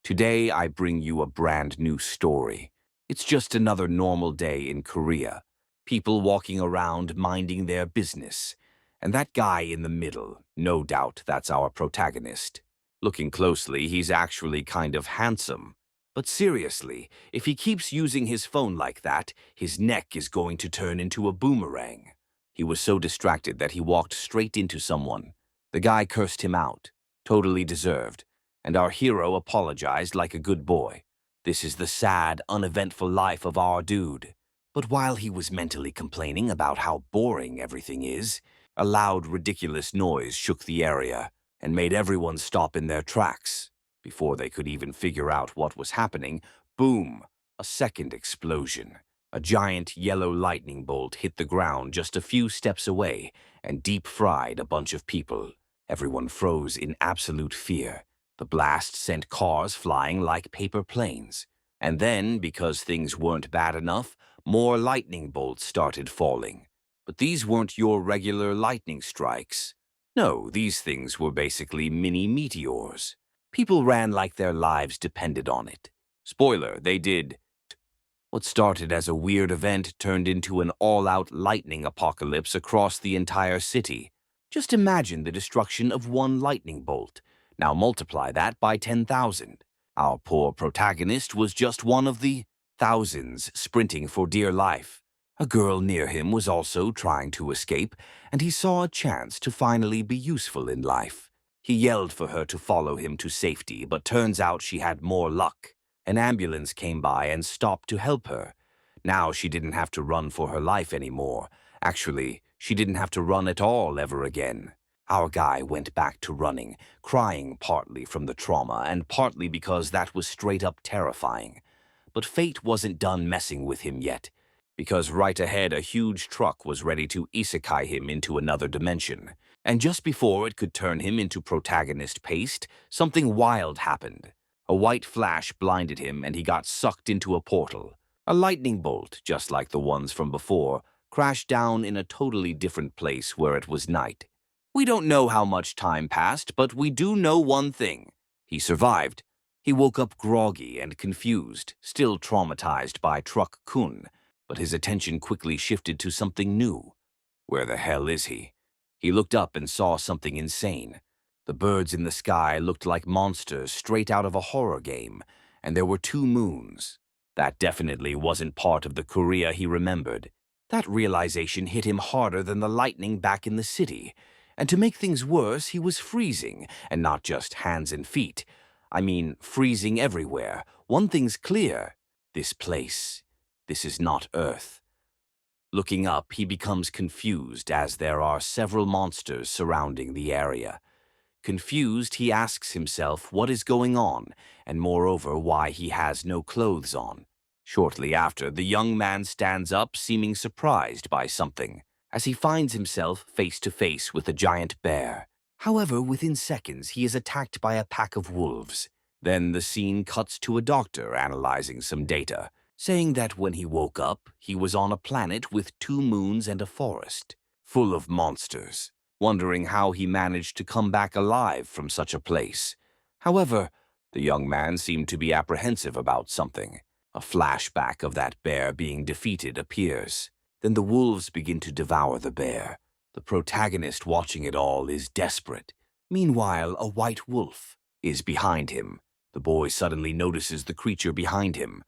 Today, I bring you a brand new story. It's just another normal day in Korea. People walking around minding their business. And that guy in the middle, no doubt that's our protagonist. Looking closely, he's actually kind of handsome. But seriously, if he keeps using his phone like that, his neck is going to turn into a boomerang. He was so distracted that he walked straight into someone. The guy cursed him out. Totally deserved. And our hero apologized like a good boy. This is the sad, uneventful life of our dude. But while he was mentally complaining about how boring everything is, a loud, ridiculous noise shook the area and made everyone stop in their tracks. Before they could even figure out what was happening, boom, a second explosion. A giant yellow lightning bolt hit the ground just a few steps away and deep-fried a bunch of people. Everyone froze in absolute fear. The blast sent cars flying like paper planes. And then, because things weren't bad enough, more lightning bolts started falling. But these weren't your regular lightning strikes. No, these things were basically mini meteors. People ran like their lives depended on it. Spoiler, they did. What started as a weird event turned into an all-out lightning apocalypse across the entire city. Just imagine the destruction of one lightning bolt. Now multiply that by 10,000. Our poor protagonist was just one of the thousands sprinting for dear life. A girl near him was also trying to escape, and he saw a chance to finally be useful in life. He yelled for her to follow him to safety, but turns out she had more luck. An ambulance came by and stopped to help her. Now she didn't have to run for her life anymore. Actually, she didn't have to run at all ever again. Our guy went back to running, crying partly from the trauma and partly because that was straight up terrifying. But fate wasn't done messing with him yet, because right ahead a huge truck was ready to isekai him into another dimension. And just before it could turn him into protagonist paste, something wild happened. A white flash blinded him and he got sucked into a portal. A lightning bolt, just like the ones from before, crashed down in a totally different place where it was night. We don't know how much time passed, but we do know one thing. He survived. He woke up groggy and confused, still traumatized by Truck Kun, but his attention quickly shifted to something new. Where the hell is he? He looked up and saw something insane. The birds in the sky looked like monsters straight out of a horror game, and there were 2 moons. That definitely wasn't part of the Korea he remembered. That realization hit him harder than the lightning back in the city. And to make things worse, he was freezing, and not just hands and feet. I mean, freezing everywhere. One thing's clear. This place. This is not Earth. Looking up, he becomes confused as there are several monsters surrounding the area. Confused, he asks himself what is going on, and moreover why he has no clothes on. Shortly after, the young man stands up, seeming surprised by something, as he finds himself face to face with a giant bear. However, within seconds, he is attacked by a pack of wolves. Then the scene cuts to a doctor analyzing some data, saying that when he woke up, he was on a planet with 2 moons and a forest, full of monsters, wondering how he managed to come back alive from such a place. However, the young man seemed to be apprehensive about something. A flashback of that bear being defeated appears. Then the wolves begin to devour the bear. The protagonist watching it all is desperate. Meanwhile, a white wolf is behind him. The boy suddenly notices the creature behind him.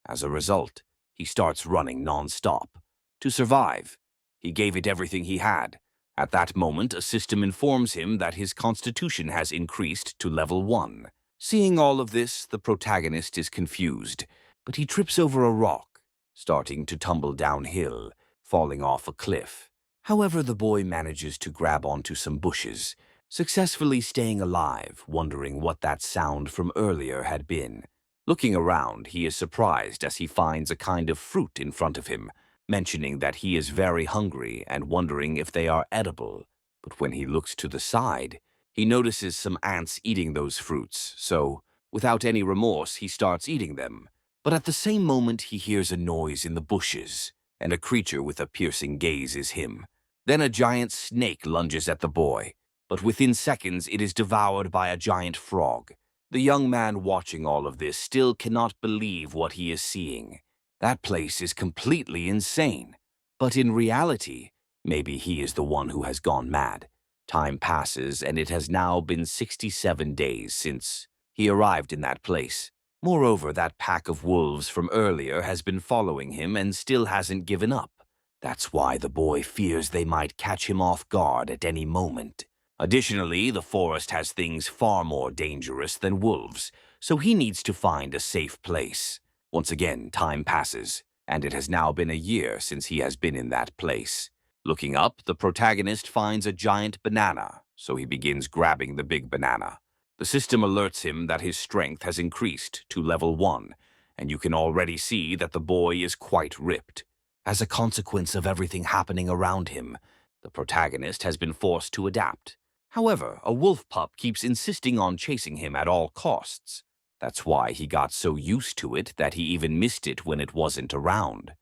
As a result, he starts running non-stop. To survive, he gave it everything he had. At that moment, a system informs him that his constitution has increased to level 1. Seeing all of this, the protagonist is confused, but he trips over a rock, starting to tumble downhill, falling off a cliff. However, the boy manages to grab onto some bushes, successfully staying alive, wondering what that sound from earlier had been. Looking around, he is surprised as he finds a kind of fruit in front of him, mentioning that he is very hungry and wondering if they are edible. But when he looks to the side, he notices some ants eating those fruits, so, without any remorse, he starts eating them. But at the same moment, he hears a noise in the bushes, and a creature with a piercing gaze is him. Then a giant snake lunges at the boy, but within seconds it is devoured by a giant frog. The young man watching all of this still cannot believe what he is seeing. That place is completely insane. But in reality, maybe he is the one who has gone mad. Time passes, and it has now been 67 days since he arrived in that place. Moreover, that pack of wolves from earlier has been following him and still hasn't given up. That's why the boy fears they might catch him off guard at any moment. Additionally, the forest has things far more dangerous than wolves, so he needs to find a safe place. Once again, time passes, and it has now been a year since he has been in that place. Looking up, the protagonist finds a giant banana, so he begins grabbing the big banana. The system alerts him that his strength has increased to level 1, and you can already see that the boy is quite ripped. As a consequence of everything happening around him, the protagonist has been forced to adapt. However, a wolf pup keeps insisting on chasing him at all costs. That's why he got so used to it that he even missed it when it wasn't around.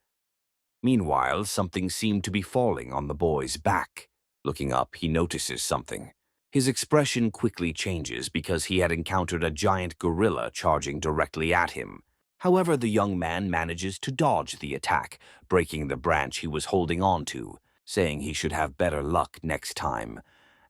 Meanwhile, something seemed to be falling on the boy's back. Looking up, he notices something. His expression quickly changes because he had encountered a giant gorilla charging directly at him. However, the young man manages to dodge the attack, breaking the branch he was holding on to, saying he should have better luck next time.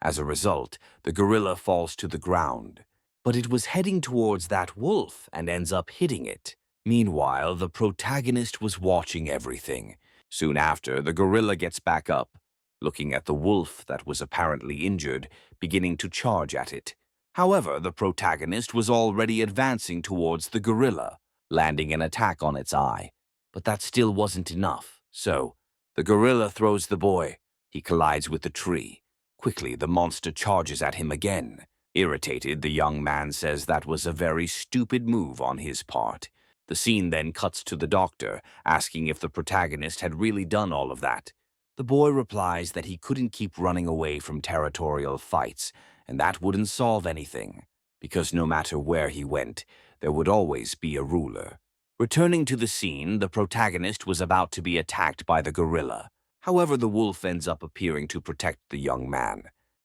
As a result, the gorilla falls to the ground. But it was heading towards that wolf and ends up hitting it. Meanwhile, the protagonist was watching everything. Soon after, the gorilla gets back up, looking at the wolf that was apparently injured, beginning to charge at it. However, the protagonist was already advancing towards the gorilla, landing an attack on its eye. But that still wasn't enough, so the gorilla throws the boy. He collides with the tree. Quickly, the monster charges at him again. Irritated, the young man says that was a very stupid move on his part. The scene then cuts to the doctor, asking if the protagonist had really done all of that. The boy replies that he couldn't keep running away from territorial fights, and that wouldn't solve anything, because no matter where he went, there would always be a ruler. Returning to the scene, the protagonist was about to be attacked by the gorilla. However, the wolf ends up appearing to protect the young man.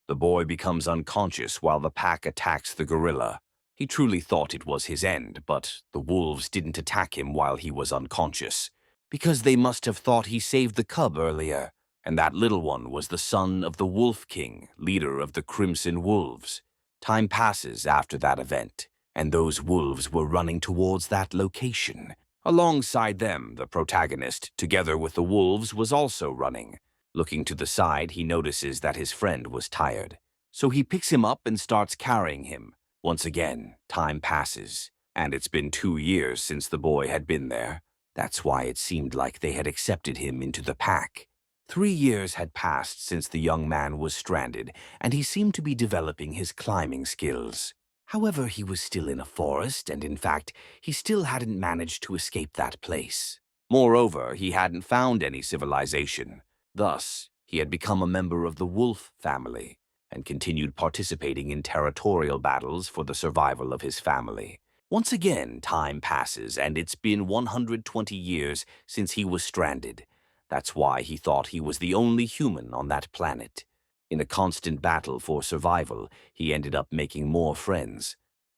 The boy becomes unconscious while the pack attacks the gorilla. He truly thought it was his end, but the wolves didn't attack him while he was unconscious, because they must have thought he saved the cub earlier, and that little one was the son of the Wolf King, leader of the Crimson Wolves. Time passes after that event, and those wolves were running towards that location. Alongside them, the protagonist, together with the wolves, was also running. Looking to the side, he notices that his friend was tired. So he picks him up and starts carrying him. Once again, time passes, and it's been 2 years since the boy had been there. That's why it seemed like they had accepted him into the pack. 3 years had passed since the young man was stranded, and he seemed to be developing his climbing skills. However, he was still in a forest, and in fact, he still hadn't managed to escape that place. Moreover, he hadn't found any civilization. Thus, he had become a member of the wolf family, and continued participating in territorial battles for the survival of his family. Once again, time passes, and it's been 120 years since he was stranded. That's why he thought he was the only human on that planet. In a constant battle for survival, he ended up making more friends.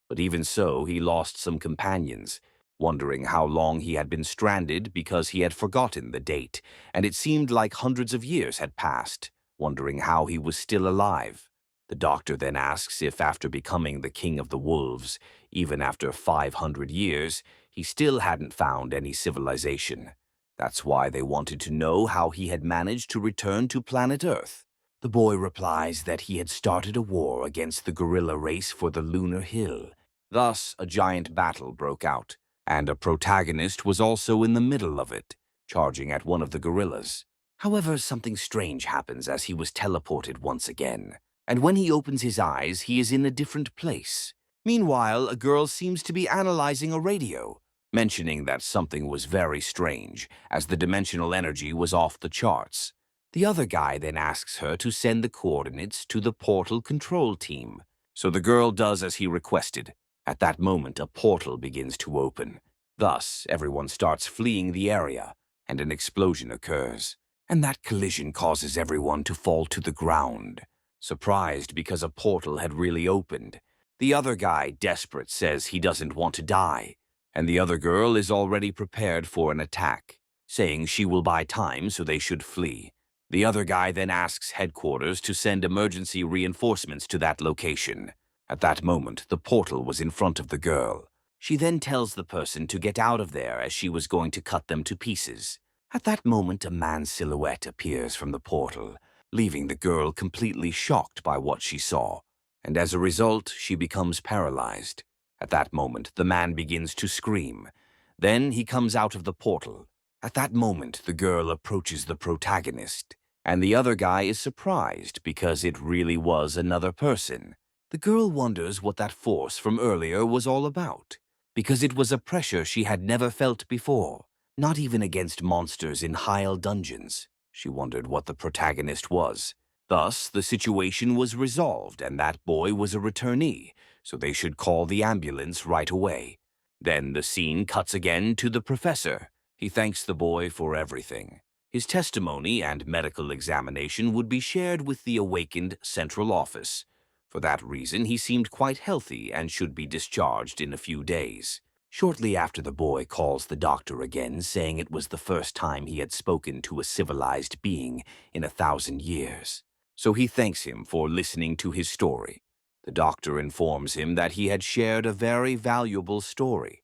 But even so, he lost some companions, wondering how long he had been stranded because he had forgotten the date, and it seemed like hundreds of years had passed, wondering how he was still alive. The doctor then asks if after becoming the king of the wolves, even after 500 years, he still hadn't found any civilization. That's why they wanted to know how he had managed to return to planet Earth. The boy replies that he had started a war against the gorilla race for the Lunar Hill. Thus, a giant battle broke out, and a protagonist was also in the middle of it, charging at one of the gorillas. However, something strange happens as he was teleported once again, and when he opens his eyes, he is in a different place. Meanwhile, a girl seems to be analyzing a radio, mentioning that something was very strange, as the dimensional energy was off the charts. The other guy then asks her to send the coordinates to the portal control team. So the girl does as he requested. At that moment, a portal begins to open. Thus, everyone starts fleeing the area, and an explosion occurs. And that collision causes everyone to fall to the ground. Surprised because a portal had really opened, The other guy, desperate, says he doesn't want to die, and the other girl is already prepared for an attack, saying she will buy time so they should flee. The other guy then asks headquarters to send emergency reinforcements to that location. At that moment, the portal was in front of the girl. She then tells the person to get out of there as she was going to cut them to pieces. At that moment, a man's silhouette appears from the portal, leaving the girl completely shocked by what she saw, and as a result, she becomes paralyzed. At that moment, the man begins to scream. Then he comes out of the portal. At that moment, the girl approaches the protagonist, and the other guy is surprised because it really was another person. The girl wonders what that force from earlier was all about, because it was a pressure she had never felt before, not even against monsters in Hyle dungeons. She wondered what the protagonist was. Thus, the situation was resolved, and that boy was a returnee, so they should call the ambulance right away. Then the scene cuts again to the professor. He thanks the boy for everything. His testimony and medical examination would be shared with the awakened central office. For that reason, he seemed quite healthy and should be discharged in a few days. Shortly after, the boy calls the doctor again, saying it was the first time he had spoken to a civilized being in 1,000 years. So he thanks him for listening to his story. The doctor informs him that he had shared a very valuable story.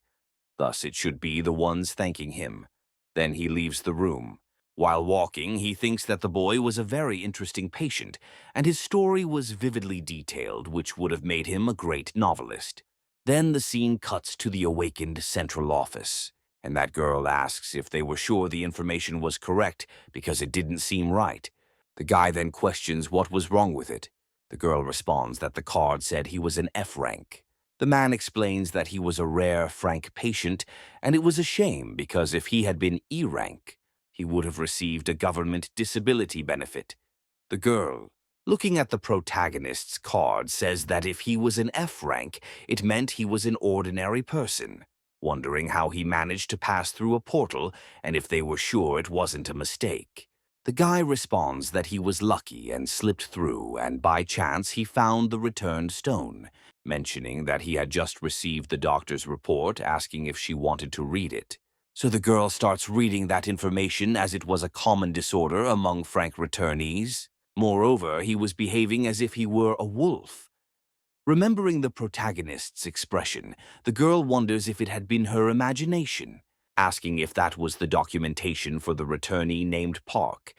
Thus it should be the ones thanking him. Then he leaves the room. While walking, he thinks that the boy was a very interesting patient, and his story was vividly detailed, which would have made him a great novelist. Then the scene cuts to the awakened central office, and that girl asks if they were sure the information was correct because it didn't seem right. The guy then questions what was wrong with it. The girl responds that the card said he was an F rank. The man explains that he was a rare Frank patient, and it was a shame because if he had been E rank, he would have received a government disability benefit. The girl, looking at the protagonist's card, says that if he was an F rank, it meant he was an ordinary person, wondering how he managed to pass through a portal and if they were sure it wasn't a mistake. The guy responds that he was lucky and slipped through, and by chance he found the returned stone, mentioning that he had just received the doctor's report asking if she wanted to read it. So the girl starts reading that information as it was a common disorder among Frank returnees. Moreover, he was behaving as if he were a wolf. Remembering the protagonist's expression, the girl wonders if it had been her imagination, asking if that was the documentation for the returnee named Park.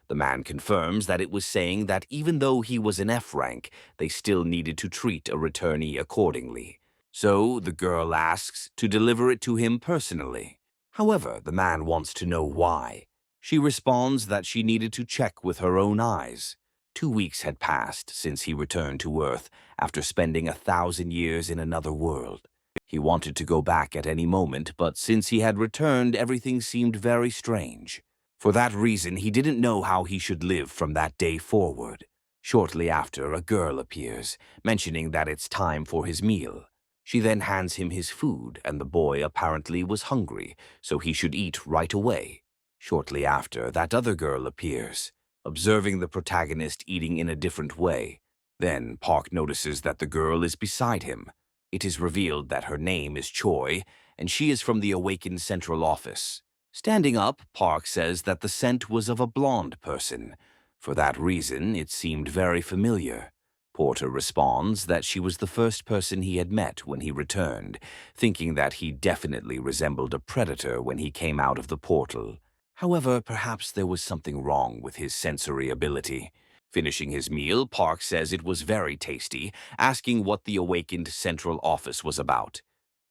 The man confirms that it was saying that even though he was an F rank, they still needed to treat a returnee accordingly. So the girl asks to deliver it to him personally. However, the man wants to know why. She responds that she needed to check with her own eyes. 2 weeks had passed since he returned to Earth after spending 1,000 years in another world. He wanted to go back at any moment, but since he had returned, everything seemed very strange. For that reason, he didn't know how he should live from that day forward. Shortly after, a girl appears, mentioning that it's time for his meal. She then hands him his food, and the boy apparently was hungry, so he should eat right away. Shortly after, that other girl appears, observing the protagonist eating in a different way. Then Park notices that the girl is beside him. It is revealed that her name is Choi, and she is from the awakened central office. Standing up, Park says that the scent was of a blonde person. For that reason, it seemed very familiar. Porter responds that she was the first person he had met when he returned, thinking that he definitely resembled a predator when he came out of the portal. However, perhaps there was something wrong with his sensory ability. Finishing his meal, Park says it was very tasty, asking what the awakened central office was about.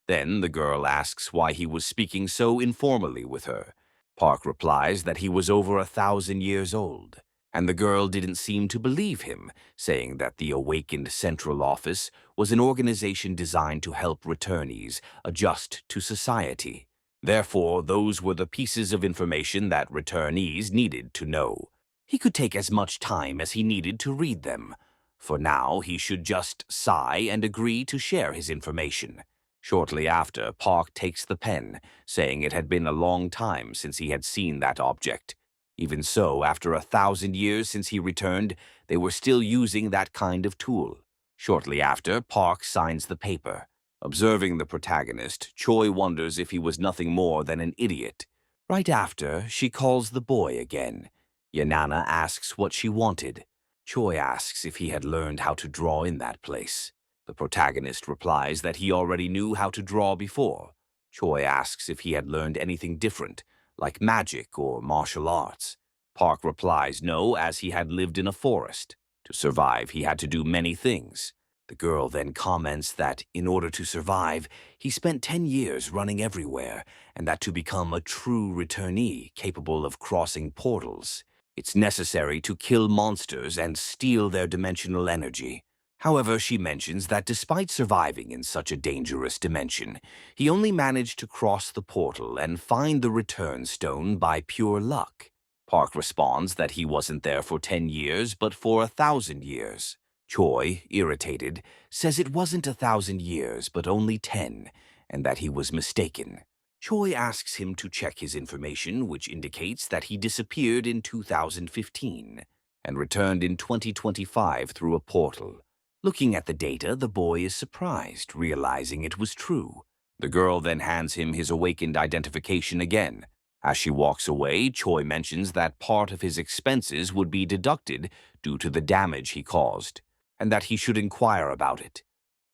Then the girl asks why he was speaking so informally with her. Park replies that he was over 1,000 years old, and the girl didn't seem to believe him, saying that the awakened central office was an organization designed to help returnees adjust to society. Therefore, those were the pieces of information that returnees needed to know. He could take as much time as he needed to read them. For now, he should just sigh and agree to share his information. Shortly after, Park takes the pen, saying it had been a long time since he had seen that object. Even so, after 1,000 years since he returned, they were still using that kind of tool. Shortly after, Park signs the paper. Observing the protagonist, Choi wonders if he was nothing more than an idiot. Right after, she calls the boy again. Yanana asks what she wanted. Choi asks if he had learned how to draw in that place. The protagonist replies that he already knew how to draw before. Choi asks if he had learned anything different, like magic or martial arts. Park replies no, as he had lived in a forest. To survive, he had to do many things. The girl then comments that, in order to survive, he spent 10 years running everywhere, and that to become a true returnee capable of crossing portals, it's necessary to kill monsters and steal their dimensional energy. However, she mentions that despite surviving in such a dangerous dimension, he only managed to cross the portal and find the return stone by pure luck. Park responds that he wasn't there for 10 years, but for 1,000 years. Choi, irritated, says it wasn't 1,000 years, but only 10, and that he was mistaken. Choi asks him to check his information, which indicates that he disappeared in 2015 and returned in 2025 through a portal. Looking at the data, the boy is surprised, realizing it was true. The girl then hands him his awakened identification again. As she walks away, Choi mentions that part of his expenses would be deducted due to the damage he caused, and that he should inquire about it.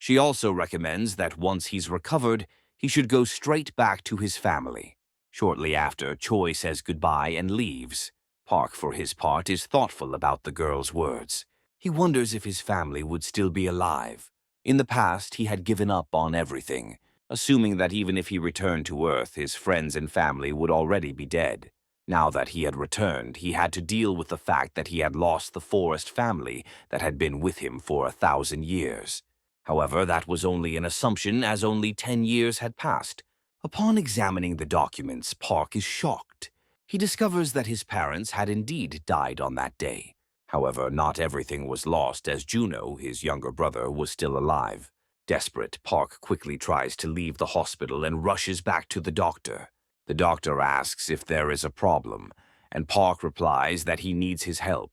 She also recommends that once he's recovered, he should go straight back to his family. Shortly after, Choi says goodbye and leaves. Park, for his part, is thoughtful about the girl's words. He wonders if his family would still be alive. In the past, he had given up on everything, assuming that even if he returned to Earth, his friends and family would already be dead. Now that he had returned, he had to deal with the fact that he had lost the forest family that had been with him for 1,000 years. However, that was only an assumption, as only 10 years had passed. Upon examining the documents, Park is shocked. He discovers that his parents had indeed died on that day. However, not everything was lost, as Juno, his younger brother, was still alive. Desperate, Park quickly tries to leave the hospital and rushes back to the doctor. The doctor asks if there is a problem, and Park replies that he needs his help,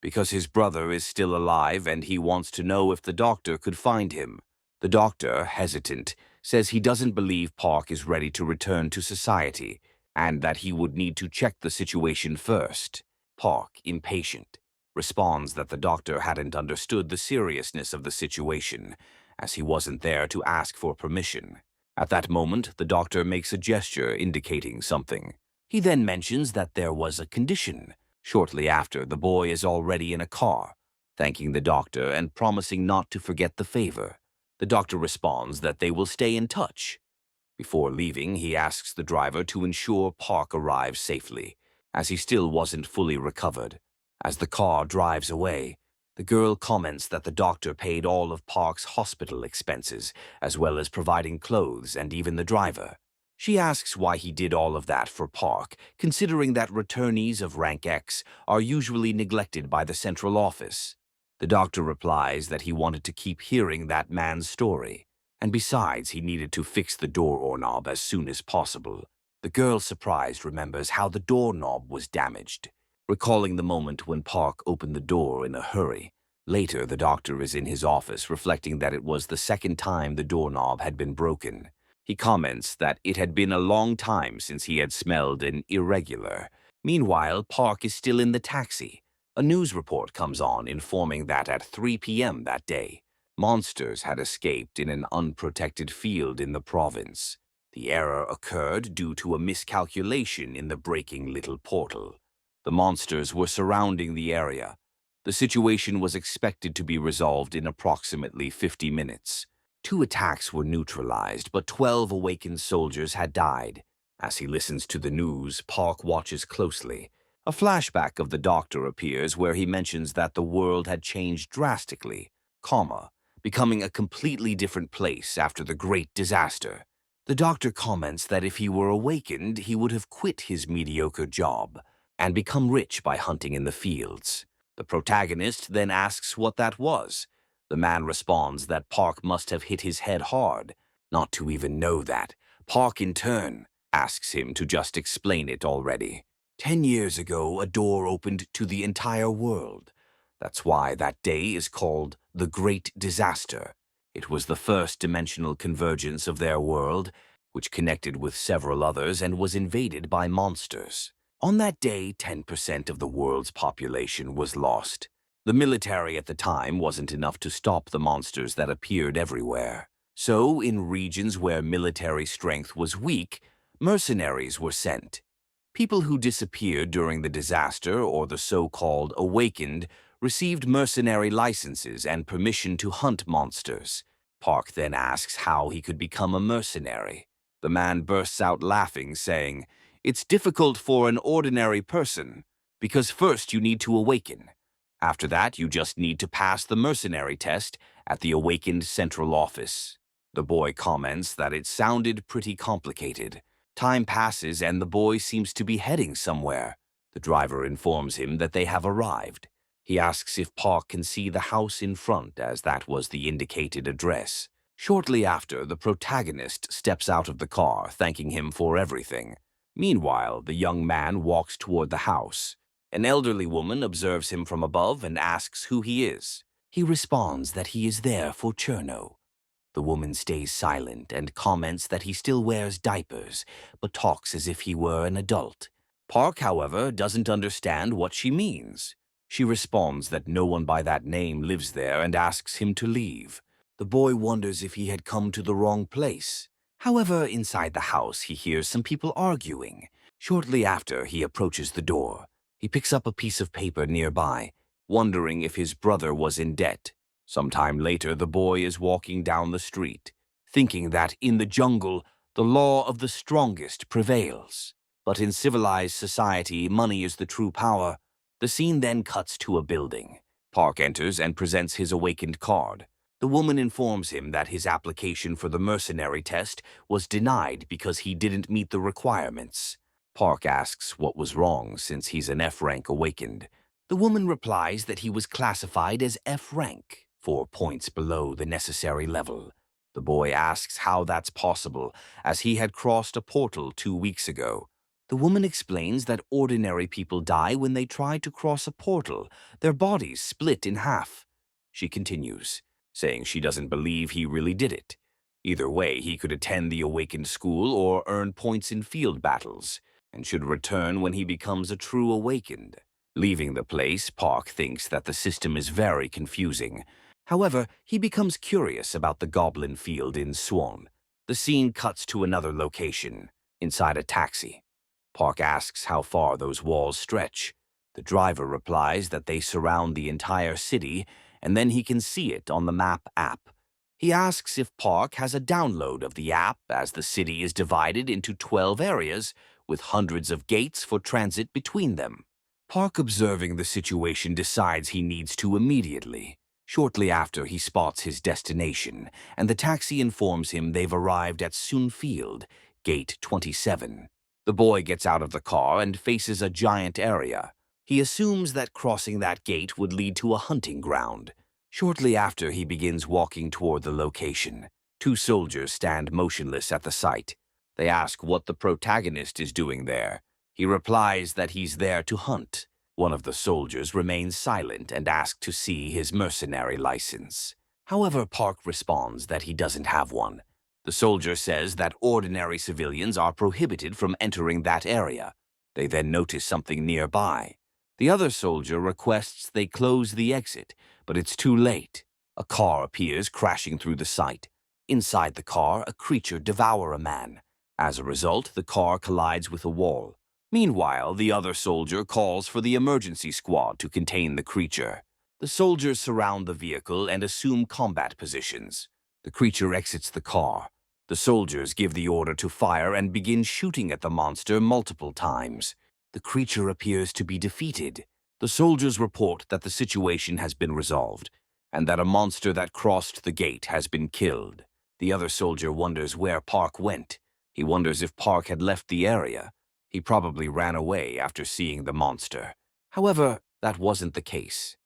because his brother is still alive and he wants to know if the doctor could find him. The doctor, hesitant, says he doesn't believe Park is ready to return to society, and that he would need to check the situation first. Park, impatient, responds that the doctor hadn't understood the seriousness of the situation, as he wasn't there to ask for permission. At that moment, the doctor makes a gesture indicating something. He then mentions that there was a condition. Shortly after, the boy is already in a car, thanking the doctor and promising not to forget the favor. The doctor responds that they will stay in touch. Before leaving, he asks the driver to ensure Park arrives safely, as he still wasn't fully recovered. As the car drives away, the girl comments that the doctor paid all of Park's hospital expenses, as well as providing clothes and even the driver. She asks why he did all of that for Park, considering that returnees of rank X are usually neglected by the central office. The doctor replies that he wanted to keep hearing that man's story, and besides, he needed to fix the doorknob as soon as possible. The girl, surprised, remembers how the doorknob was damaged, recalling the moment when Park opened the door in a hurry. Later, the doctor is in his office, reflecting that it was the second time the doorknob had been broken. He comments that it had been a long time since he had smelled an irregular. Meanwhile, Park is still in the taxi. A news report comes on informing that at 3 p.m. that day, monsters had escaped in an unprotected field in the province. The error occurred due to a miscalculation in the breaking little portal. The monsters were surrounding the area. The situation was expected to be resolved in approximately 50 minutes. 2 attacks were neutralized, but 12 awakened soldiers had died. As he listens to the news, Park watches closely. A flashback of the doctor appears where he mentions that the world had changed drastically, becoming a completely different place after the great disaster. The doctor comments that if he were awakened, he would have quit his mediocre job and become rich by hunting in the fields. The protagonist then asks what that was. The man responds that Park must have hit his head hard, not to even know that. Park, in turn, asks him to just explain it already. 10 years ago, a door opened to the entire world. That's why that day is called the Great Disaster. It was the first dimensional convergence of their world, which connected with several others and was invaded by monsters. On that day, 10% of the world's population was lost. The military at the time wasn't enough to stop the monsters that appeared everywhere. So, in regions where military strength was weak, mercenaries were sent. People who disappeared during the disaster, or the so-called awakened, received mercenary licenses and permission to hunt monsters. Park then asks how he could become a mercenary. The man bursts out laughing, saying, "It's difficult for an ordinary person, because first you need to awaken. After that, you just need to pass the mercenary test at the Awakened Central Office." The boy comments that it sounded pretty complicated. Time passes and the boy seems to be heading somewhere. The driver informs him that they have arrived. He asks if Park can see the house in front, as that was the indicated address. Shortly after, the protagonist steps out of the car, thanking him for everything. Meanwhile, the young man walks toward the house. An elderly woman observes him from above and asks who he is. He responds that he is there for Cherno. The woman stays silent and comments that he still wears diapers, but talks as if he were an adult. Park, however, doesn't understand what she means. She responds that no one by that name lives there and asks him to leave. The boy wonders if he had come to the wrong place. However, inside the house, he hears some people arguing. Shortly after, he approaches the door. He picks up a piece of paper nearby, wondering if his brother was in debt. Sometime later, the boy is walking down the street, thinking that in the jungle, the law of the strongest prevails. But in civilized society, money is the true power. The scene then cuts to a building. Park enters and presents his awakened card. The woman informs him that his application for the mercenary test was denied because he didn't meet the requirements. Park asks what was wrong since he's an F-rank awakened. The woman replies that he was classified as F-rank, 4 points below the necessary level. The boy asks how that's possible, as he had crossed a portal 2 weeks ago. The woman explains that ordinary people die when they try to cross a portal, their bodies split in half. She continues, saying she doesn't believe he really did it. Either way, he could attend the awakened school or earn points in field battles, and should return when he becomes a true awakened. Leaving the place, Park thinks that the system is very confusing. However, he becomes curious about the goblin field in Swan. The scene cuts to another location, inside a taxi. Park asks how far those walls stretch. The driver replies that they surround the entire city, and then he can see it on the map app. He asks if Park has a download of the app, as the city is divided into 12 areas, with hundreds of gates for transit between them. Park, observing the situation, decides he needs to immediately. Shortly after, he spots his destination, and the taxi informs him they've arrived at Sun Field, Gate 27. The boy gets out of the car and faces a giant area. He assumes that crossing that gate would lead to a hunting ground. Shortly after, he begins walking toward the location. 2 soldiers stand motionless at the site. They ask what the protagonist is doing there. He replies that he's there to hunt. One of the soldiers remains silent and asks to see his mercenary license. However, Park responds that he doesn't have one. The soldier says that ordinary civilians are prohibited from entering that area. They then notice something nearby. The other soldier requests they close the exit, but it's too late. A car appears crashing through the site. Inside the car, a creature devours a man. As a result, the car collides with a wall. Meanwhile, the other soldier calls for the emergency squad to contain the creature. The soldiers surround the vehicle and assume combat positions. The creature exits the car. The soldiers give the order to fire and begin shooting at the monster multiple times. The creature appears to be defeated. The soldiers report that the situation has been resolved, and that a monster that crossed the gate has been killed. The other soldier wonders where Park went. He wonders if Park had left the area. He probably ran away after seeing the monster. However, that wasn't the case.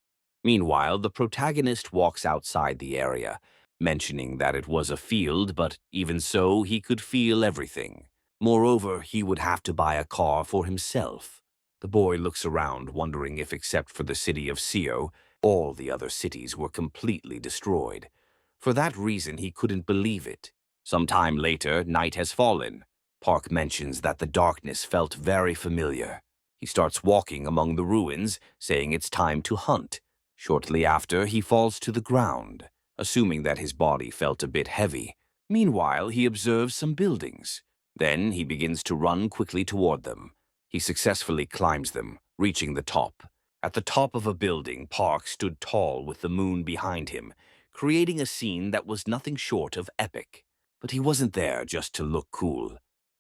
Meanwhile, the protagonist walks outside the area, mentioning that it was a field, but even so, he could feel everything. Moreover, he would have to buy a car for himself. The boy looks around, wondering if, except for the city of Seo, All the other cities were completely destroyed. For that reason, he couldn't believe it. Sometime later, night has fallen. Park mentions that the darkness felt very familiar. He starts walking among the ruins, saying it's time to hunt. Shortly after, he falls to the ground, assuming that his body felt a bit heavy. Meanwhile, he observes some buildings. Then he begins to run quickly toward them. He successfully climbs them, reaching the top. At the top of a building, Park stood tall with the moon behind him, creating a scene that was nothing short of epic. But he wasn't there just to look cool.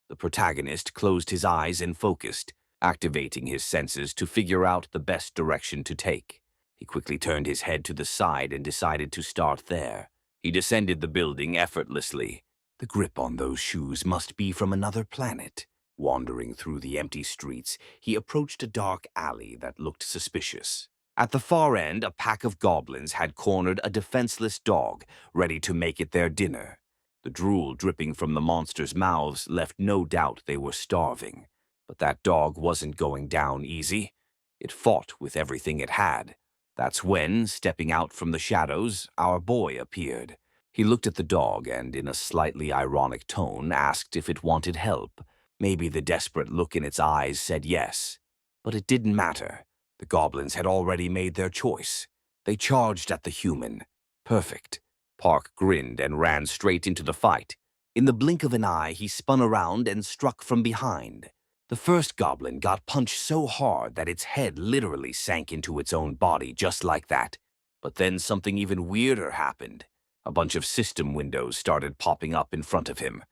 The protagonist closed his eyes and focused, activating his senses to figure out the best direction to take. He quickly turned his head to the side and decided to start there. He descended the building effortlessly. The grip on those shoes must be from another planet. Wandering through the empty streets, he approached a dark alley that looked suspicious. At the far end, a pack of goblins had cornered a defenseless dog, ready to make it their dinner. The drool dripping from the monsters' mouths left no doubt they were starving. But that dog wasn't going down easy. It fought with everything it had. That's when, stepping out from the shadows, our boy appeared. He looked at the dog and, in a slightly ironic tone, asked if it wanted help. Maybe the desperate look in its eyes said yes. But it didn't matter. The goblins had already made their choice. They charged at the human. Perfect. Park grinned and ran straight into the fight. In the blink of an eye, he spun around and struck from behind. The first goblin got punched so hard that its head literally sank into its own body just like that. But then something even weirder happened. A bunch of system windows started popping up in front of him.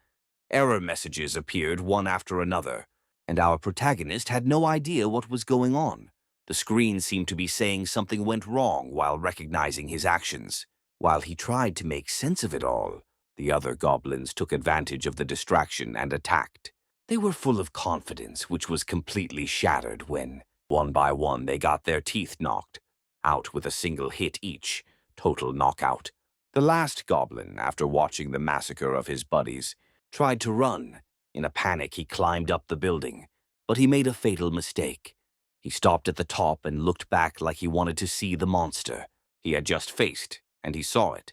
Error messages appeared one after another, and our protagonist had no idea what was going on. The screen seemed to be saying something went wrong while recognizing his actions. While he tried to make sense of it all, the other goblins took advantage of the distraction and attacked. They were full of confidence, which was completely shattered when, one by one, they got their teeth knocked out with a single hit each. Total knockout. The last goblin, after watching the massacre of his buddies, tried to run. In a panic, he climbed up the building, but he made a fatal mistake. He stopped at the top and looked back like he wanted to see the monster he had just faced, and he saw it.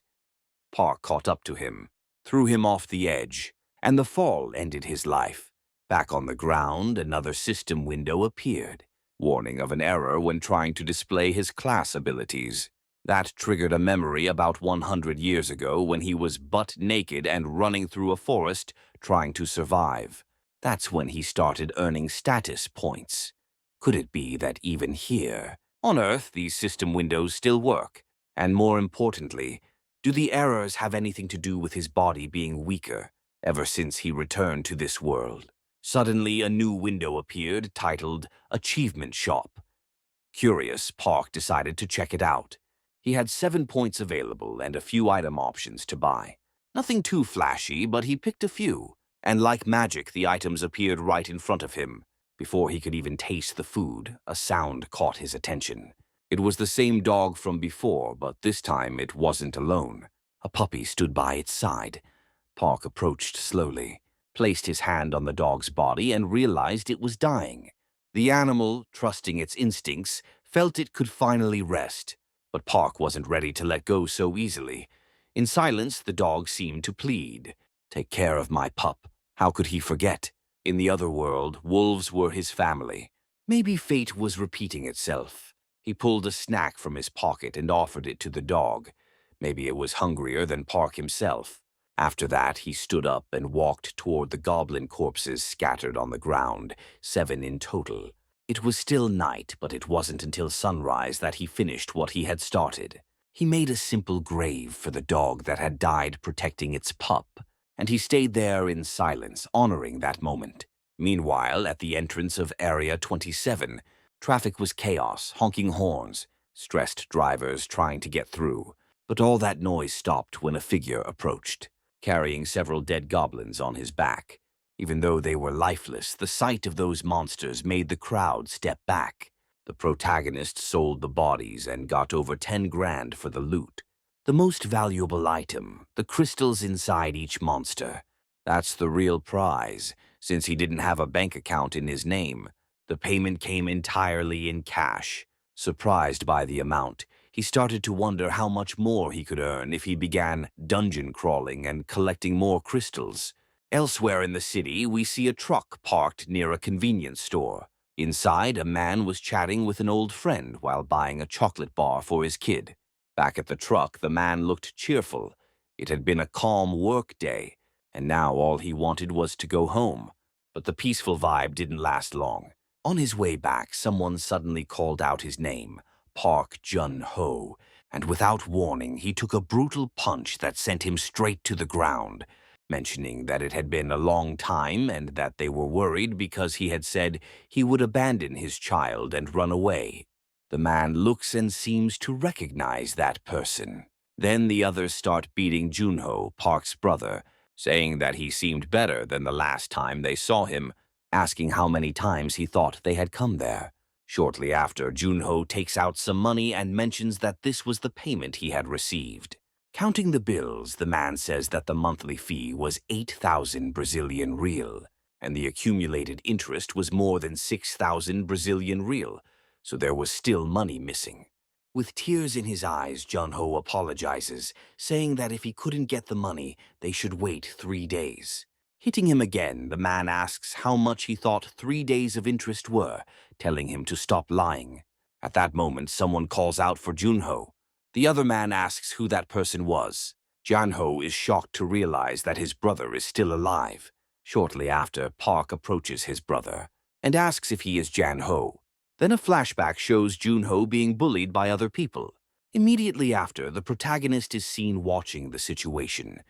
Park caught up to him, threw him off the edge, and the fall ended his life. Back on the ground, another system window appeared, warning of an error when trying to display his class abilities. That triggered a memory about 100 years ago when he was butt naked and running through a forest trying to survive. That's when he started earning status points. Could it be that even here, on Earth, these system windows still work? And more importantly, do the errors have anything to do with his body being weaker ever since he returned to this world? Suddenly, a new window appeared titled Achievement Shop. Curious, Park decided to check it out. He had 7 points available and a few item options to buy. Nothing too flashy, but he picked a few, and like magic, the items appeared right in front of him. Before he could even taste the food, a sound caught his attention. It was the same dog from before, but this time it wasn't alone. A puppy stood by its side. Park approached slowly, placed his hand on the dog's body, and realized it was dying. The animal, trusting its instincts, felt it could finally rest. But Park wasn't ready to let go so easily. In silence, the dog seemed to plead. "Take care of my pup." How could he forget? In the other world, wolves were his family. Maybe fate was repeating itself. He pulled a snack from his pocket and offered it to the dog. Maybe it was hungrier than Park himself. After that, he stood up and walked toward the goblin corpses scattered on the ground, 7 in total. It was still night, but it wasn't until sunrise that he finished what he had started. He made a simple grave for the dog that had died protecting its pup, and he stayed there in silence, honoring that moment. Meanwhile, at the entrance of Area 27, traffic was chaos, honking horns, stressed drivers trying to get through. But all that noise stopped when a figure approached, carrying several dead goblins on his back. Even though they were lifeless, the sight of those monsters made the crowd step back. The protagonist sold the bodies and got over 10 grand for the loot. The most valuable item, the crystals inside each monster. That's the real prize, since he didn't have a bank account in his name. The payment came entirely in cash. Surprised by the amount, He started to wonder how much more he could earn if he began dungeon crawling and collecting more crystals. Elsewhere in the city, we see a truck parked near a convenience store. Inside, a man was chatting with an old friend while buying a chocolate bar for his kid. Back at the truck, the man looked cheerful. It had been a calm work day, and now all he wanted was to go home. But the peaceful vibe didn't last long. On his way back, someone suddenly called out his name, Park Jun-ho, and without warning, he took a brutal punch that sent him straight to the ground, mentioning that it had been a long time and that they were worried because he had said he would abandon his child and run away. The man looks and seems to recognize that person. Then the others start beating Junho, Park's brother, saying that he seemed better than the last time they saw him, asking how many times he thought they had come there. Shortly after, Junho takes out some money and mentions that this was the payment he had received. Counting the bills, the man says that the monthly fee was 8,000 Brazilian real, and the accumulated interest was more than 6,000 Brazilian real, so there was still money missing. With tears in his eyes, Junho apologizes, saying that if he couldn't get the money, they should wait 3 days. Hitting him again, the man asks how much he thought 3 days of interest were, telling him to stop lying. At that moment, someone calls out for Junho. The other man asks who that person was. Junho is shocked to realize that his brother is still alive. Shortly after, Park approaches his brother and asks if he is Janho. Then a flashback shows Junho being bullied by other people. Immediately after, the protagonist is seen watching the situation.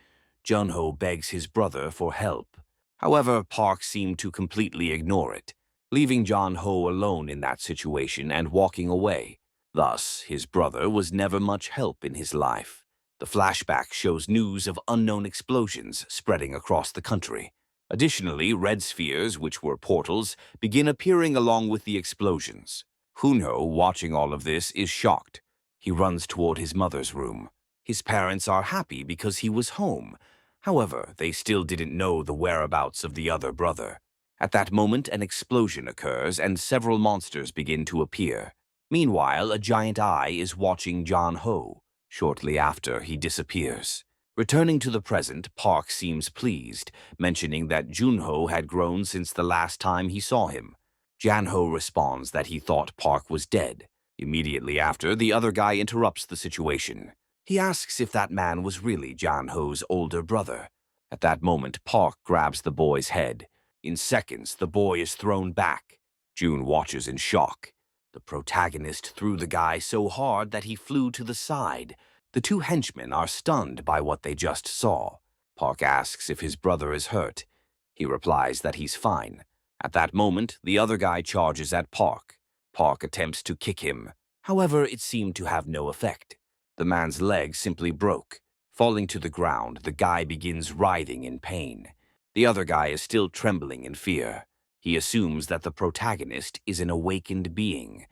Junho begs his brother for help. However, Park seemed to completely ignore it, leaving Junho alone in that situation and walking away. Thus, his brother was never much help in his life. The flashback shows news of unknown explosions spreading across the country. Additionally, red spheres, which were portals, begin appearing along with the explosions. Junho, watching all of this, is shocked. He runs toward his mother's room. His parents are happy because he was home. However, they still didn't know the whereabouts of the other brother. At that moment, an explosion occurs and several monsters begin to appear. Meanwhile, a giant eye is watching Junho. Shortly after, he disappears. Returning to the present, Park seems pleased, mentioning that Junho had grown since the last time he saw him. Junho responds that he thought Park was dead. Immediately after, the other guy interrupts the situation. He asks if that man was really Junho's older brother. At that moment, Park grabs the boy's head. In seconds, the boy is thrown back. Jun watches in shock. The protagonist threw the guy so hard that he flew to the side. The two henchmen are stunned by what they just saw. Park asks if his brother is hurt. He replies that he's fine. At that moment, the other guy charges at Park. Park attempts to kick him. However, it seemed to have no effect. The man's leg simply broke. Falling to the ground, the guy begins writhing in pain. The other guy is still trembling in fear. He assumes that the protagonist is an awakened being.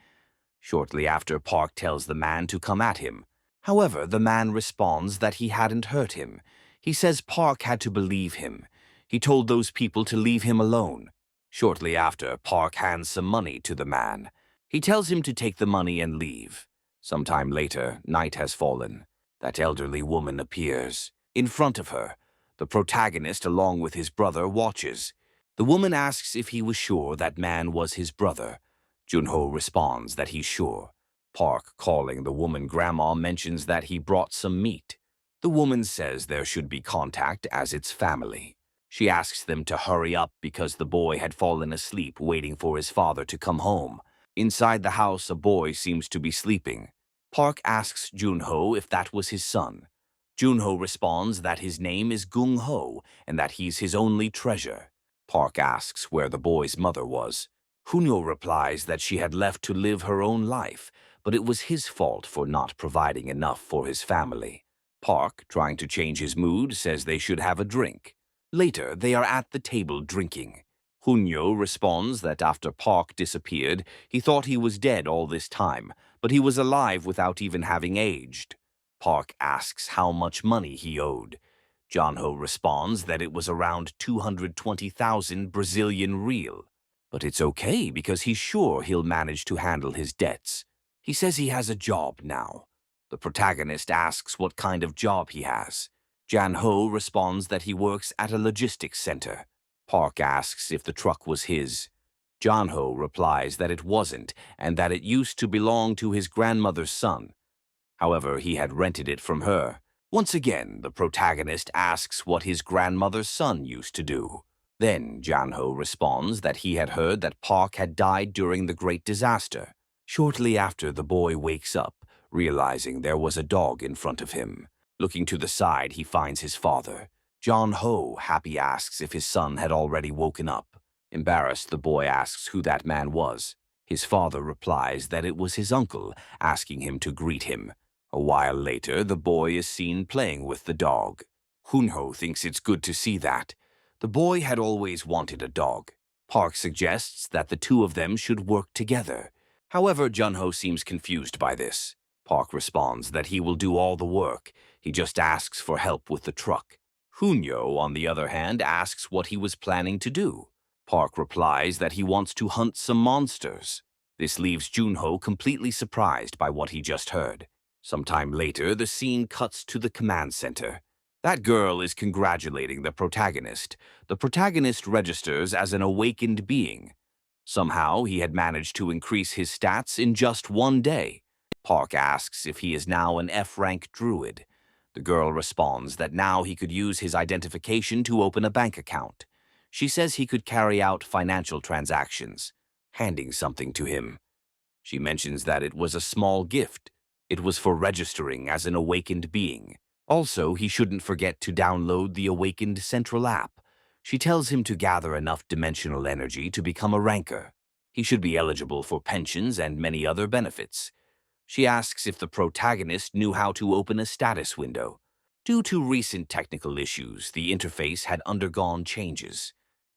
Shortly after, Park tells the man to come at him. However, the man responds that he hadn't hurt him. He says Park had to believe him. He told those people to leave him alone. Shortly after, Park hands some money to the man. He tells him to take the money and leave. Sometime later, night has fallen. That elderly woman appears. In front of her, the protagonist, along with his brother, watches. The woman asks if he was sure that man was his brother. Junho responds that he's sure. Park, calling the woman grandma, mentions that he brought some meat. The woman says there should be contact as it's family. She asks them to hurry up because the boy had fallen asleep waiting for his father to come home. Inside the house, a boy seems to be sleeping. Park asks Junho if that was his son. Junho responds that his name is Gung Ho and that he's his only treasure. Park asks where the boy's mother was. Junho replies that she had left to live her own life, but it was his fault for not providing enough for his family. Park, trying to change his mood, says they should have a drink. Later, they are at the table drinking. Junho responds that after Park disappeared, he thought he was dead all this time, but he was alive without even having aged. Park asks how much money he owed. Junho responds that it was around 220,000 Brazilian real. But it's okay because he's sure he'll manage to handle his debts. He says he has a job now. The protagonist asks what kind of job he has. Jan-ho responds that he works at a logistics center. Park asks if the truck was his. Jan-ho replies that it wasn't and that it used to belong to his grandmother's son. However, he had rented it from her. Once again, the protagonist asks what his grandmother's son used to do. Then Jan-ho responds that he had heard that Park had died during the Great Disaster. Shortly after, the boy wakes up, realizing there was a dog in front of him. Looking to the side, he finds his father. Jan-ho, happy, asks if his son had already woken up. Embarrassed, the boy asks who that man was. His father replies that it was his uncle, asking him to greet him. A while later, the boy is seen playing with the dog. Hunho thinks it's good to see that. The boy had always wanted a dog. Park suggests that the two of them should work together. However, Junho seems confused by this. Park responds that he will do all the work. He just asks for help with the truck. Hunyo, on the other hand, asks what he was planning to do. Park replies that he wants to hunt some monsters. This leaves Junho completely surprised by what he just heard. Sometime later, the scene cuts to the command center. That girl is congratulating the protagonist. The protagonist registers as an awakened being. Somehow, he had managed to increase his stats in just one day. Park asks if he is now an F-rank druid. The girl responds that now he could use his identification to open a bank account. She says he could carry out financial transactions, handing something to him. She mentions that it was a small gift. It was for registering as an awakened being. Also, he shouldn't forget to download the Awakened Central app. She tells him to gather enough dimensional energy to become a ranker. He should be eligible for pensions and many other benefits. She asks if the protagonist knew how to open a status window. Due to recent technical issues, the interface had undergone changes.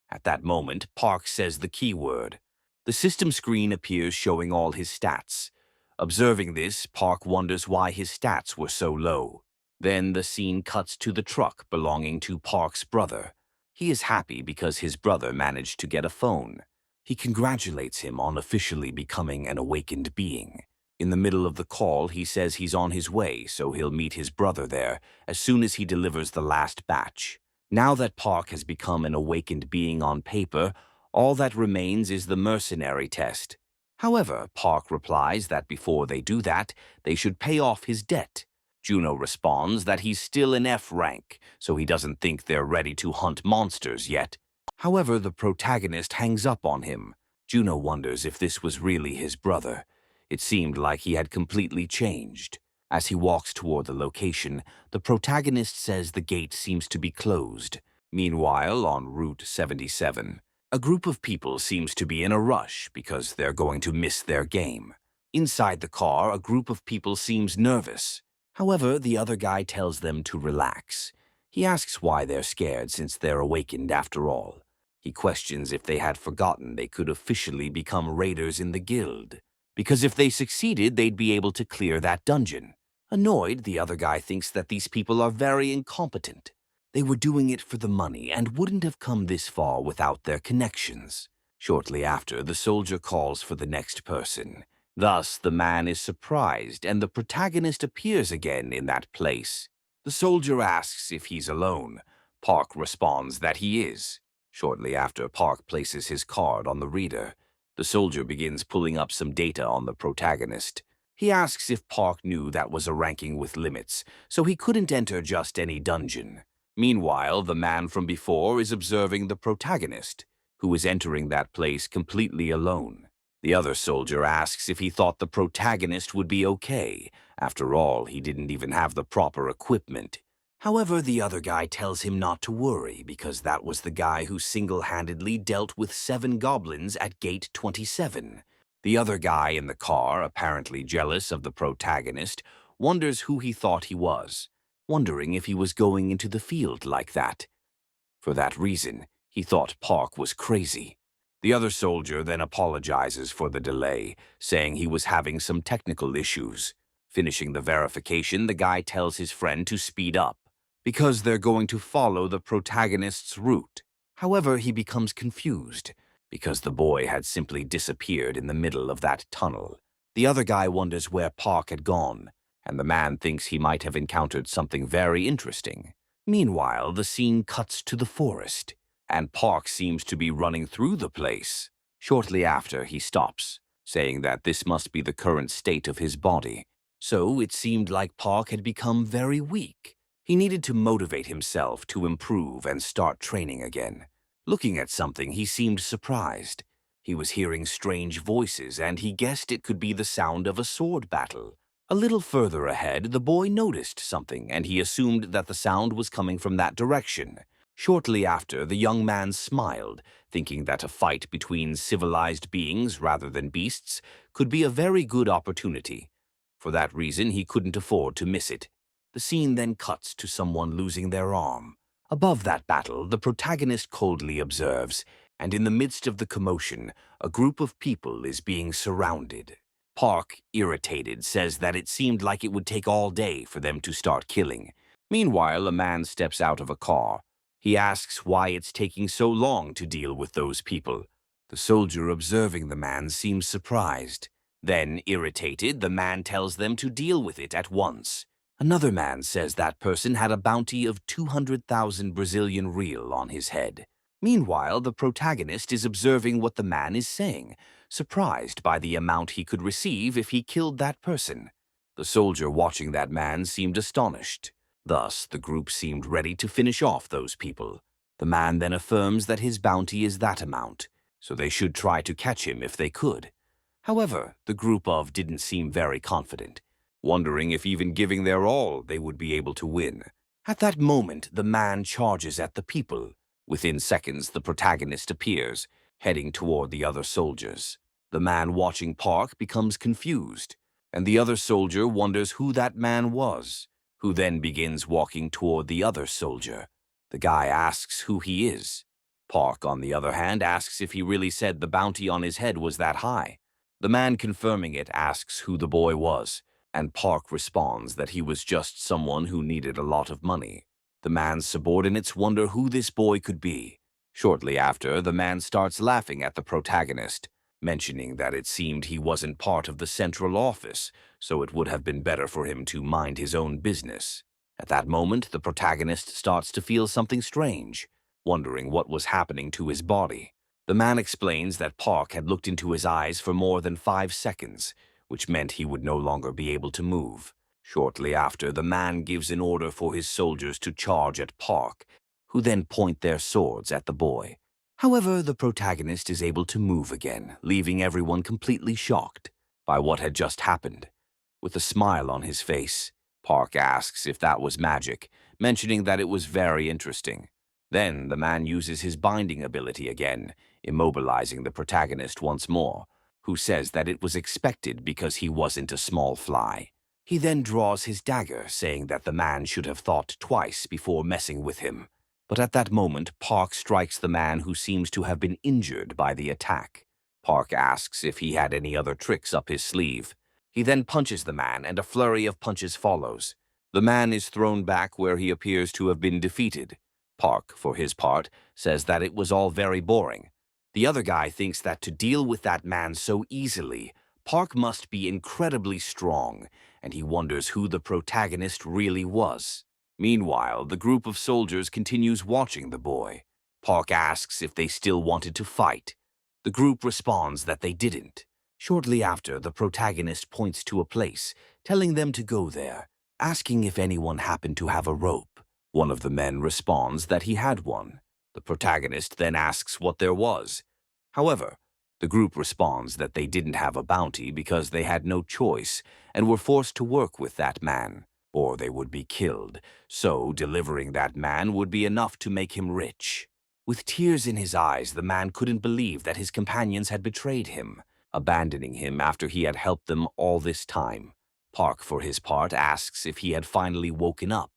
At that moment, Park says the keyword. The system screen appears showing all his stats. Observing this, Park wonders why his stats were so low. Then the scene cuts to the truck belonging to Park's brother. He is happy because his brother managed to get a phone. He congratulates him on officially becoming an awakened being. In the middle of the call, he says he's on his way, so he'll meet his brother there as soon as he delivers the last batch. Now that Park has become an awakened being on paper, all that remains is the mercenary test. However, Park replies that before they do that, they should pay off his debt. Juno responds that he's still in F rank, so he doesn't think they're ready to hunt monsters yet. However, the protagonist hangs up on him. Juno wonders if this was really his brother. It seemed like he had completely changed. As he walks toward the location, the protagonist says the gate seems to be closed. Meanwhile, on Route 77, a group of people seems to be in a rush because they're going to miss their game. Inside the car, a group of people seems nervous. However, the other guy tells them to relax. He asks why they're scared since they're awakened after all. He questions if they had forgotten they could officially become raiders in the guild. Because if they succeeded, they'd be able to clear that dungeon. Annoyed, the other guy thinks that these people are very incompetent. They were doing it for the money and wouldn't have come this far without their connections. Shortly after, the soldier calls for the next person. Thus, the man is surprised, and the protagonist appears again in that place. The soldier asks if he's alone. Park responds that he is. Shortly after, Park places his card on the reader. The soldier begins pulling up some data on the protagonist. He asks if Park knew that was a ranking with limits, so he couldn't enter just any dungeon. Meanwhile, the man from before is observing the protagonist, who is entering that place completely alone. The other soldier asks if he thought the protagonist would be okay. After all, he didn't even have the proper equipment. However, the other guy tells him not to worry because that was the guy who single-handedly dealt with 7 goblins at Gate 27. The other guy in the car, apparently jealous of the protagonist, wonders who he thought he was, wondering if he was going into the field like that. For that reason, he thought Park was crazy. The other soldier then apologizes for the delay, saying he was having some technical issues. Finishing the verification, the guy tells his friend to speed up, because they're going to follow the protagonist's route. However, he becomes confused, because the boy had simply disappeared in the middle of that tunnel. The other guy wonders where Park had gone, and the man thinks he might have encountered something very interesting. Meanwhile, the scene cuts to the forest, and Park seems to be running through the place. Shortly after, he stops, saying that this must be the current state of his body. So it seemed like Park had become very weak. He needed to motivate himself to improve and start training again. Looking at something, he seemed surprised. He was hearing strange voices, and he guessed it could be the sound of a sword battle. A little further ahead, the boy noticed something, and he assumed that the sound was coming from that direction. Shortly after, the young man smiled, thinking that a fight between civilized beings rather than beasts could be a very good opportunity. For that reason, he couldn't afford to miss it. The scene then cuts to someone losing their arm. Above that battle, the protagonist coldly observes, and in the midst of the commotion, a group of people is being surrounded. Park, irritated, says that it seemed like it would take all day for them to start killing. Meanwhile, a man steps out of a car. He asks why it's taking so long to deal with those people. The soldier observing the man seems surprised. Then, irritated, the man tells them to deal with it at once. Another man says that person had a bounty of 200,000 Brazilian real on his head. Meanwhile, the protagonist is observing what the man is saying, surprised by the amount he could receive if he killed that person. The soldier watching that man seemed astonished. Thus, the group seemed ready to finish off those people. The man then affirms that his bounty is that amount, so they should try to catch him if they could. However, the group of didn't seem very confident, wondering if even giving their all they would be able to win. At that moment, the man charges at the people. Within seconds, the protagonist appears, heading toward the other soldiers. The man watching Park becomes confused, and the other soldier wonders who that man was, who then begins walking toward the other soldier. The guy asks who he is. Park, on the other hand, asks if he really said the bounty on his head was that high. The man confirming it asks who the boy was, and Park responds that he was just someone who needed a lot of money. The man's subordinates wonder who this boy could be. Shortly after, the man starts laughing at the protagonist, mentioning that it seemed he wasn't part of the central office, so it would have been better for him to mind his own business. At that moment, the protagonist starts to feel something strange, wondering what was happening to his body. The man explains that Park had looked into his eyes for more than 5 seconds, which meant he would no longer be able to move. Shortly after, the man gives an order for his soldiers to charge at Park, who then point their swords at the boy. However, the protagonist is able to move again, leaving everyone completely shocked by what had just happened. With a smile on his face, Park asks if that was magic, mentioning that it was very interesting. Then the man uses his binding ability again, immobilizing the protagonist once more, who says that it was expected because he wasn't a small fly. He then draws his dagger, saying that the man should have thought twice before messing with him. But at that moment, Park strikes the man who seems to have been injured by the attack. Park asks if he had any other tricks up his sleeve. He then punches the man, and a flurry of punches follows. The man is thrown back where he appears to have been defeated. Park, for his part, says that it was all very boring. The other guy thinks that to deal with that man so easily, Park must be incredibly strong, and he wonders who the protagonist really was. Meanwhile, the group of soldiers continues watching the boy. Park asks if they still wanted to fight. The group responds that they didn't. Shortly after, the protagonist points to a place, telling them to go there, asking if anyone happened to have a rope. One of the men responds that he had one. The protagonist then asks what there was. However, the group responds that they didn't have a bounty because they had no choice and were forced to work with that man, or they would be killed, so delivering that man would be enough to make him rich. With tears in his eyes, the man couldn't believe that his companions had betrayed him, abandoning him after he had helped them all this time. Park, for his part, asks if he had finally woken up.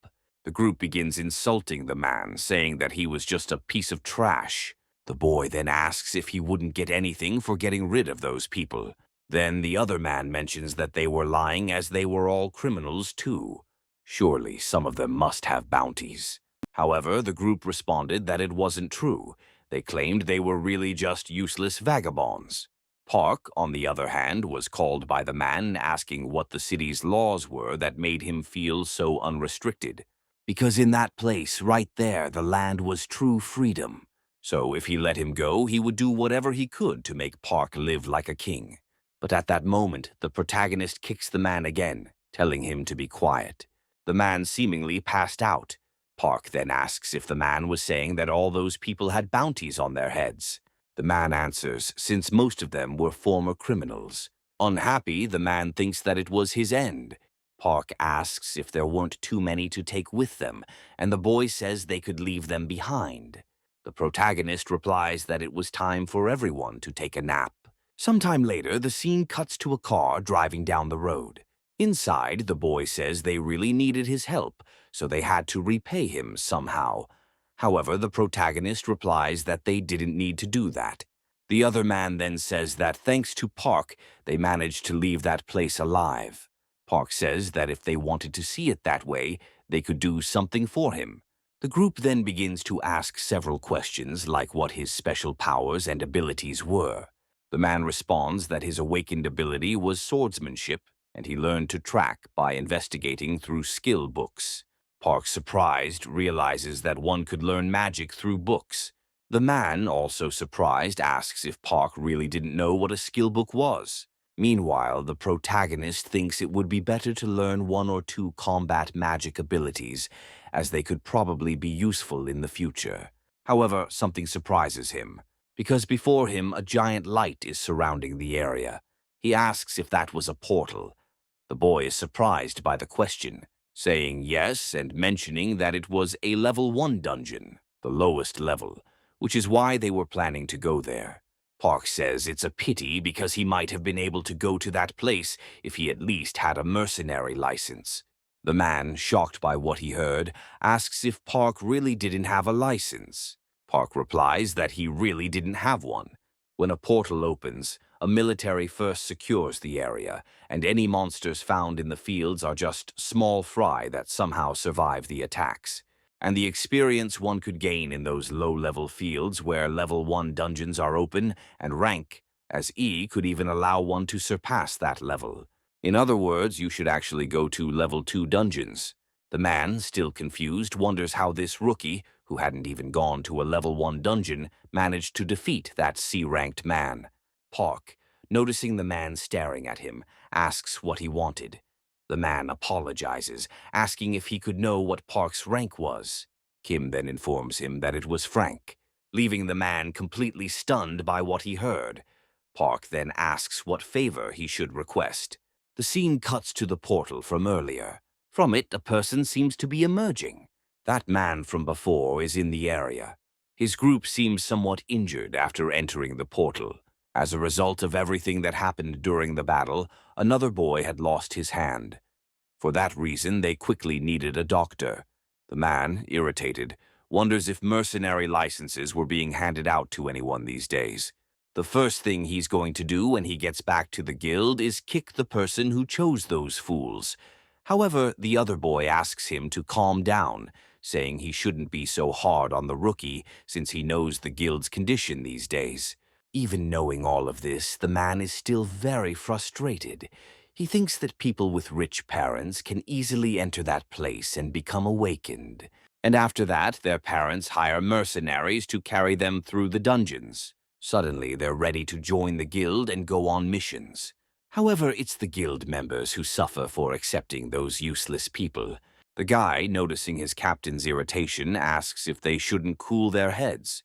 The group begins insulting the man, saying that he was just a piece of trash. The boy then asks if he wouldn't get anything for getting rid of those people. Then the other man mentions that they were lying as they were all criminals too. Surely some of them must have bounties. However, the group responded that it wasn't true. They claimed they were really just useless vagabonds. Park, on the other hand, was called by the man asking what the city's laws were that made him feel so unrestricted. Because in that place, right there, the land was true freedom. So if he let him go, he would do whatever he could to make Park live like a king. But at that moment, the protagonist kicks the man again, telling him to be quiet. The man seemingly passed out. Park then asks if the man was saying that all those people had bounties on their heads. The man answers, since most of them were former criminals. Unhappy, the man thinks that it was his end. Park asks if there weren't too many to take with them, and the boy says they could leave them behind. The protagonist replies that it was time for everyone to take a nap. Sometime later, the scene cuts to a car driving down the road. Inside, the boy says they really needed his help, so they had to repay him somehow. However, the protagonist replies that they didn't need to do that. The other man then says that thanks to Park, they managed to leave that place alive. Park says that if they wanted to see it that way, they could do something for him. The group then begins to ask several questions like what his special powers and abilities were. The man responds that his awakened ability was swordsmanship, and he learned to track by investigating through skill books. Park, surprised, realizes that one could learn magic through books. The man, also surprised, asks if Park really didn't know what a skill book was. Meanwhile, the protagonist thinks it would be better to learn one or two combat magic abilities, as they could probably be useful in the future. However, something surprises him, because before him a giant light is surrounding the area. He asks if that was a portal. The boy is surprised by the question, saying yes and mentioning that it was a level 1 dungeon, the lowest level, which is why they were planning to go there. Park says it's a pity because he might have been able to go to that place if he at least had a mercenary license. The man, shocked by what he heard, asks if Park really didn't have a license. Park replies that he really didn't have one. When a portal opens, a military first secures the area, and any monsters found in the fields are just small fry that somehow survive the attacks. And the experience one could gain in those low-level fields where level 1 dungeons are open and rank as E could even allow one to surpass that level. In other words, you should actually go to level 2 dungeons. The man, still confused, wonders how this rookie, who hadn't even gone to a level 1 dungeon, managed to defeat that C-ranked man. Park, noticing the man staring at him, asks what he wanted. The man apologizes, asking if he could know what Park's rank was. Kim then informs him that it was Frank, leaving the man completely stunned by what he heard. Park then asks what favor he should request. The scene cuts to the portal from earlier. From it, a person seems to be emerging. That man from before is in the area. His group seems somewhat injured after entering the portal. As a result of everything that happened during the battle, another boy had lost his hand. For that reason, they quickly needed a doctor. The man, irritated, wonders if mercenary licenses were being handed out to anyone these days. The first thing he's going to do when he gets back to the guild is kick the person who chose those fools. However, the other boy asks him to calm down, saying he shouldn't be so hard on the rookie since he knows the guild's condition these days. Even knowing all of this, the man is still very frustrated. He thinks that people with rich parents can easily enter that place and become awakened. And after that, their parents hire mercenaries to carry them through the dungeons. Suddenly, they're ready to join the guild and go on missions. However, it's the guild members who suffer for accepting those useless people. The guy, noticing his captain's irritation, asks if they shouldn't cool their heads.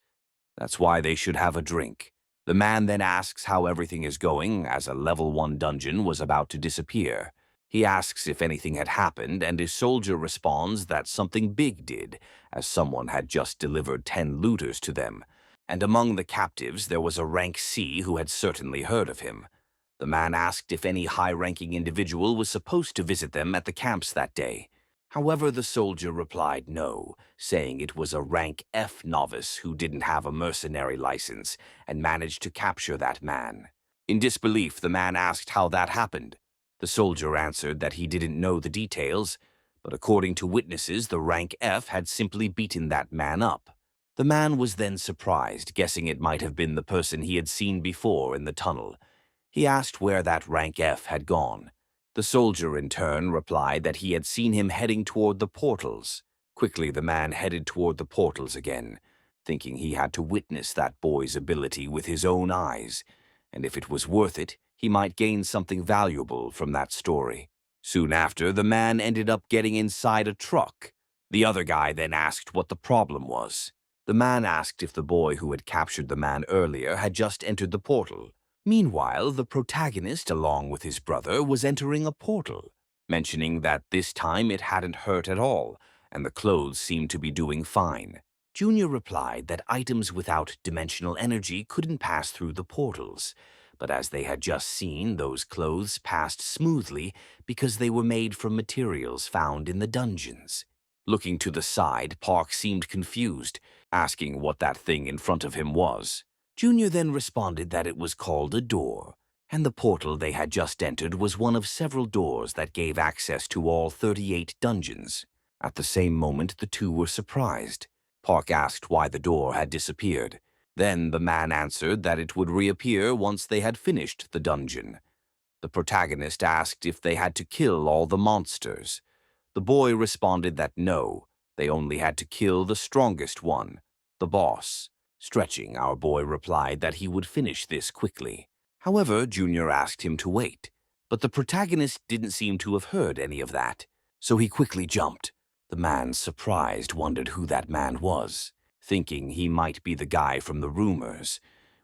That's why they should have a drink. The man then asks how everything is going, as a level 1 dungeon was about to disappear. He asks if anything had happened, and his soldier responds that something big did, as someone had just delivered 10 looters to them. And among the captives there was a rank C who had certainly heard of him. The man asked if any high-ranking individual was supposed to visit them at the camps that day. However, the soldier replied no, saying it was a rank F novice who didn't have a mercenary license and managed to capture that man. In disbelief, the man asked how that happened. The soldier answered that he didn't know the details, but according to witnesses, the rank F had simply beaten that man up. The man was then surprised, guessing it might have been the person he had seen before in the tunnel. He asked where that rank F had gone. The soldier in turn replied that he had seen him heading toward the portals. Quickly the man headed toward the portals again, thinking he had to witness that boy's ability with his own eyes, and if it was worth it, he might gain something valuable from that story. Soon after, the man ended up getting inside a truck. The other guy then asked what the problem was. The man asked if the boy who had captured the man earlier had just entered the portal. Meanwhile, the protagonist, along with his brother, was entering a portal, mentioning that this time it hadn't hurt at all, and the clothes seemed to be doing fine. Junior replied that items without dimensional energy couldn't pass through the portals, but as they had just seen, those clothes passed smoothly because they were made from materials found in the dungeons. Looking to the side, Park seemed confused, asking what that thing in front of him was. Junior then responded that it was called a door, and the portal they had just entered was one of several doors that gave access to all 38 dungeons. At the same moment, the two were surprised. Park asked why the door had disappeared. Then the man answered that it would reappear once they had finished the dungeon. The protagonist asked if they had to kill all the monsters. The boy responded that no, they only had to kill the strongest one, the boss. Stretching, our boy replied that he would finish this quickly. However, Junior asked him to wait, but the protagonist didn't seem to have heard any of that, so he quickly jumped. The man, surprised, wondered who that man was, thinking he might be the guy from the rumors.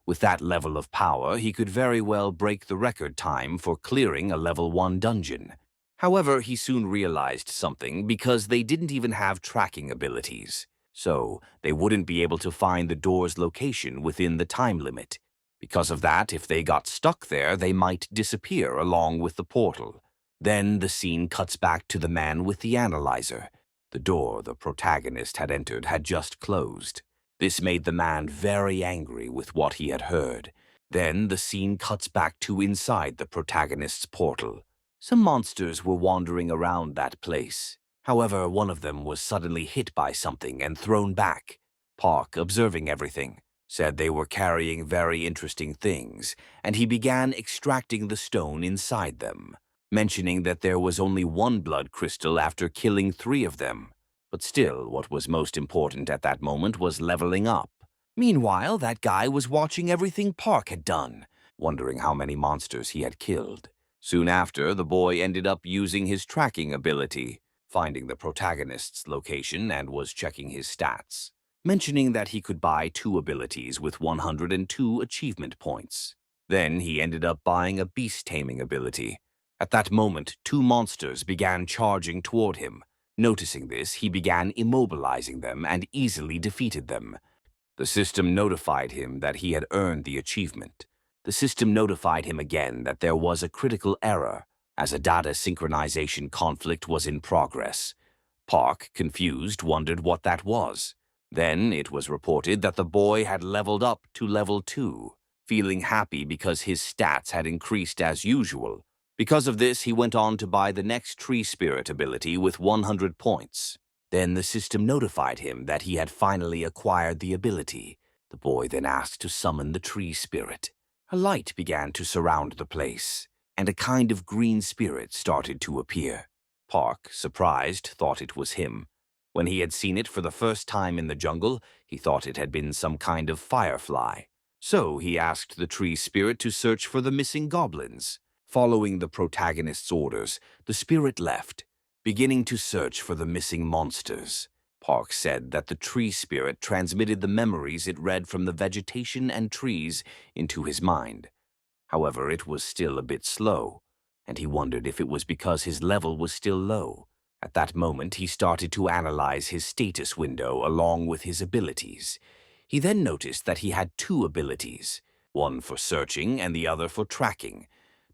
With that level of power, he could very well break the record time for clearing a level 1 dungeon. However, he soon realized something because they didn't even have tracking abilities, so they wouldn't be able to find the door's location within the time limit. Because of that, if they got stuck there, they might disappear along with the portal. Then the scene cuts back to the man with the analyzer. The door the protagonist had entered had just closed. This made the man very angry with what he had heard. Then the scene cuts back to inside the protagonist's portal. Some monsters were wandering around that place. However, one of them was suddenly hit by something and thrown back. Park, observing everything, said they were carrying very interesting things, and he began extracting the stone inside them, mentioning that there was only one blood crystal after killing 3 of them. But still, what was most important at that moment was leveling up. Meanwhile, that guy was watching everything Park had done, wondering how many monsters he had killed. Soon after, the boy ended up using his tracking ability, finding the protagonist's location and was checking his stats, mentioning that he could buy 2 abilities with 102 achievement points. Then he ended up buying a beast-taming ability. At that moment, 2 monsters began charging toward him. Noticing this, he began immobilizing them and easily defeated them. The system notified him that he had earned the achievement. The system notified him again that there was a critical error, as a data synchronization conflict was in progress. Park, confused, wondered what that was. Then it was reported that the boy had leveled up to level 2, feeling happy because his stats had increased as usual. Because of this, he went on to buy the next tree spirit ability with 100 points. Then the system notified him that he had finally acquired the ability. The boy then asked to summon the tree spirit. A light began to surround the place, and a kind of green spirit started to appear. Park, surprised, thought it was him. When he had seen it for the first time in the jungle, he thought it had been some kind of firefly. So he asked the tree spirit to search for the missing goblins. Following the protagonist's orders, the spirit left, beginning to search for the missing monsters. Park said that the tree spirit transmitted the memories it read from the vegetation and trees into his mind. However, it was still a bit slow, and he wondered if it was because his level was still low. At that moment, he started to analyze his status window along with his abilities. He then noticed that he had 2 abilities, one for searching and the other for tracking.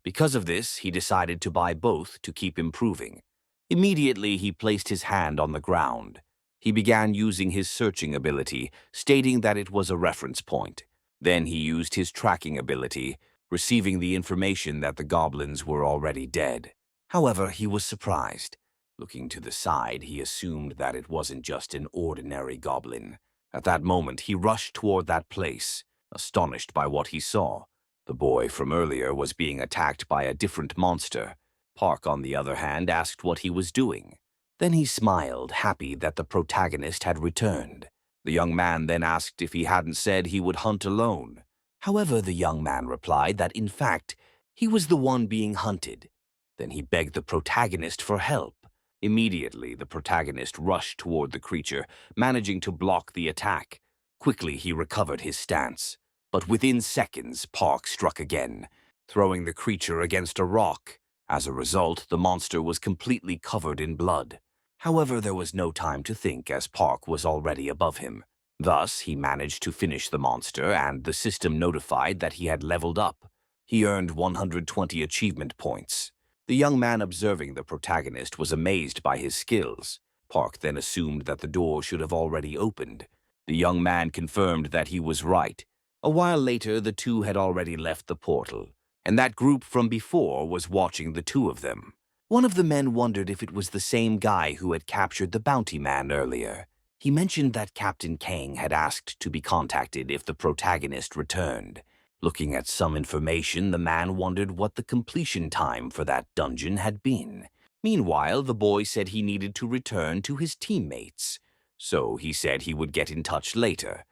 Because of this, he decided to buy both to keep improving. Immediately, he placed his hand on the ground. He began using his searching ability, stating that it was a reference point. Then he used his tracking ability, receiving the information that the goblins were already dead. However, he was surprised. Looking to the side, he assumed that it wasn't just an ordinary goblin. At that moment, he rushed toward that place, astonished by what he saw. The boy from earlier was being attacked by a different monster. Park, on the other hand, asked what he was doing. Then he smiled, happy that the protagonist had returned. The young man then asked if he hadn't said he would hunt alone. However, the young man replied that, in fact, he was the one being hunted. Then he begged the protagonist for help. Immediately, the protagonist rushed toward the creature, managing to block the attack. Quickly, he recovered his stance. But within seconds, Park struck again, throwing the creature against a rock. As a result, the monster was completely covered in blood. However, there was no time to think as Park was already above him. Thus, he managed to finish the monster and the system notified that he had leveled up. He earned 120 achievement points. The young man observing the protagonist was amazed by his skills. Park then assumed that the door should have already opened. The young man confirmed that he was right. A while later, the two had already left the portal, and that group from before was watching the two of them. One of the men wondered if it was the same guy who had captured the bounty man earlier. He mentioned that Captain Kang had asked to be contacted if the protagonist returned. Looking at some information, the man wondered what the completion time for that dungeon had been. Meanwhile, the boy said he needed to return to his teammates, so he said he would get in touch later.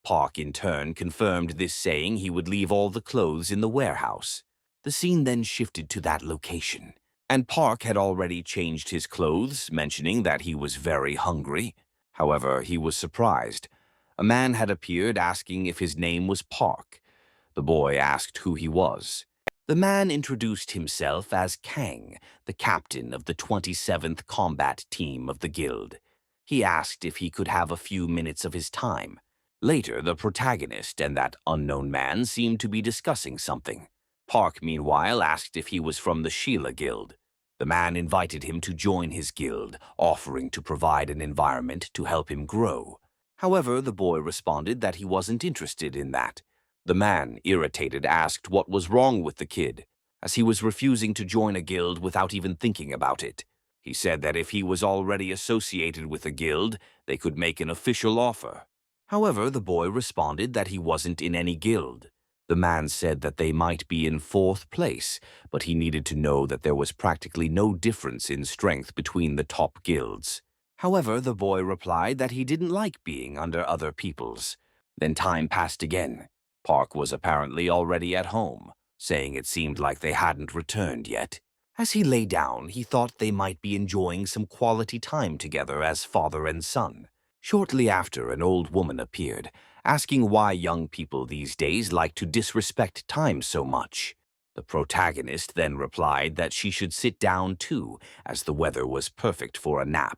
Park, in turn, confirmed this, saying he would leave all the clothes in the warehouse. The scene then shifted to that location, and Park had already changed his clothes, mentioning that he was very hungry. However, he was surprised. A man had appeared asking if his name was Park. The boy asked who he was. The man introduced himself as Kang, the captain of the 27th combat team of the guild. He asked if he could have a few minutes of his time. Later, the protagonist and that unknown man seemed to be discussing something. Park, meanwhile, asked if he was from the Sheila Guild. The man invited him to join his guild, offering to provide an environment to help him grow. However, the boy responded that he wasn't interested in that. The man, irritated, asked what was wrong with the kid, as he was refusing to join a guild without even thinking about it. He said that if he was already associated with a guild, they could make an official offer. However, the boy responded that he wasn't in any guild. The man said that they might be in 4th place, but he needed to know that there was practically no difference in strength between the top guilds. However, the boy replied that he didn't like being under other people's. Then time passed again. Park was apparently already at home, saying it seemed like they hadn't returned yet. As he lay down, he thought they might be enjoying some quality time together as father and son. Shortly after, an old woman appeared, asking why young people these days like to disrespect time so much. The protagonist then replied that she should sit down too, as the weather was perfect for a nap.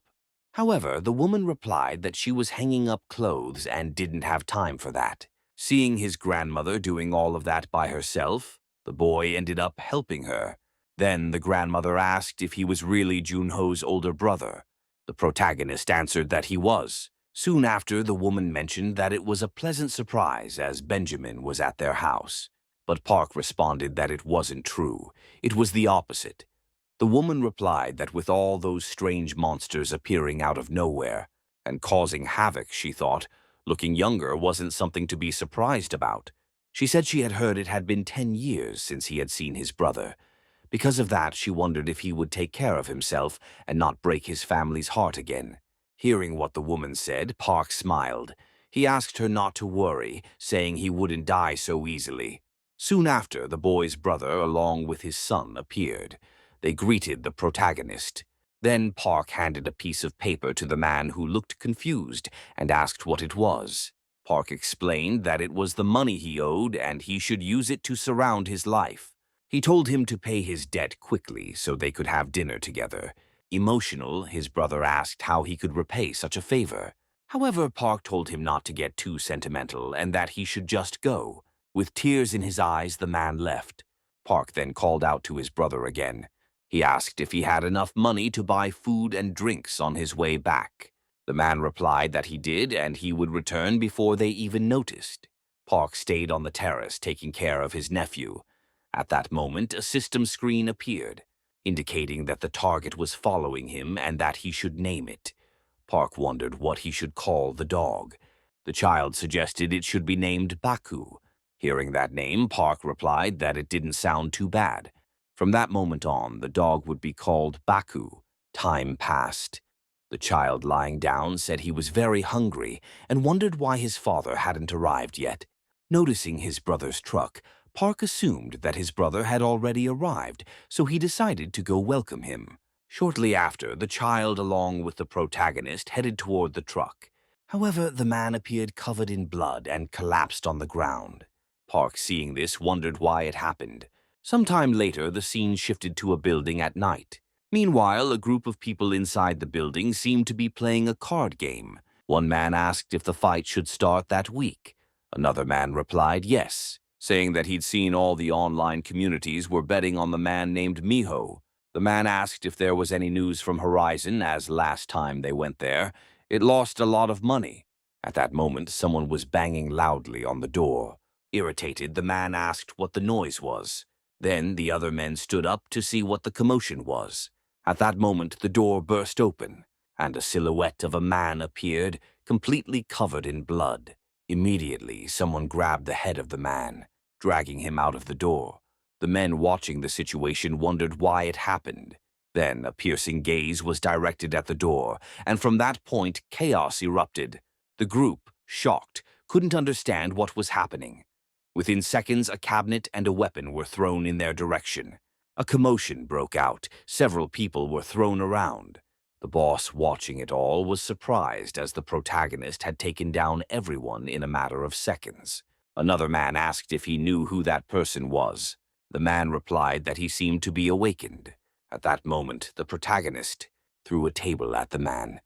However, the woman replied that she was hanging up clothes and didn't have time for that. Seeing his grandmother doing all of that by herself, the boy ended up helping her. Then the grandmother asked if he was really Junho's older brother. The protagonist answered that he was. Soon after, the woman mentioned that it was a pleasant surprise as Benjamin was at their house. But Park responded that it wasn't true. It was the opposite. The woman replied that with all those strange monsters appearing out of nowhere and causing havoc, she thought, looking younger wasn't something to be surprised about. She said she had heard it had been 10 years since he had seen his brother. Because of that, she wondered if he would take care of himself and not break his family's heart again. Hearing what the woman said, Park smiled. He asked her not to worry, saying he wouldn't die so easily. Soon after, the boy's brother, along with his son, appeared. They greeted the protagonist. Then Park handed a piece of paper to the man who looked confused and asked what it was. Park explained that it was the money he owed and he should use it to surround his life. He told him to pay his debt quickly so they could have dinner together. Emotional, his brother asked how he could repay such a favor. However, Park told him not to get too sentimental and that he should just go. With tears in his eyes, the man left. Park then called out to his brother again. He asked if he had enough money to buy food and drinks on his way back. The man replied that he did and he would return before they even noticed. Park stayed on the terrace taking care of his nephew. At that moment, a system screen appeared, indicating that the target was following him and that he should name it. Park wondered what he should call the dog. The child suggested it should be named Baku. Hearing that name, Park replied that it didn't sound too bad. From that moment on, the dog would be called Baku. Time passed. The child lying down said he was very hungry and wondered why his father hadn't arrived yet. Noticing his brother's truck, Park assumed that his brother had already arrived, so he decided to go welcome him. Shortly after, the child, along with the protagonist, headed toward the truck. However, the man appeared covered in blood and collapsed on the ground. Park, seeing this, wondered why it happened. Sometime later, the scene shifted to a building at night. Meanwhile, a group of people inside the building seemed to be playing a card game. One man asked if the fight should start that week. Another man replied yes, saying that he'd seen all the online communities were betting on the man named Miho. The man asked if there was any news from Horizon, as last time they went there, it lost a lot of money. At that moment, someone was banging loudly on the door. Irritated, the man asked what the noise was. Then the other men stood up to see what the commotion was. At that moment, the door burst open, and a silhouette of a man appeared, completely covered in blood. Immediately, someone grabbed the head of the man, dragging him out of the door. The men watching the situation wondered why it happened. Then a piercing gaze was directed at the door, and from that point, chaos erupted. The group, shocked, couldn't understand what was happening. Within seconds, a cabinet and a weapon were thrown in their direction. A commotion broke out. Several people were thrown around. The boss, watching it all, was surprised as the protagonist had taken down everyone in a matter of seconds. Another man asked if he knew who that person was. The man replied that he seemed to be awakened. At that moment, the protagonist threw a table at the man.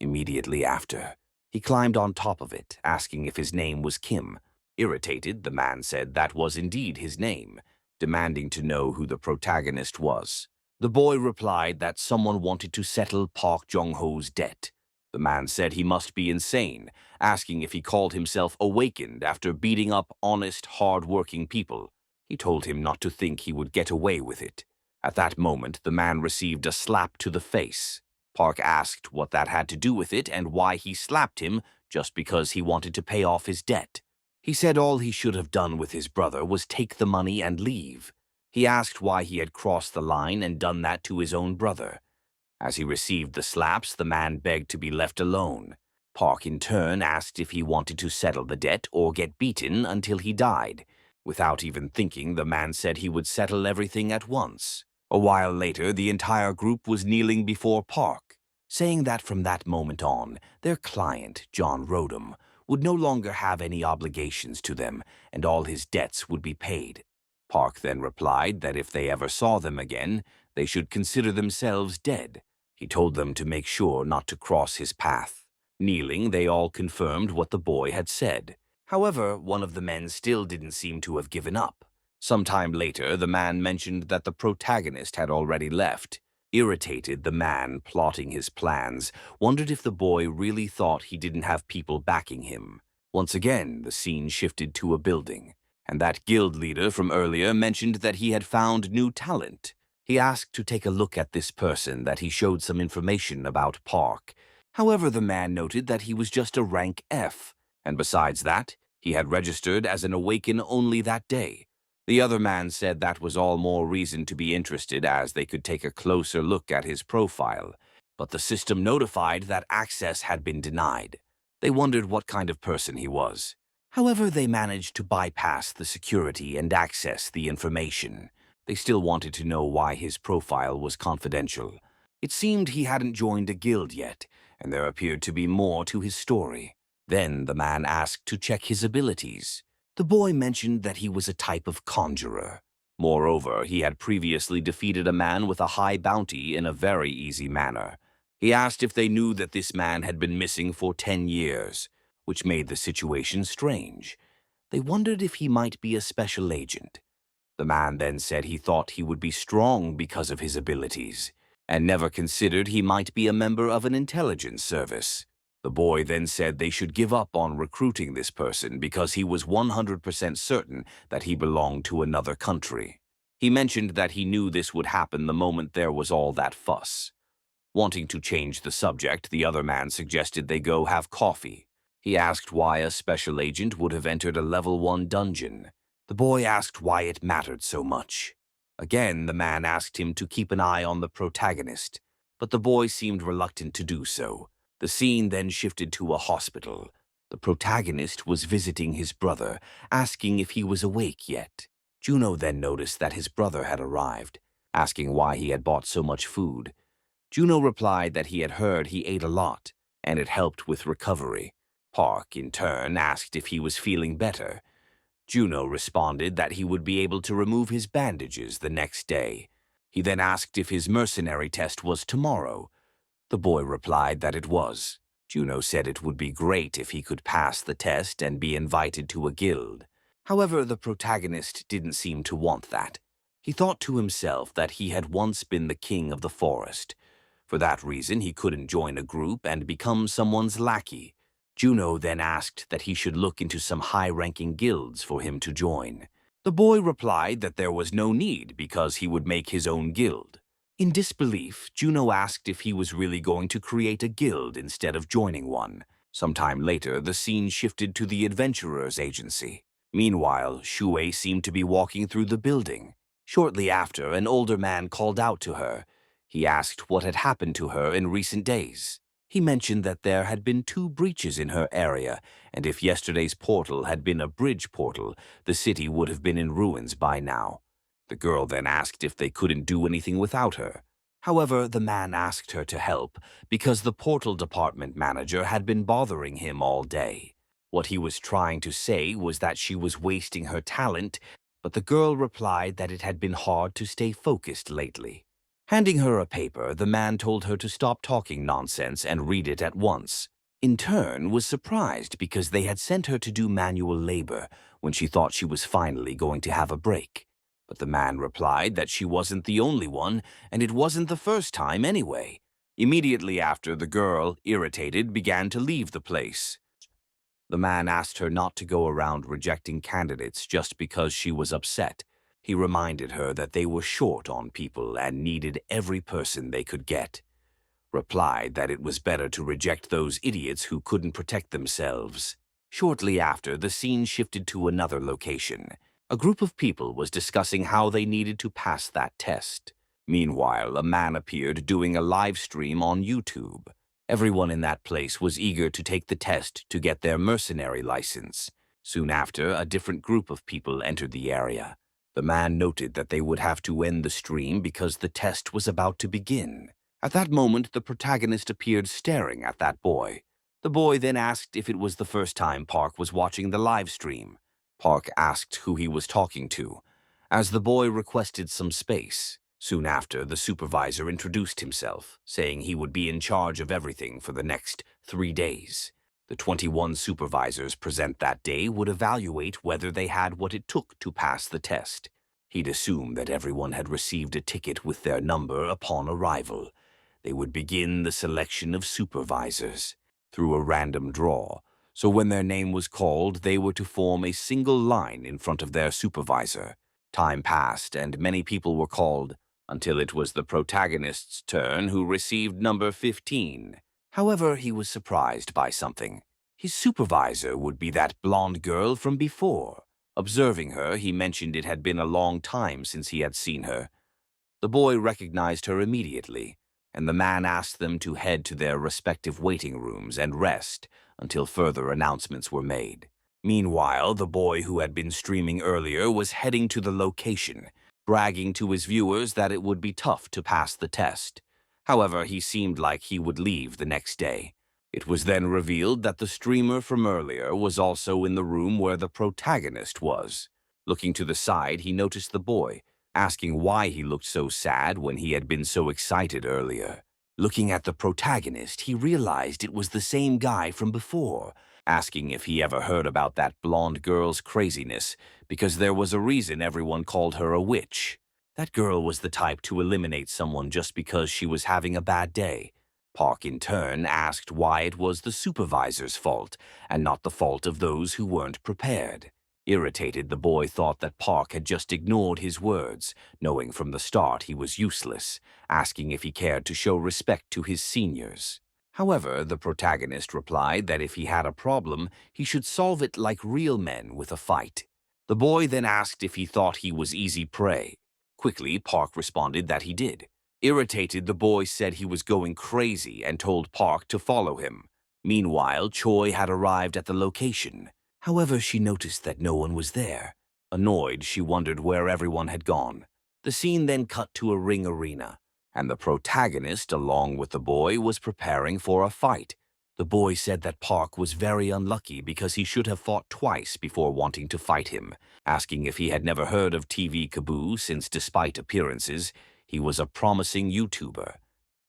Immediately after, he climbed on top of it, asking if his name was Kim. Irritated, the man said that was indeed his name, demanding to know who the protagonist was. The boy replied that someone wanted to settle Park Jong-ho's debt. The man said he must be insane, asking if he called himself awakened after beating up honest, hard-working people. He told him not to think he would get away with it. At that moment, the man received a slap to the face. Park asked what that had to do with it and why he slapped him just because he wanted to pay off his debt. He said all he should have done with his brother was take the money and leave. He asked why he had crossed the line and done that to his own brother. As he received the slaps, the man begged to be left alone. Park, in turn, asked if he wanted to settle the debt or get beaten until he died. Without even thinking, the man said he would settle everything at once. A while later, the entire group was kneeling before Park, saying that from that moment on, their client, John Rodham, would no longer have any obligations to them, and all his debts would be paid. Park then replied that if they ever saw them again, they should consider themselves dead. He told them to make sure not to cross his path. Kneeling, they all confirmed what the boy had said. However, one of the men still didn't seem to have given up. Sometime later, the man mentioned that the protagonist had already left. Irritated, the man, plotting his plans, wondered if the boy really thought he didn't have people backing him. Once again, the scene shifted to a building, and that guild leader from earlier mentioned that he had found new talent. He asked to take a look at this person that he showed some information about Park. However, the man noted that he was just a rank F, and besides that, he had registered as an Awaken only that day. The other man said that was all more reason to be interested as they could take a closer look at his profile, but the system notified that access had been denied. They wondered what kind of person he was. However, they managed to bypass the security and access the information. They still wanted to know why his profile was confidential. It seemed he hadn't joined a guild yet, and there appeared to be more to his story. Then the man asked to check his abilities. The boy mentioned that he was a type of conjurer. Moreover, he had previously defeated a man with a high bounty in a very easy manner. He asked if they knew that this man had been missing for 10 years, which made the situation strange. They wondered if he might be a special agent. The man then said he thought he would be strong because of his abilities, and never considered he might be a member of an intelligence service. The boy then said they should give up on recruiting this person because he was 100% certain that he belonged to another country. He mentioned that he knew this would happen the moment there was all that fuss. Wanting to change the subject, the other man suggested they go have coffee. He asked why a special agent would have entered a level 1 dungeon. The boy asked why it mattered so much. Again, the man asked him to keep an eye on the protagonist, but the boy seemed reluctant to do so. The scene then shifted to a hospital. The protagonist was visiting his brother, asking if he was awake yet. Juno then noticed that his brother had arrived, asking why he had bought so much food. Juno replied that he had heard he ate a lot, and it helped with recovery. Park, in turn, asked if he was feeling better. Juno responded that he would be able to remove his bandages the next day. He then asked if his mercenary test was tomorrow. The boy replied that it was. Juno said it would be great if he could pass the test and be invited to a guild. However, the protagonist didn't seem to want that. He thought to himself that he had once been the king of the forest. For that reason, he couldn't join a group and become someone's lackey. Juno then asked that he should look into some high-ranking guilds for him to join. The boy replied that there was no need because he would make his own guild. In disbelief, Juno asked if he was really going to create a guild instead of joining one. Sometime later, the scene shifted to the adventurer's agency. Meanwhile, Shuei seemed to be walking through the building. Shortly after, an older man called out to her. He asked what had happened to her in recent days. He mentioned that there had been 2 breaches in her area, and if yesterday's portal had been a bridge portal, the city would have been in ruins by now. The girl then asked if they couldn't do anything without her. However, the man asked her to help because the portal department manager had been bothering him all day. What he was trying to say was that she was wasting her talent, but the girl replied that it had been hard to stay focused lately. Handing her a paper, the man told her to stop talking nonsense and read it at once. In turn, was surprised because they had sent her to do manual labor when she thought she was finally going to have a break. But the man replied that she wasn't the only one, and it wasn't the first time anyway. Immediately after, the girl, irritated, began to leave the place. The man asked her not to go around rejecting candidates just because she was upset. He reminded her that they were short on people and needed every person they could get. Replied that it was better to reject those idiots who couldn't protect themselves. Shortly after, the scene shifted to another location. A group of people was discussing how they needed to pass that test. Meanwhile, a man appeared doing a live stream on YouTube. Everyone in that place was eager to take the test to get their mercenary license. Soon after, a different group of people entered the area. The man noted that they would have to end the stream because the test was about to begin. At that moment, the protagonist appeared staring at that boy. The boy then asked if it was the first time Park was watching the live stream. Park asked who he was talking to, as the boy requested some space. Soon after, the supervisor introduced himself, saying he would be in charge of everything for the next 3 days. The 21 supervisors present that day would evaluate whether they had what it took to pass the test. He'd assumed that everyone had received a ticket with their number upon arrival. They would begin the selection of supervisors through a random draw, so when their name was called, they were to form a single line in front of their supervisor. Time passed, and many people were called, until it was the protagonist's turn, who received number 15. However, he was surprised by something. His supervisor would be that blonde girl from before. Observing her, he mentioned it had been a long time since he had seen her. The boy recognized her immediately, and the man asked them to head to their respective waiting rooms and rest until further announcements were made. Meanwhile, the boy who had been streaming earlier was heading to the location, bragging to his viewers that it would be tough to pass the test. However, he seemed like he would leave the next day. It was then revealed that the streamer from earlier was also in the room where the protagonist was. Looking to the side, he noticed the boy, asking why he looked so sad when he had been so excited earlier. Looking at the protagonist, he realized it was the same guy from before, asking if he ever heard about that blonde girl's craziness, because there was a reason everyone called her a witch. That girl was the type to eliminate someone just because she was having a bad day. Park, in turn, asked why it was the supervisor's fault and not the fault of those who weren't prepared. Irritated, the boy thought that Park had just ignored his words, knowing from the start he was useless, asking if he cared to show respect to his seniors. However, the protagonist replied that if he had a problem, he should solve it like real men with a fight. The boy then asked if he thought he was easy prey. Quickly, Park responded that he did. Irritated, the boy said he was going crazy and told Park to follow him. Meanwhile, Choi had arrived at the location. However, she noticed that no one was there. Annoyed, she wondered where everyone had gone. The scene then cut to a ring arena, and the protagonist, along with the boy, was preparing for a fight. The boy said that Park was very unlucky because he should have fought twice before wanting to fight him, asking if he had never heard of TV Kaboo since, despite appearances, he was a promising YouTuber.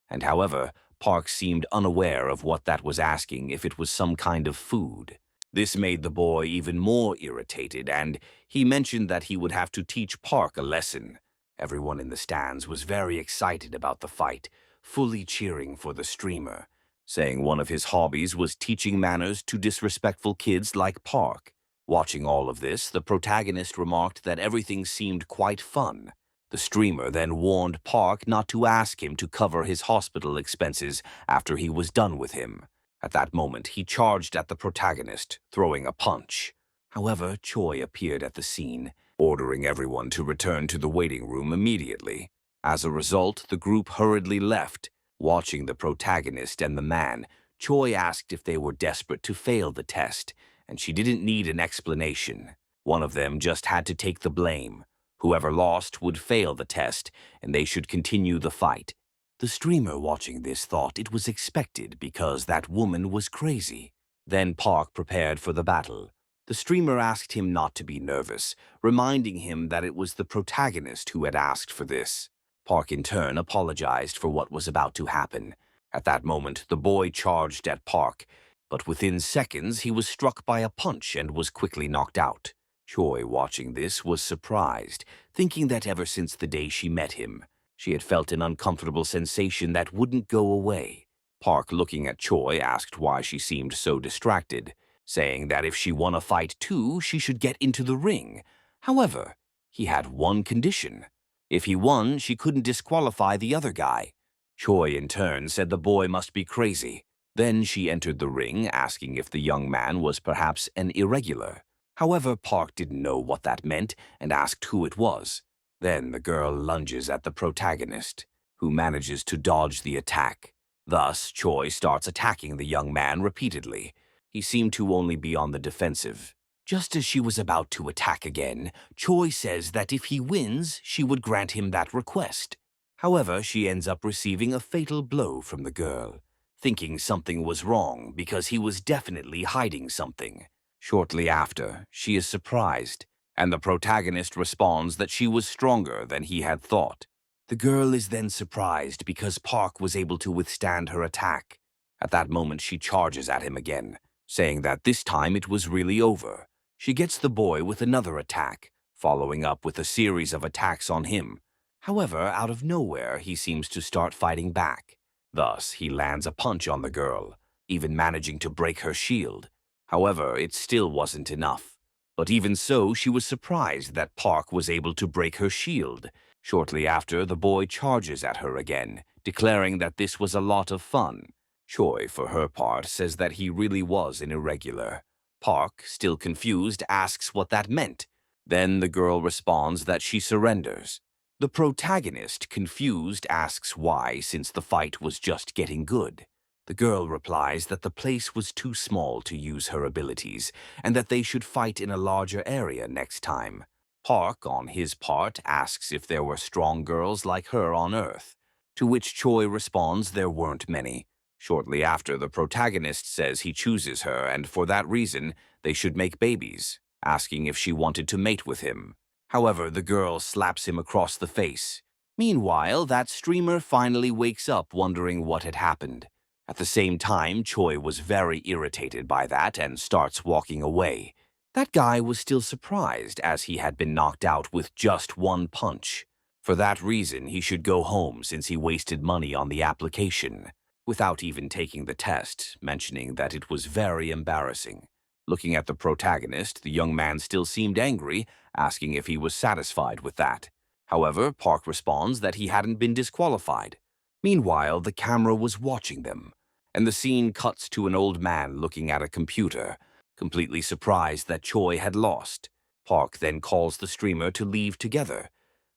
And however, Park seemed unaware of what that was, asking if it was some kind of food. This made the boy even more irritated, and he mentioned that he would have to teach Park a lesson. Everyone in the stands was very excited about the fight, fully cheering for the streamer, saying one of his hobbies was teaching manners to disrespectful kids like Park. Watching all of this, the protagonist remarked that everything seemed quite fun. The streamer then warned Park not to ask him to cover his hospital expenses after he was done with him. At that moment, he charged at the protagonist, throwing a punch. However, Choi appeared at the scene, ordering everyone to return to the waiting room immediately. As a result, the group hurriedly left. Watching the protagonist and the man, Choi asked if they were desperate to fail the test, and she didn't need an explanation. One of them just had to take the blame. Whoever lost would fail the test, and they should continue the fight. The streamer watching this thought it was expected because that woman was crazy. Then Park prepared for the battle. The streamer asked him not to be nervous, reminding him that it was the protagonist who had asked for this. Park in turn apologized for what was about to happen. At that moment, the boy charged at Park, but within seconds he was struck by a punch and was quickly knocked out. Choi, watching this, was surprised, thinking that ever since the day she met him, she had felt an uncomfortable sensation that wouldn't go away. Park, looking at Choi, asked why she seemed so distracted, saying that if she won a fight too, she should get into the ring. However, he had one condition. If he won, she couldn't disqualify the other guy. Choi, in turn, said the boy must be crazy. Then she entered the ring, asking if the young man was perhaps an irregular. However, Park didn't know what that meant and asked who it was. Then the girl lunges at the protagonist, who manages to dodge the attack. Thus, Choi starts attacking the young man repeatedly. He seemed to only be on the defensive. Just as she was about to attack again, Choi says that if he wins, she would grant him that request. However, she ends up receiving a fatal blow from the girl, thinking something was wrong because he was definitely hiding something. Shortly after, she is surprised, and the protagonist responds that she was stronger than he had thought. The girl is then surprised because Park was able to withstand her attack. At that moment, she charges at him again, saying that this time it was really over. She gets the boy with another attack, following up with a series of attacks on him. However, out of nowhere, he seems to start fighting back. Thus, he lands a punch on the girl, even managing to break her shield. However, it still wasn't enough. But even so, she was surprised that Park was able to break her shield. Shortly after, the boy charges at her again, declaring that this was a lot of fun. Choi, for her part, says that he really was an irregular. Park, still confused, asks what that meant. Then the girl responds that she surrenders. The protagonist, confused, asks why, since the fight was just getting good. The girl replies that the place was too small to use her abilities, and that they should fight in a larger area next time. Park, on his part, asks if there were strong girls like her on Earth, to which Choi responds there weren't many. Shortly after, the protagonist says he chooses her, and for that reason, they should make babies, asking if she wanted to mate with him. However, the girl slaps him across the face. Meanwhile, that streamer finally wakes up wondering what had happened. At the same time, Choi was very irritated by that and starts walking away. That guy was still surprised as he had been knocked out with just one punch. For that reason, he should go home since he wasted money on the application, without even taking the test, mentioning that it was very embarrassing. Looking at the protagonist, the young man still seemed angry, asking if he was satisfied with that. However, Park responds that he hadn't been disqualified. Meanwhile, the camera was watching them, and the scene cuts to an old man looking at a computer, completely surprised that Choi had lost. Park then calls the streamer to leave together.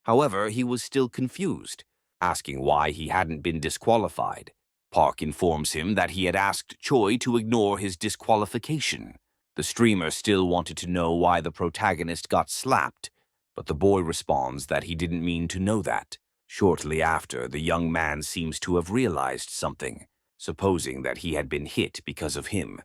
However, he was still confused, asking why he hadn't been disqualified. Park informs him that he had asked Choi to ignore his disqualification. The streamer still wanted to know why the protagonist got slapped, but the boy responds that he didn't mean to know that. Shortly after, the young man seems to have realized something, supposing that he had been hit because of him.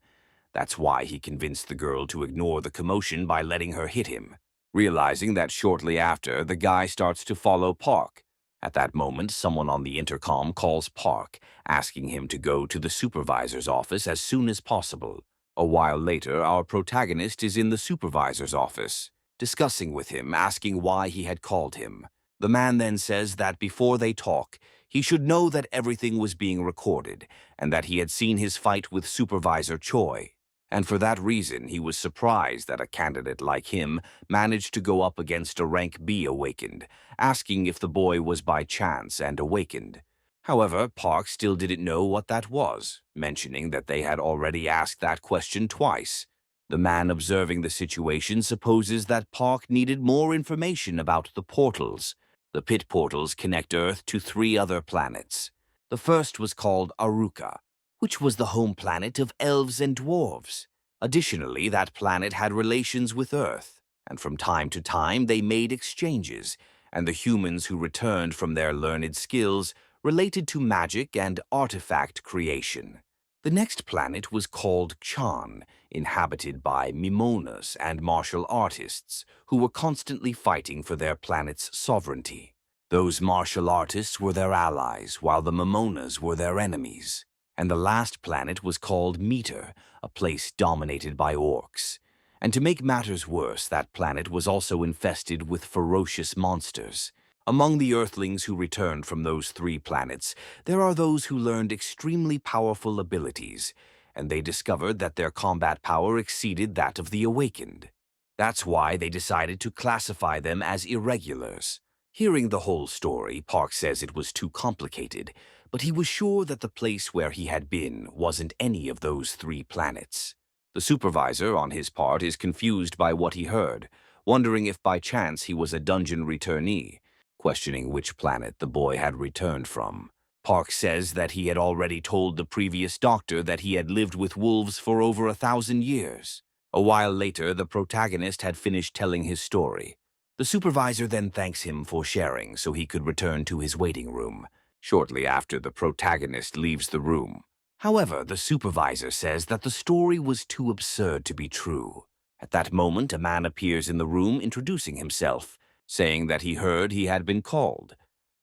That's why he convinced the girl to ignore the commotion by letting her hit him. Realizing that shortly after, the guy starts to follow Park. At that moment, someone on the intercom calls Park, asking him to go to the supervisor's office as soon as possible. A while later, our protagonist is in the supervisor's office, discussing with him, asking why he had called him. The man then says that before they talk, he should know that everything was being recorded and that he had seen his fight with Supervisor Choi. And for that reason, he was surprised that a candidate like him managed to go up against a rank B awakened, asking if the boy was by chance and awakened. However, Park still didn't know what that was, mentioning that they had already asked that question twice. The man observing the situation supposes that Park needed more information about the portals. The pit portals connect Earth to 3 other planets. The first was called Aruka, which was the home planet of elves and dwarves. Additionally, that planet had relations with Earth, and from time to time they made exchanges, and the humans who returned from their learned skills related to magic and artifact creation. The next planet was called Chan, inhabited by Mimonas and martial artists who were constantly fighting for their planet's sovereignty. Those martial artists were their allies, while the Mimonas were their enemies. And the last planet was called Meter, a place dominated by orcs. And to make matters worse, that planet was also infested with ferocious monsters. Among the Earthlings who returned from those 3 planets, there are those who learned extremely powerful abilities, and they discovered that their combat power exceeded that of the awakened. That's why they decided to classify them as irregulars. Hearing the whole story, Park says it was too complicated, but he was sure that the place where he had been wasn't any of those 3 planets. The supervisor, on his part, is confused by what he heard, wondering if by chance he was a dungeon returnee, questioning which planet the boy had returned from. Park says that he had already told the previous doctor that he had lived with wolves for over 1,000 years. A while later, the protagonist had finished telling his story. The supervisor then thanks him for sharing so he could return to his waiting room. Shortly after, the protagonist leaves the room. However, the supervisor says that the story was too absurd to be true. At that moment, a man appears in the room introducing himself, saying that he heard he had been called.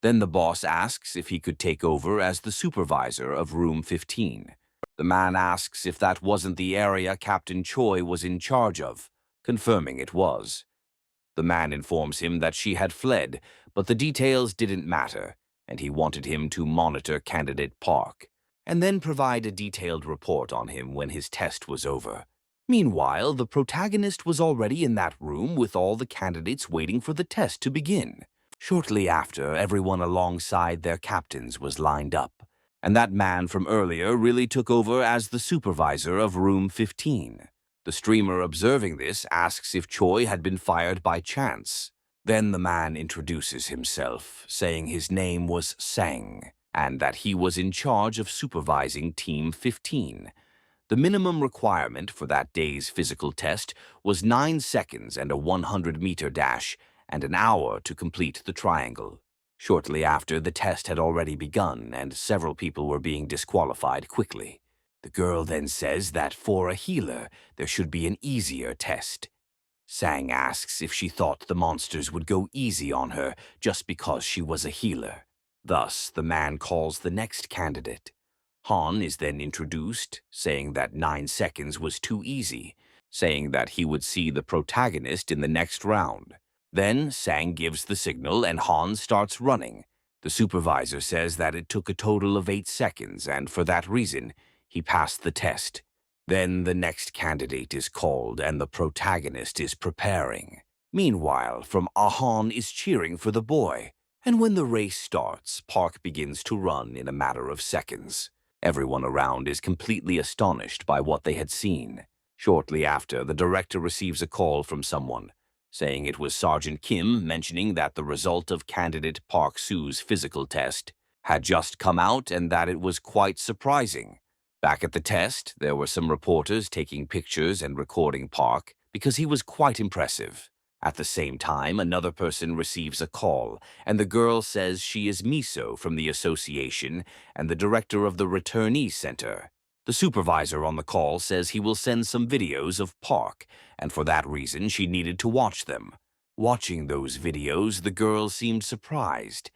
Then the boss asks if he could take over as the supervisor of room 15. The man asks if that wasn't the area Captain Choi was in charge of, confirming it was. The man informs him that she had fled, but the details didn't matter, and he wanted him to monitor candidate Park, and then provide a detailed report on him when his test was over. Meanwhile, the protagonist was already in that room with all the candidates waiting for the test to begin. Shortly after, everyone alongside their captains was lined up, and that man from earlier really took over as the supervisor of room 15. The streamer observing this asks if Choi had been fired by chance. Then the man introduces himself, saying his name was Sang, and that he was in charge of supervising Team 15. The minimum requirement for that day's physical test was 9 seconds and a 100-meter dash, and an hour to complete the triangle. Shortly after, the test had already begun, and several people were being disqualified quickly. The girl then says that for a healer, there should be an easier test. Sang asks if she thought the monsters would go easy on her just because she was a healer. Thus, the man calls the next candidate. Han is then introduced, saying that 9 seconds was too easy, saying that he would see the protagonist in the next round. Then Sang gives the signal and Han starts running. The supervisor says that it took a total of 8 seconds, and for that reason, he passed the test. Then the next candidate is called and the protagonist is preparing. Meanwhile, from Han is cheering for the boy. And when the race starts, Park begins to run in a matter of seconds. Everyone around is completely astonished by what they had seen. Shortly after, the director receives a call from someone, saying it was Sergeant Kim, mentioning that the result of candidate Park Soo's physical test had just come out and that it was quite surprising. Back at the test, there were some reporters taking pictures and recording Park because he was quite impressive. At the same time, another person receives a call, and the girl says she is Miso from the association and the director of the returnee center. The supervisor on the call says he will send some videos of Park, and for that reason she needed to watch them. Watching those videos, the girl seemed surprised.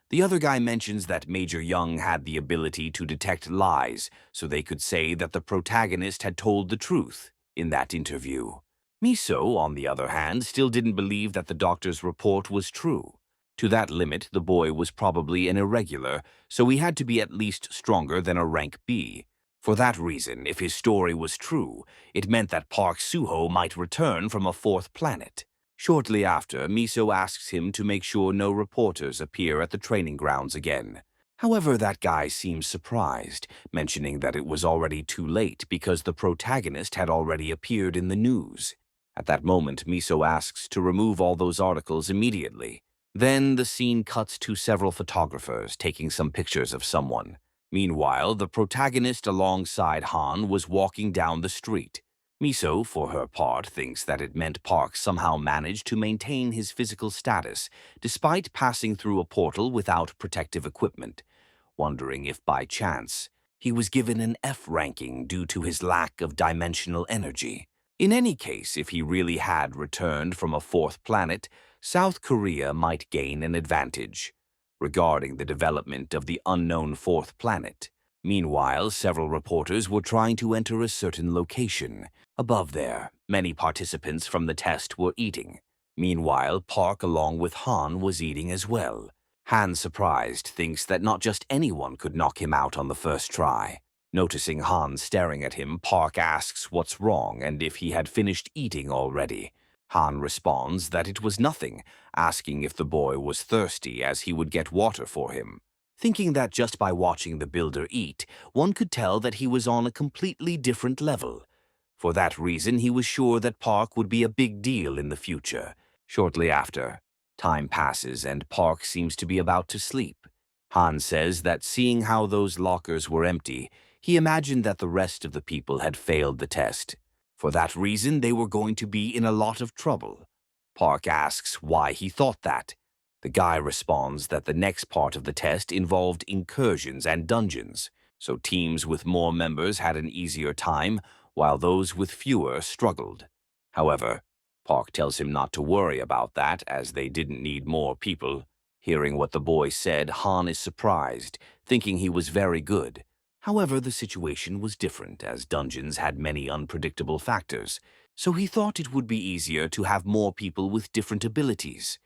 The other guy mentions that Major Young had the ability to detect lies, so they could say that the protagonist had told the truth in that interview. Miso, on the other hand, still didn't believe that the doctor's report was true. To that limit, the boy was probably an irregular, so he had to be at least stronger than a rank B. For that reason, if his story was true, it meant that Park Suho might return from a fourth planet. Shortly after, Miso asks him to make sure no reporters appear at the training grounds again. However, that guy seems surprised, mentioning that it was already too late because the protagonist had already appeared in the news. At that moment, Miso asks to remove all those articles immediately. Then the scene cuts to several photographers taking some pictures of someone. Meanwhile, the protagonist alongside Han was walking down the street. Miso, for her part, thinks that it meant Park somehow managed to maintain his physical status despite passing through a portal without protective equipment, wondering if by chance he was given an F ranking due to his lack of dimensional energy. In any case, if he really had returned from a fourth planet, South Korea might gain an advantage. Regarding the development of the unknown fourth planet, meanwhile, several reporters were trying to enter a certain location. Above there, many participants from the test were eating. Meanwhile, Park, along with Han, was eating as well. Han, surprised, thinks that not just anyone could knock him out on the first try. Noticing Han staring at him, Park asks what's wrong and if he had finished eating already. Han responds that it was nothing, asking if the boy was thirsty as he would get water for him. Thinking that just by watching the builder eat, one could tell that he was on a completely different level. For that reason, he was sure that Park would be a big deal in the future. Shortly after, time passes and Park seems to be about to sleep. Han says that seeing how those lockers were empty, he imagined that the rest of the people had failed the test. For that reason, they were going to be in a lot of trouble. Park asks why he thought that. The guy responds that the next part of the test involved incursions and dungeons, so teams with more members had an easier time, while those with fewer struggled. However, Park tells him not to worry about that, as they didn't need more people. Hearing what the boy said, Han is surprised, thinking he was very good. However, the situation was different, as dungeons had many unpredictable factors, so he thought it would be easier to have more people with different abilities.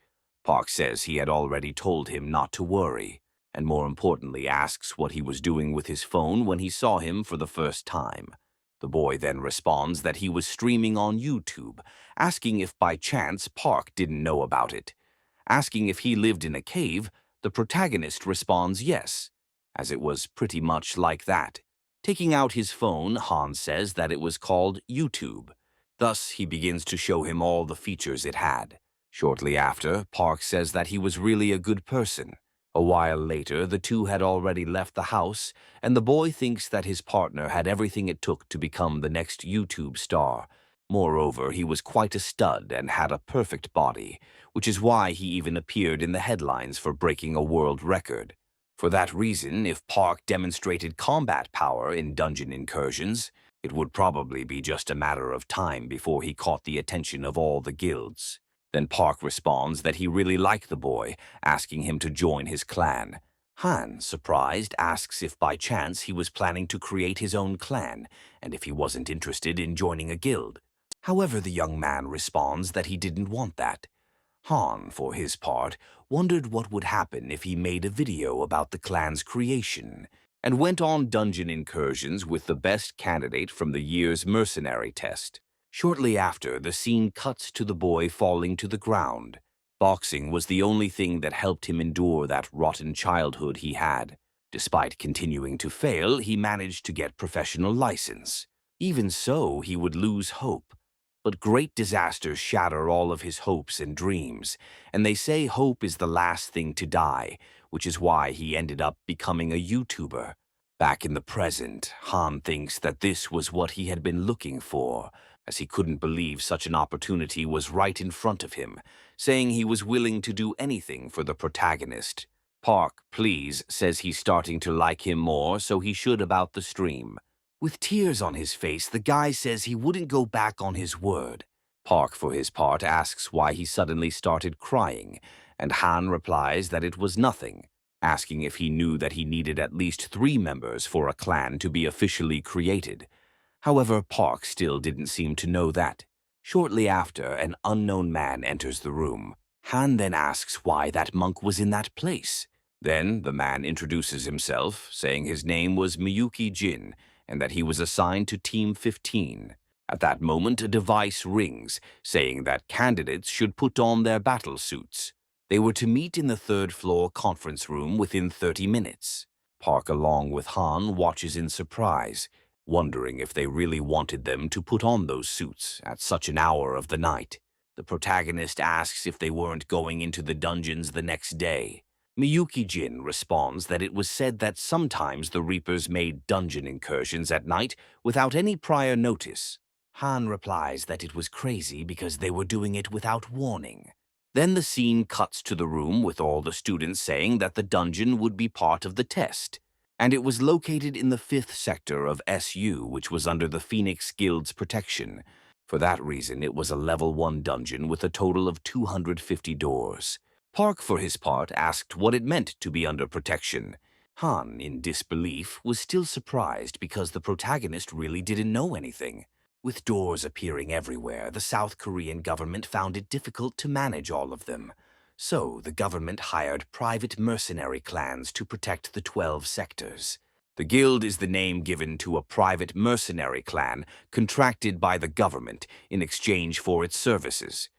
Park says he had already told him not to worry, and more importantly asks what he was doing with his phone when he saw him for the first time. The boy then responds that he was streaming on YouTube, asking if by chance Park didn't know about it. Asking if he lived in a cave, the protagonist responds yes, as it was pretty much like that. Taking out his phone, Han says that it was called YouTube. Thus, he begins to show him all the features it had. Shortly after, Park says that he was really a good person. A while later, the two had already left the house, and the boy thinks that his partner had everything it took to become the next YouTube star. Moreover, he was quite a stud and had a perfect body, which is why he even appeared in the headlines for breaking a world record. For that reason, if Park demonstrated combat power in dungeon incursions, it would probably be just a matter of time before he caught the attention of all the guilds. Then Park responds that he really liked the boy, asking him to join his clan. Han, surprised, asks if by chance he was planning to create his own clan, and if he wasn't interested in joining a guild. However, the young man responds that he didn't want that. Han, for his part, wondered what would happen if he made a video about the clan's creation, and went on dungeon incursions with the best candidate from the year's mercenary test. Shortly after, the scene cuts to the boy falling to the ground. Boxing was the only thing that helped him endure that rotten childhood he had. Despite continuing to fail, he managed to get professional license. Even so, he would lose hope. But great disasters shatter all of his hopes and dreams, and they say hope is the last thing to die, which is why he ended up becoming a YouTuber. Back in the present, Han thinks that this was what he had been looking for, as he couldn't believe such an opportunity was right in front of him, saying he was willing to do anything for the protagonist. Park, please, says he's starting to like him more, so he should about the stream. With tears on his face, the guy says he wouldn't go back on his word. Park, for his part, asks why he suddenly started crying, and Han replies that it was nothing, asking if he knew that he needed at least 3 members for a clan to be officially created. However, Park still didn't seem to know that. Shortly after, an unknown man enters the room. Han then asks why that monk was in that place. Then the man introduces himself, saying his name was Miyuki Jin, and that he was assigned to Team 15. At that moment, a device rings, saying that candidates should put on their battle suits. They were to meet in the 3rd floor conference room within 30 minutes. Park, along with Han, watches in surprise, wondering if they really wanted them to put on those suits at such an hour of the night. The protagonist asks if they weren't going into the dungeons the next day. Miyuki Jin responds that it was said that sometimes the Reapers made dungeon incursions at night without any prior notice. Han replies that it was crazy because they were doing it without warning. Then the scene cuts to the room with all the students saying that the dungeon would be part of the test, and it was located in the 5th sector of SU, which was under the Phoenix Guild's protection. For that reason, it was a level 1 dungeon with a total of 250 doors. Park, for his part, asked what it meant to be under protection. Han, in disbelief, was still surprised because the protagonist really didn't know anything. With doors appearing everywhere, the South Korean government found it difficult to manage all of them. So the government hired private mercenary clans to protect the 12 sectors. The guild is the name given to a private mercenary clan contracted by the government in exchange for its services.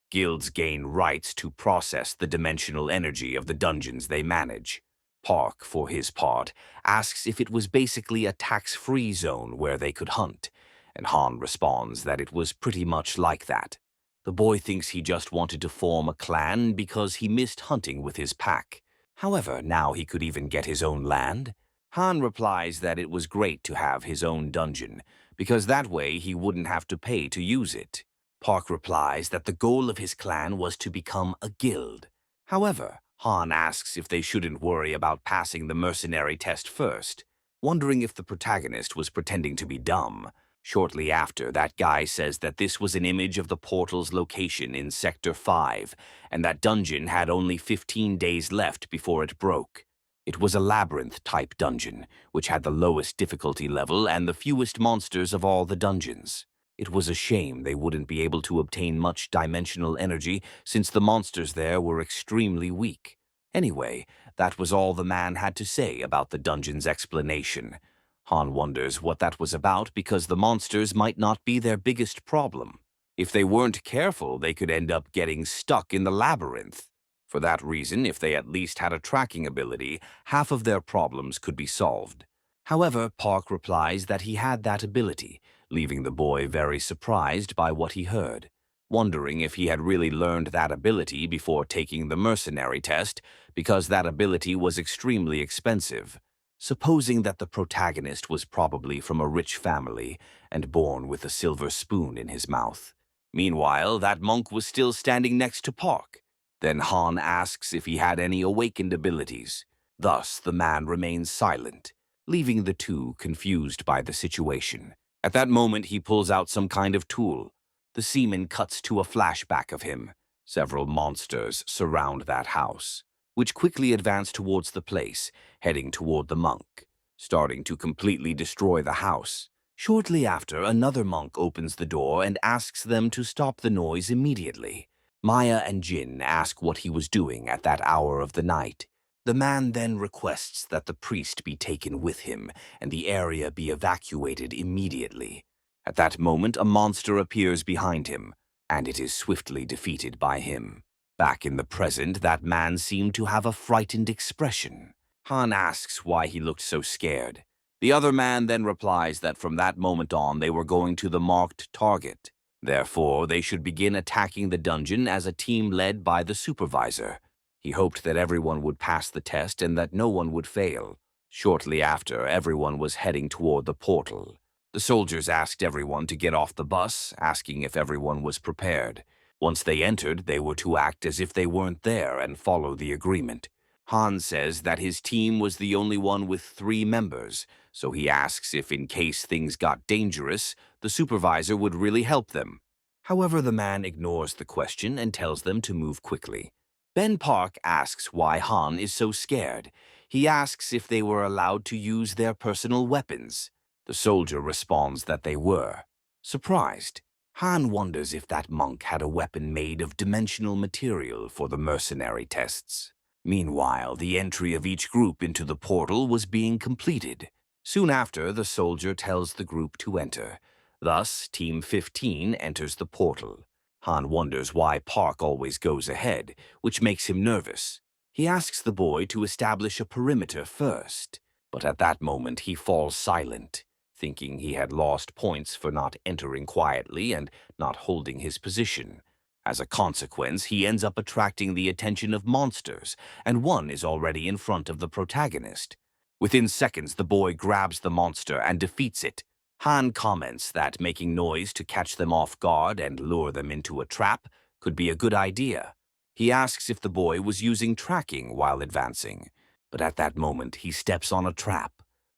Guilds gain rights to process the dimensional energy of the dungeons they manage. Park, for his part, asks if it was basically a tax-free zone where they could hunt, and Han responds that it was pretty much like that. The boy thinks he just wanted to form a clan because he missed hunting with his pack. However, now he could even get his own land. Han replies that it was great to have his own dungeon, because that way he wouldn't have to pay to use it. Park replies that the goal of his clan was to become a guild. However, Han asks if they shouldn't worry about passing the mercenary test first, wondering if the protagonist was pretending to be dumb. Shortly after, that guy says that this was an image of the portal's location in Sector 5, and that dungeon had only 15 days left before it broke. It was a labyrinth-type dungeon, which had the lowest difficulty level and the fewest monsters of all the dungeons. It was a shame they wouldn't be able to obtain much dimensional energy since the monsters there were extremely weak. Anyway, that was all the man had to say about the dungeon's explanation. Han wonders what that was about because the monsters might not be their biggest problem. If they weren't careful, they could end up getting stuck in the labyrinth. For that reason, if they at least had a tracking ability, half of their problems could be solved. However, Park replies that he had that ability, leaving the boy very surprised by what he heard, wondering if he had really learned that ability before taking the mercenary test, because that ability was extremely expensive. Supposing that the protagonist was probably from a rich family and born with a silver spoon in his mouth. Meanwhile, that monk was still standing next to Park. Then Han asks if he had any awakened abilities. Thus, the man remains silent, leaving the two confused by the situation. At that moment, he pulls out some kind of tool. The seaman cuts to a flashback of him. Several monsters surround that house, which quickly advance towards the place, heading toward the monk, starting to completely destroy the house. Shortly after, another monk opens the door and asks them to stop the noise immediately. Maya and Jin ask what he was doing at that hour of the night. The man then requests that the priest be taken with him and the area be evacuated immediately. At that moment, a monster appears behind him, and it is swiftly defeated by him. Back in the present, that man seemed to have a frightened expression. Han asks why he looked so scared. The other man then replies that from that moment on they were going to the marked target. Therefore, they should begin attacking the dungeon as a team led by the supervisor. He hoped that everyone would pass the test and that no one would fail. Shortly after, everyone was heading toward the portal. The soldiers asked everyone to get off the bus, asking if everyone was prepared. Once they entered, they were to act as if they weren't there and follow the agreement. Han says that his team was the only one with 3 members, so he asks if in case things got dangerous, the supervisor would really help them. However, the man ignores the question and tells them to move quickly. Ben Park asks why Han is so scared. He asks if they were allowed to use their personal weapons. The soldier responds that they were. Surprised, Han wonders if that monk had a weapon made of dimensional material for the mercenary tests. Meanwhile, the entry of each group into the portal was being completed. Soon after, the soldier tells the group to enter. Thus, Team 15 enters the portal. Han wonders why Park always goes ahead, which makes him nervous. He asks the boy to establish a perimeter first, but at that moment he falls silent, thinking he had lost points for not entering quietly and not holding his position. As a consequence, he ends up attracting the attention of monsters, and one is already in front of the protagonist. Within seconds, the boy grabs the monster and defeats it. Han comments that making noise to catch them off guard and lure them into a trap could be a good idea. He asks if the boy was using tracking while advancing, but at that moment he steps on a trap,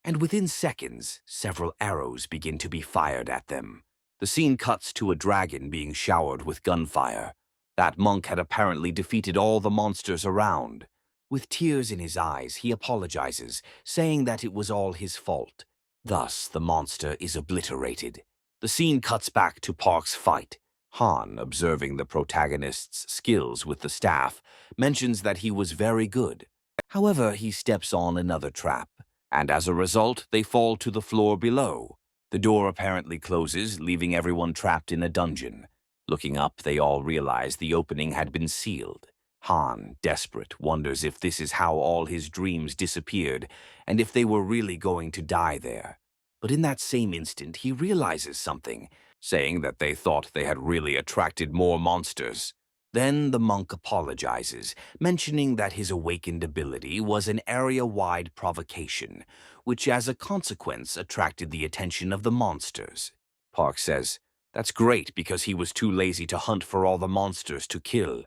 and within seconds, several arrows begin to be fired at them. The scene cuts to a dragon being showered with gunfire. That monk had apparently defeated all the monsters around. With tears in his eyes, he apologizes, saying that it was all his fault. Thus, the monster is obliterated. The scene cuts back to Park's fight. Han, observing the protagonist's skills with the staff, mentions that he was very good. However, he steps on another trap, and as a result, they fall to the floor below. The door apparently closes, leaving everyone trapped in a dungeon. Looking up, they all realize the opening had been sealed. Han, desperate, wonders if this is how all his dreams disappeared, and if they were really going to die there. But in that same instant, he realizes something, saying that they thought they had really attracted more monsters. Then the monk apologizes, mentioning that his awakened ability was an area-wide provocation, which as a consequence attracted the attention of the monsters. Park says, "That's great because he was too lazy to hunt for all the monsters to kill."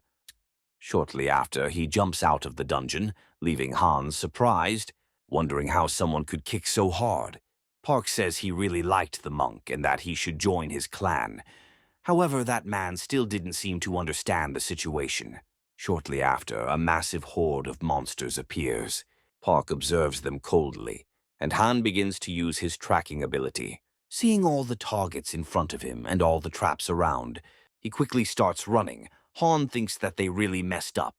Shortly after, he jumps out of the dungeon, leaving Han surprised, wondering how someone could kick so hard. Park says he really liked the monk and that he should join his clan. However, that man still didn't seem to understand the situation. Shortly after, a massive horde of monsters appears. Park observes them coldly, and Han begins to use his tracking ability. Seeing all the targets in front of him and all the traps around, he quickly starts running. Han thinks that they really messed up.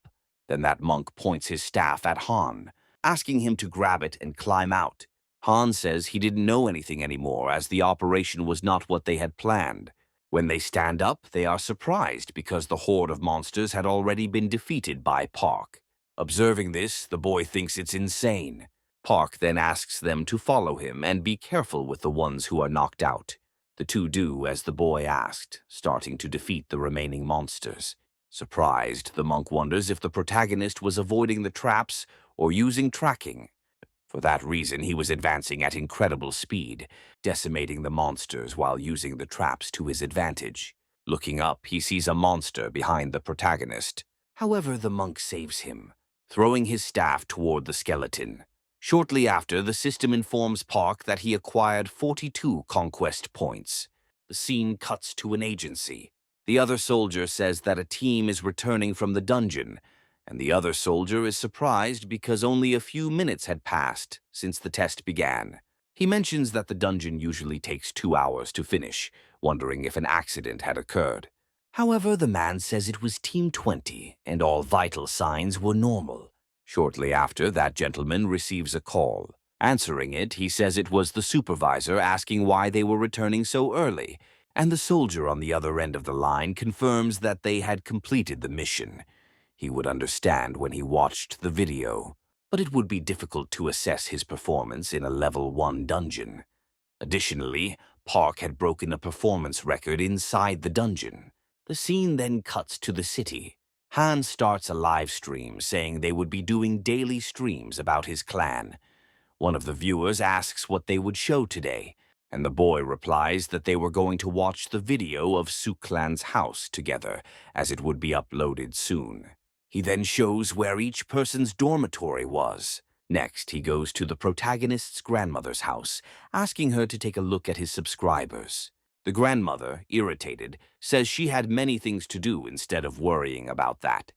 Then that monk points his staff at Han, asking him to grab it and climb out. Han says he didn't know anything anymore as the operation was not what they had planned. When they stand up, they are surprised because the horde of monsters had already been defeated by Park. Observing this, the boy thinks it's insane. Park then asks them to follow him and be careful with the ones who are knocked out. The two do as the boy asked, starting to defeat the remaining monsters. Surprised, the monk wonders if the protagonist was avoiding the traps or using tracking. For that reason, he was advancing at incredible speed, decimating the monsters while using the traps to his advantage. Looking up, he sees a monster behind the protagonist. However, the monk saves him, throwing his staff toward the skeleton. Shortly after, the system informs Park that he acquired 42 conquest points. The scene cuts to an agency. The other soldier says that a team is returning from the dungeon, and the other soldier is surprised because only a few minutes had passed since the test began. He mentions that the dungeon usually takes 2 hours to finish, wondering if an accident had occurred. However, the man says it was Team 20, and all vital signs were normal. Shortly after, that gentleman receives a call. Answering it, he says it was the supervisor asking why they were returning so early, and the soldier on the other end of the line confirms that they had completed the mission. He would understand when he watched the video. but it would be difficult to assess his performance in a level 1 dungeon. Additionally, Park had broken a performance record inside the dungeon. The scene then cuts to the city. Han starts a live stream saying they would be doing daily streams about his clan. One of the viewers asks what they would show today, and the boy replies that they were going to watch the video of Suklan's house together, as it would be uploaded soon. He then shows where each person's dormitory was. Next, he goes to the protagonist's grandmother's house, asking her to take a look at his subscribers. The grandmother, irritated, says she had many things to do instead of worrying about that.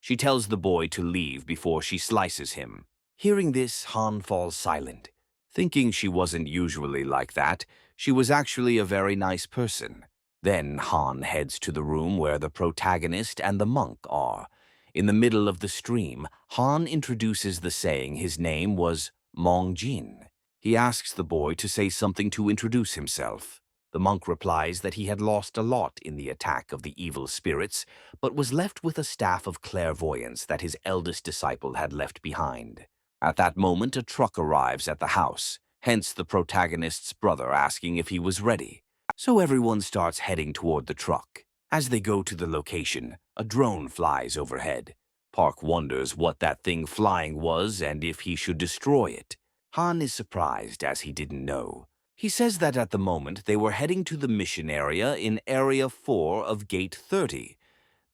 She tells the boy to leave before she slices him. Hearing this, Han falls silent. Thinking she wasn't usually like that, she was actually a very nice person. Then Han heads to the room where the protagonist and the monk are. In the middle of the stream, Han introduces the saying his name was Mong Jin. He asks the boy to say something to introduce himself. The monk replies that he had lost a lot in the attack of the evil spirits, but was left with a staff of clairvoyance that his eldest disciple had left behind. At that moment, a truck arrives at the house, hence the protagonist's brother asking if he was ready. So everyone starts heading toward the truck. As they go to the location, a drone flies overhead. Park wonders what that thing flying was and if he should destroy it. Han is surprised as he didn't know. He says that at the moment they were heading to the mission area in Area 4 of Gate 30.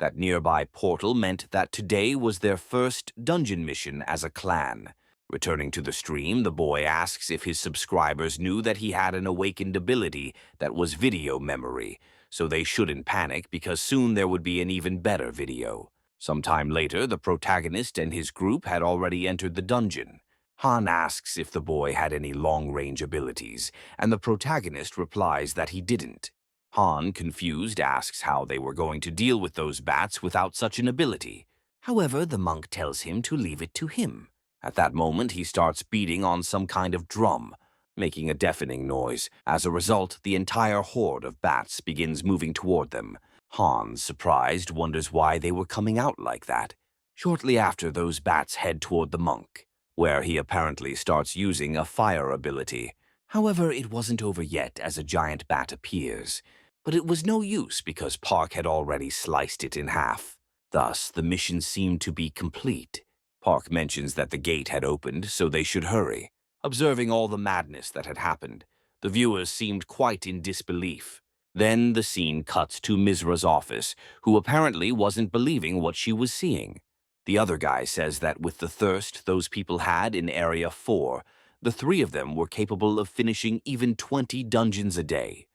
That nearby portal meant that today was their first dungeon mission as a clan. Returning to the stream, the boy asks if his subscribers knew that he had an awakened ability that was video memory, so they shouldn't panic because soon there would be an even better video. Sometime later, the protagonist and his group had already entered the dungeon. Han asks if the boy had any long-range abilities, and the protagonist replies that he didn't. Han, confused, asks how they were going to deal with those bats without such an ability. However, the monk tells him to leave it to him. At that moment, he starts beating on some kind of drum, making a deafening noise. As a result, the entire horde of bats begins moving toward them. Han, surprised, wonders why they were coming out like that. Shortly after, those bats head toward the monk, where he apparently starts using a fire ability. However, it wasn't over yet as a giant bat appears. But it was no use because Park had already sliced it in half. Thus, the mission seemed to be complete. Park mentions that the gate had opened, so they should hurry. Observing all the madness that had happened, the viewers seemed quite in disbelief. Then the scene cuts to Mizra's office, who apparently wasn't believing what she was seeing. The other guy says that with the thirst those people had in Area 4, the three of them were capable of finishing even 20 dungeons a day.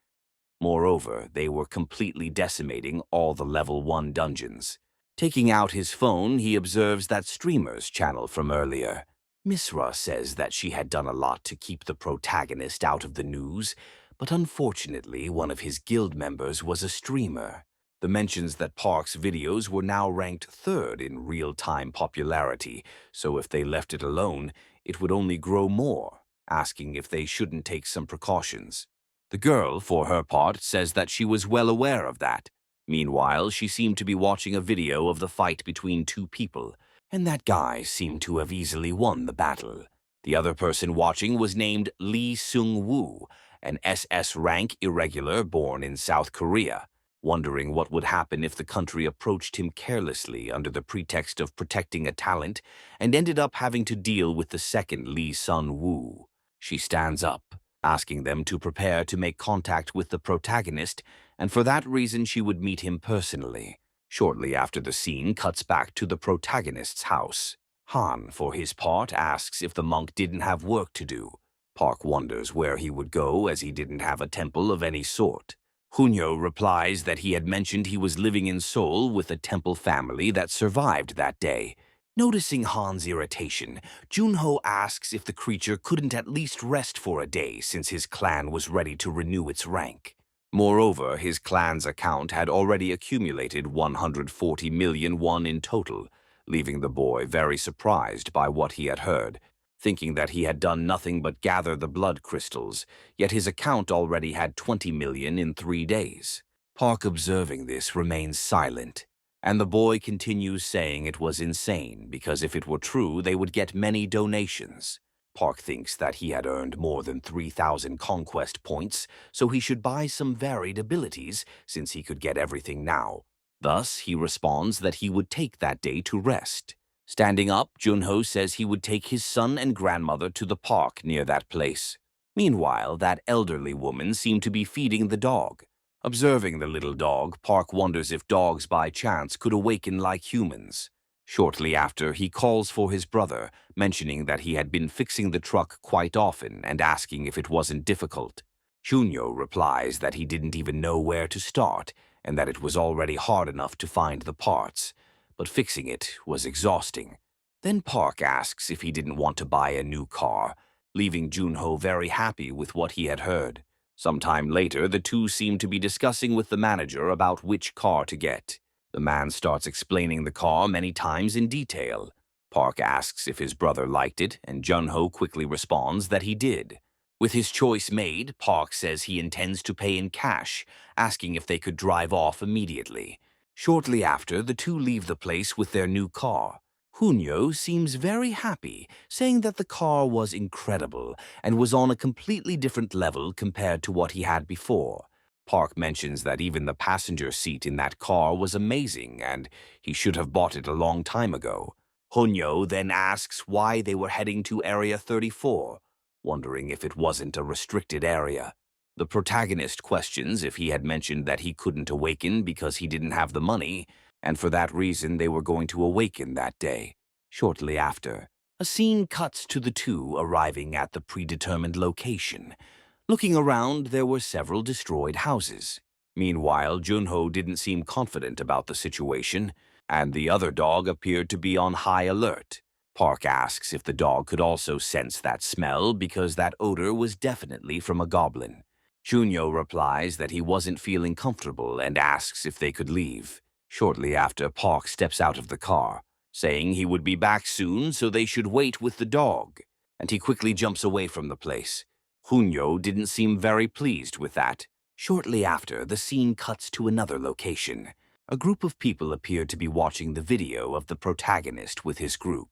Moreover, they were completely decimating all the level 1 dungeons. Taking out his phone, he observes that streamer's channel from earlier. Mizra says that she had done a lot to keep the protagonist out of the news, but unfortunately one of his guild members was a streamer. The mentions that Park's videos were now ranked 3rd in real-time popularity, so if they left it alone, it would only grow more, asking if they shouldn't take some precautions. The girl, for her part, says that she was well aware of that. Meanwhile, she seemed to be watching a video of the fight between two people, and that guy seemed to have easily won the battle. The other person watching was named Lee Seung-woo, an SS rank irregular born in South Korea, wondering what would happen if the country approached him carelessly under the pretext of protecting a talent and ended up having to deal with the second Lee Sun-woo. She stands up, asking them to prepare to make contact with the protagonist, and for that reason she would meet him personally. Shortly after, the scene cuts back to the protagonist's house. Han, for his part, asks if the monk didn't have work to do. Park wonders where he would go as he didn't have a temple of any sort. Hunyo replies that he had mentioned he was living in Seoul with a temple family that survived that day. Noticing Han's irritation, Junho asks if the creature couldn't at least rest for a day since his clan was ready to renew its rank. Moreover, his clan's account had already accumulated 140 million won in total, leaving the boy very surprised by what he had heard, thinking that he had done nothing but gather the blood crystals, yet his account already had 20 million in 3 days. Park, observing this, remains silent. And the boy continues saying it was insane because if it were true, they would get many donations. Park thinks that he had earned more than 3,000 conquest points, so he should buy some varied abilities since he could get everything now. Thus, he responds that he would take that day to rest. Standing up, Junho says he would take his son and grandmother to the park near that place. Meanwhile, that elderly woman seemed to be feeding the dog. Observing the little dog, Park wonders if dogs by chance could awaken like humans. Shortly after, he calls for his brother, mentioning that he had been fixing the truck quite often and asking if it wasn't difficult. Junyo replies that he didn't even know where to start and that it was already hard enough to find the parts, but fixing it was exhausting. Then Park asks if he didn't want to buy a new car, leaving Junho very happy with what he had heard. Sometime later, the two seem to be discussing with the manager about which car to get. The man starts explaining the car many times in detail. Park asks if his brother liked it, and Junho quickly responds that he did. With his choice made, Park says he intends to pay in cash, asking if they could drive off immediately. Shortly after, the two leave the place with their new car. Hunyo seems very happy, saying that the car was incredible and was on a completely different level compared to what he had before. Park mentions that even the passenger seat in that car was amazing and he should have bought it a long time ago. Hunyo then asks why they were heading to Area 34, wondering if it wasn't a restricted area. The protagonist questions if he had mentioned that he couldn't awaken because he didn't have the money, and for that reason they were going to awaken that day. Shortly after, a scene cuts to the two arriving at the predetermined location. Looking around, there were several destroyed houses. Meanwhile, Junho didn't seem confident about the situation, and the other dog appeared to be on high alert. Park asks if the dog could also sense that smell because that odor was definitely from a goblin. Junyo replies that he wasn't feeling comfortable and asks if they could leave. Shortly after, Park steps out of the car, saying he would be back soon so they should wait with the dog, and he quickly jumps away from the place. Hunyo didn't seem very pleased with that. Shortly after, the scene cuts to another location. A group of people appeared to be watching the video of the protagonist with his group.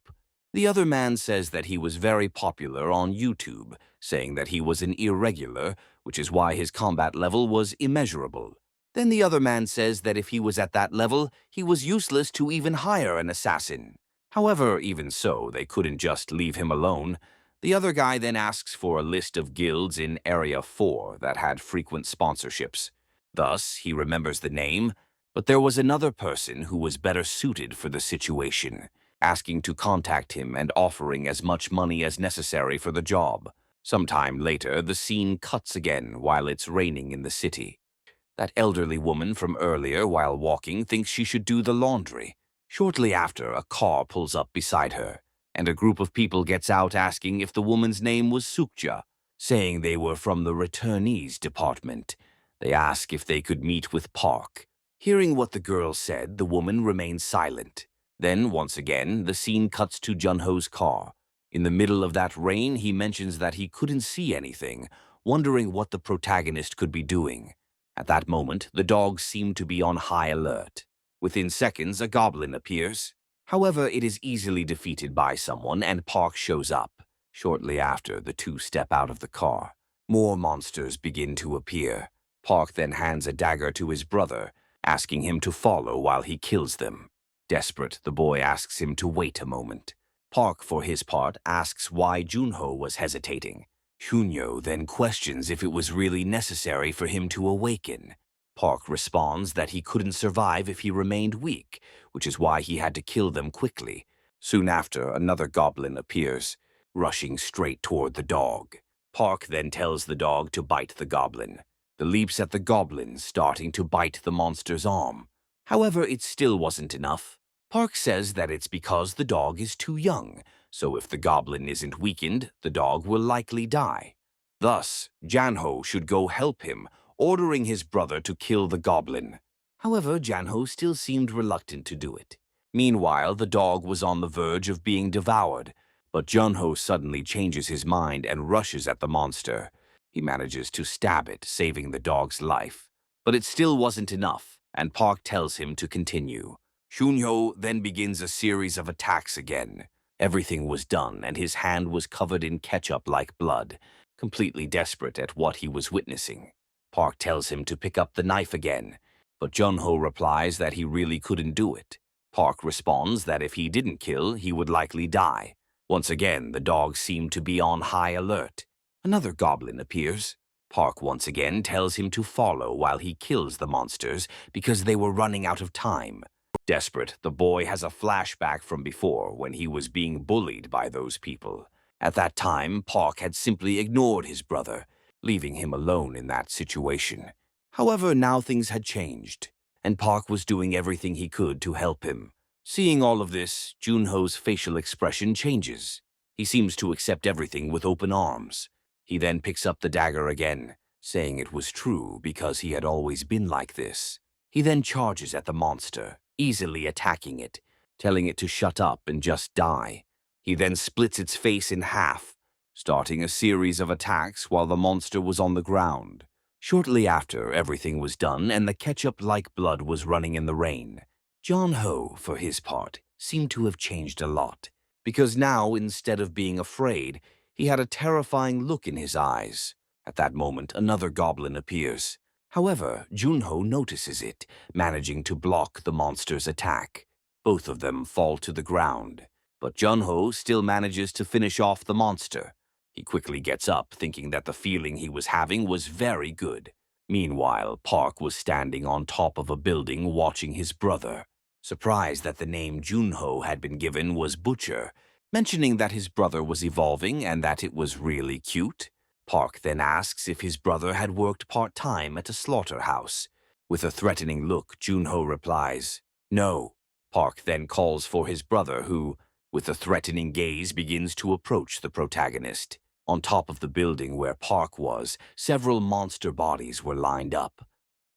The other man says that he was very popular on YouTube, saying that he was an irregular, which is why his combat level was immeasurable. Then the other man says that if he was at that level, he was useless to even hire an assassin. However, even so, they couldn't just leave him alone. The other guy then asks for a list of guilds in Area 4 that had frequent sponsorships. Thus, he remembers the name, but there was another person who was better suited for the situation, asking to contact him and offering as much money as necessary for the job. Sometime later, the scene cuts again while it's raining in the city. That elderly woman from earlier, while walking, thinks she should do the laundry. Shortly after, a car pulls up beside her, and a group of people gets out asking if the woman's name was Sukja, saying they were from the returnees department. They ask if they could meet with Park. Hearing what the girl said, the woman remains silent. Then, once again, the scene cuts to Junho's car. In the middle of that rain, he mentions that he couldn't see anything, wondering what the protagonist could be doing. At that moment, the dogs seem to be on high alert. Within seconds, a goblin appears. However, it is easily defeated by someone, and Park shows up. Shortly after, the two step out of the car. More monsters begin to appear. Park then hands a dagger to his brother, asking him to follow while he kills them. Desperate, the boy asks him to wait a moment. Park, for his part, asks why Junho was hesitating. Hunyo then questions if it was really necessary for him to awaken. Park responds that he couldn't survive if he remained weak, which is why he had to kill them quickly. Soon after, another goblin appears, rushing straight toward the dog. Park then tells the dog to bite the goblin. The leaps at the goblin, starting to bite the monster's arm. However, it still wasn't enough. Park says that it's because the dog is too young, so if the goblin isn't weakened, the dog will likely die. Thus, Janho should go help him, ordering his brother to kill the goblin. However, Janho still seemed reluctant to do it. Meanwhile, the dog was on the verge of being devoured, but Junho suddenly changes his mind and rushes at the monster. He manages to stab it, saving the dog's life. But it still wasn't enough, and Park tells him to continue. Shunhyo then begins a series of attacks again. Everything was done, and his hand was covered in ketchup like blood, completely desperate at what he was witnessing. Park tells him to pick up the knife again, but Junho replies that he really couldn't do it. Park responds that if he didn't kill, he would likely die. Once again, the dogs seem to be on high alert. Another goblin appears. Park once again tells him to follow while he kills the monsters because they were running out of time. Desperate, the boy has a flashback from before when he was being bullied by those people. At that time, Park had simply ignored his brother, leaving him alone in that situation. However, now things had changed, and Park was doing everything he could to help him. Seeing all of this, Junho's facial expression changes. He seems to accept everything with open arms. He then picks up the dagger again, saying it was true because he had always been like this. He then charges at the monster, easily attacking it, telling it to shut up and just die. He then splits its face in half, starting a series of attacks while the monster was on the ground. Shortly after, everything was done and the ketchup-like blood was running in the rain. John Ho, for his part, seemed to have changed a lot, because now, instead of being afraid, he had a terrifying look in his eyes. At that moment, another goblin appears. However, Junho notices it, managing to block the monster's attack. Both of them fall to the ground, but Junho still manages to finish off the monster. He quickly gets up, thinking that the feeling he was having was very good. Meanwhile, Park was standing on top of a building watching his brother. Surprised that the name Junho had been given was Butcher, mentioning that his brother was evolving and that it was really cute. Park then asks if his brother had worked part-time at a slaughterhouse. With a threatening look, Junho replies, "No." Park then calls for his brother who, with a threatening gaze, begins to approach the protagonist. On top of the building where Park was, several monster bodies were lined up.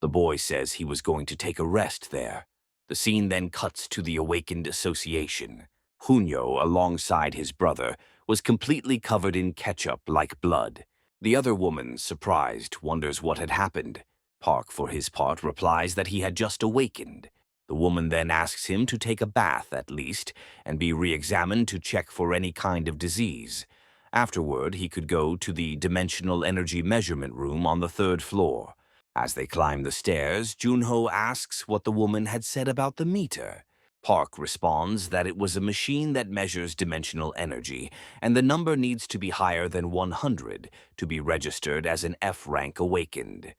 The boy says he was going to take a rest there. The scene then cuts to the awakened association. Hunyo, alongside his brother, was completely covered in ketchup like blood. The other woman, surprised, wonders what had happened. Park, for his part, replies that he had just awakened. The woman then asks him to take a bath at least and be re-examined to check for any kind of disease. Afterward, he could go to the dimensional energy measurement room on the 3rd floor. As they climb the stairs, Junho asks what the woman had said about the meter. Park responds that it was a machine that measures dimensional energy, and the number needs to be higher than 100 to be registered as an F-rank awakened.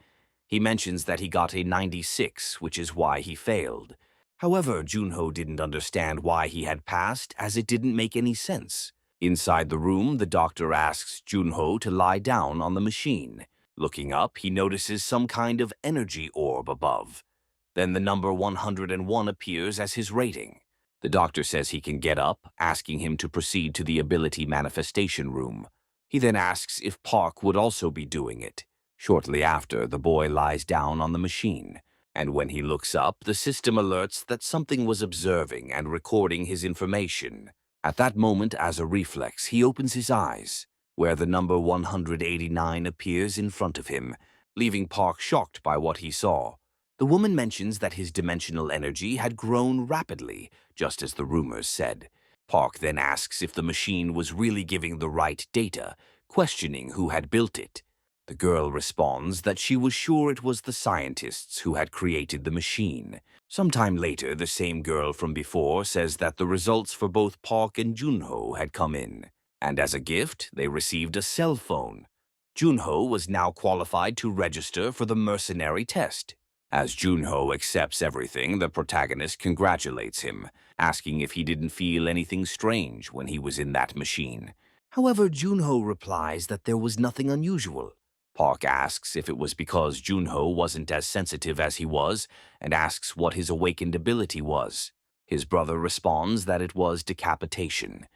He mentions that he got a 96, which is why he failed. However, Junho didn't understand why he had passed, as it didn't make any sense. Inside the room, the doctor asks Junho to lie down on the machine. Looking up, he notices some kind of energy orb above. Then the number 101 appears as his rating. The doctor says he can get up, asking him to proceed to the ability manifestation room. He then asks if Park would also be doing it. Shortly after, the boy lies down on the machine, and when he looks up, the system alerts that something was observing and recording his information. At that moment, as a reflex, he opens his eyes, where the number 189 appears in front of him, leaving Park shocked by what he saw. The woman mentions that his dimensional energy had grown rapidly, just as the rumors said. Park then asks if the machine was really giving the right data, questioning who had built it. The girl responds that she was sure it was the scientists who had created the machine. Sometime later, the same girl from before says that the results for both Park and Junho had come in, and as a gift, they received a cell phone. Junho was now qualified to register for the mercenary test. As Junho accepts everything, the protagonist congratulates him, asking if he didn't feel anything strange when he was in that machine. However, Junho replies that there was nothing unusual. Park asks if it was because Junho wasn't as sensitive as he was, and asks what his awakened ability was. His brother responds that it was decapitation.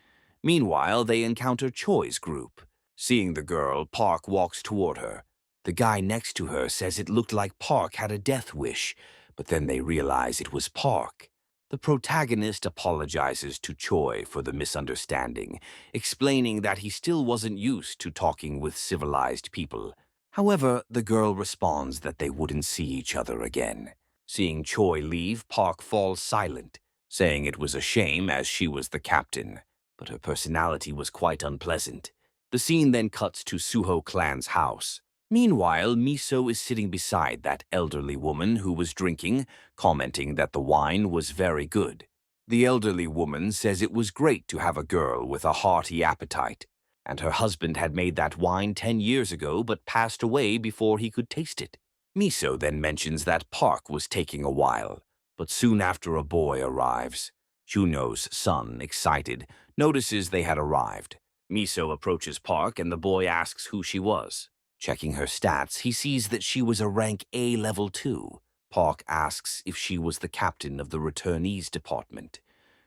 Meanwhile, they encounter Choi's group. Seeing the girl, Park walks toward her. The guy next to her says it looked like Park had a death wish, but then they realize it was Park. The protagonist apologizes to Choi for the misunderstanding, explaining that he still wasn't used to talking with civilized people. However, the girl responds that they wouldn't see each other again. Seeing Choi leave, Park falls silent. saying it was a shame as she was the captain, but her personality was quite unpleasant. The scene then cuts to Suho clan's house. Meanwhile, Miso is sitting beside that elderly woman who was drinking, commenting that the wine was very good. The elderly woman says it was great to have a girl with a hearty appetite, and her husband had made that wine 10 years ago but passed away before he could taste it. Miso then mentions that Park was taking a while, but soon after a boy arrives. Juno's son, excited, notices they had arrived. Miso approaches Park and the boy asks who she was. Checking her stats, he sees that she was a rank A level 2. Park asks if she was the captain of the returnees department.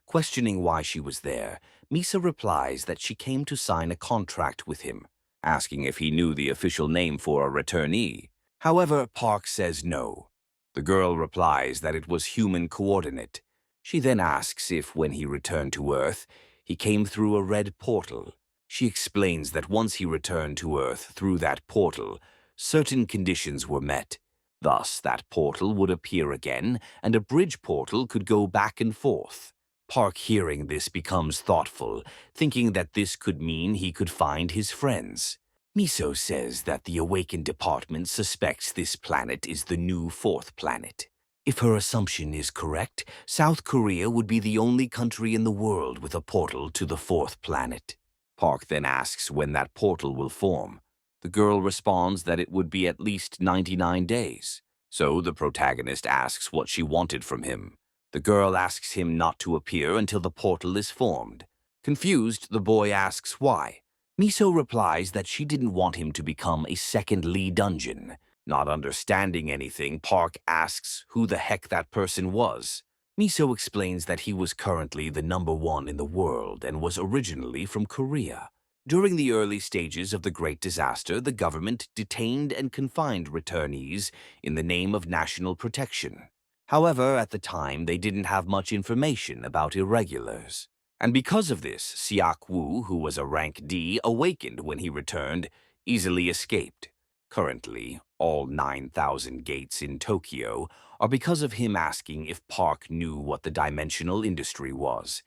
Questioning why she was there, Misa replies that she came to sign a contract with him, asking if he knew the official name for a returnee. However, Park says no. The girl replies that it was human coordinate. She then asks if, when he returned to Earth, he came through a red portal. She explains that once he returned to Earth through that portal, certain conditions were met. Thus, that portal would appear again, and a bridge portal could go back and forth. Park, hearing this, becomes thoughtful, thinking that this could mean he could find his friends. Miso says that the Awakened Department suspects this planet is the new 4th planet. If her assumption is correct, South Korea would be the only country in the world with a portal to the 4th planet. Park then asks when that portal will form. The girl responds that it would be at least 99 days. So the protagonist asks what she wanted from him. The girl asks him not to appear until the portal is formed. Confused, the boy asks why. Miso replies that she didn't want him to become a second Lee dungeon. Not understanding anything, Park asks who the heck that person was. Miso explains that he was currently the #1 in the world and was originally from Korea. During the early stages of the Great Disaster, the government detained and confined returnees in the name of national protection. However, at the time, they didn't have much information about irregulars. And because of this, Siak Woo, who was a rank D, awakened when he returned, easily escaped. Currently, all 9,000 gates in Tokyo are because of him asking if Park knew what the dimensional industry was.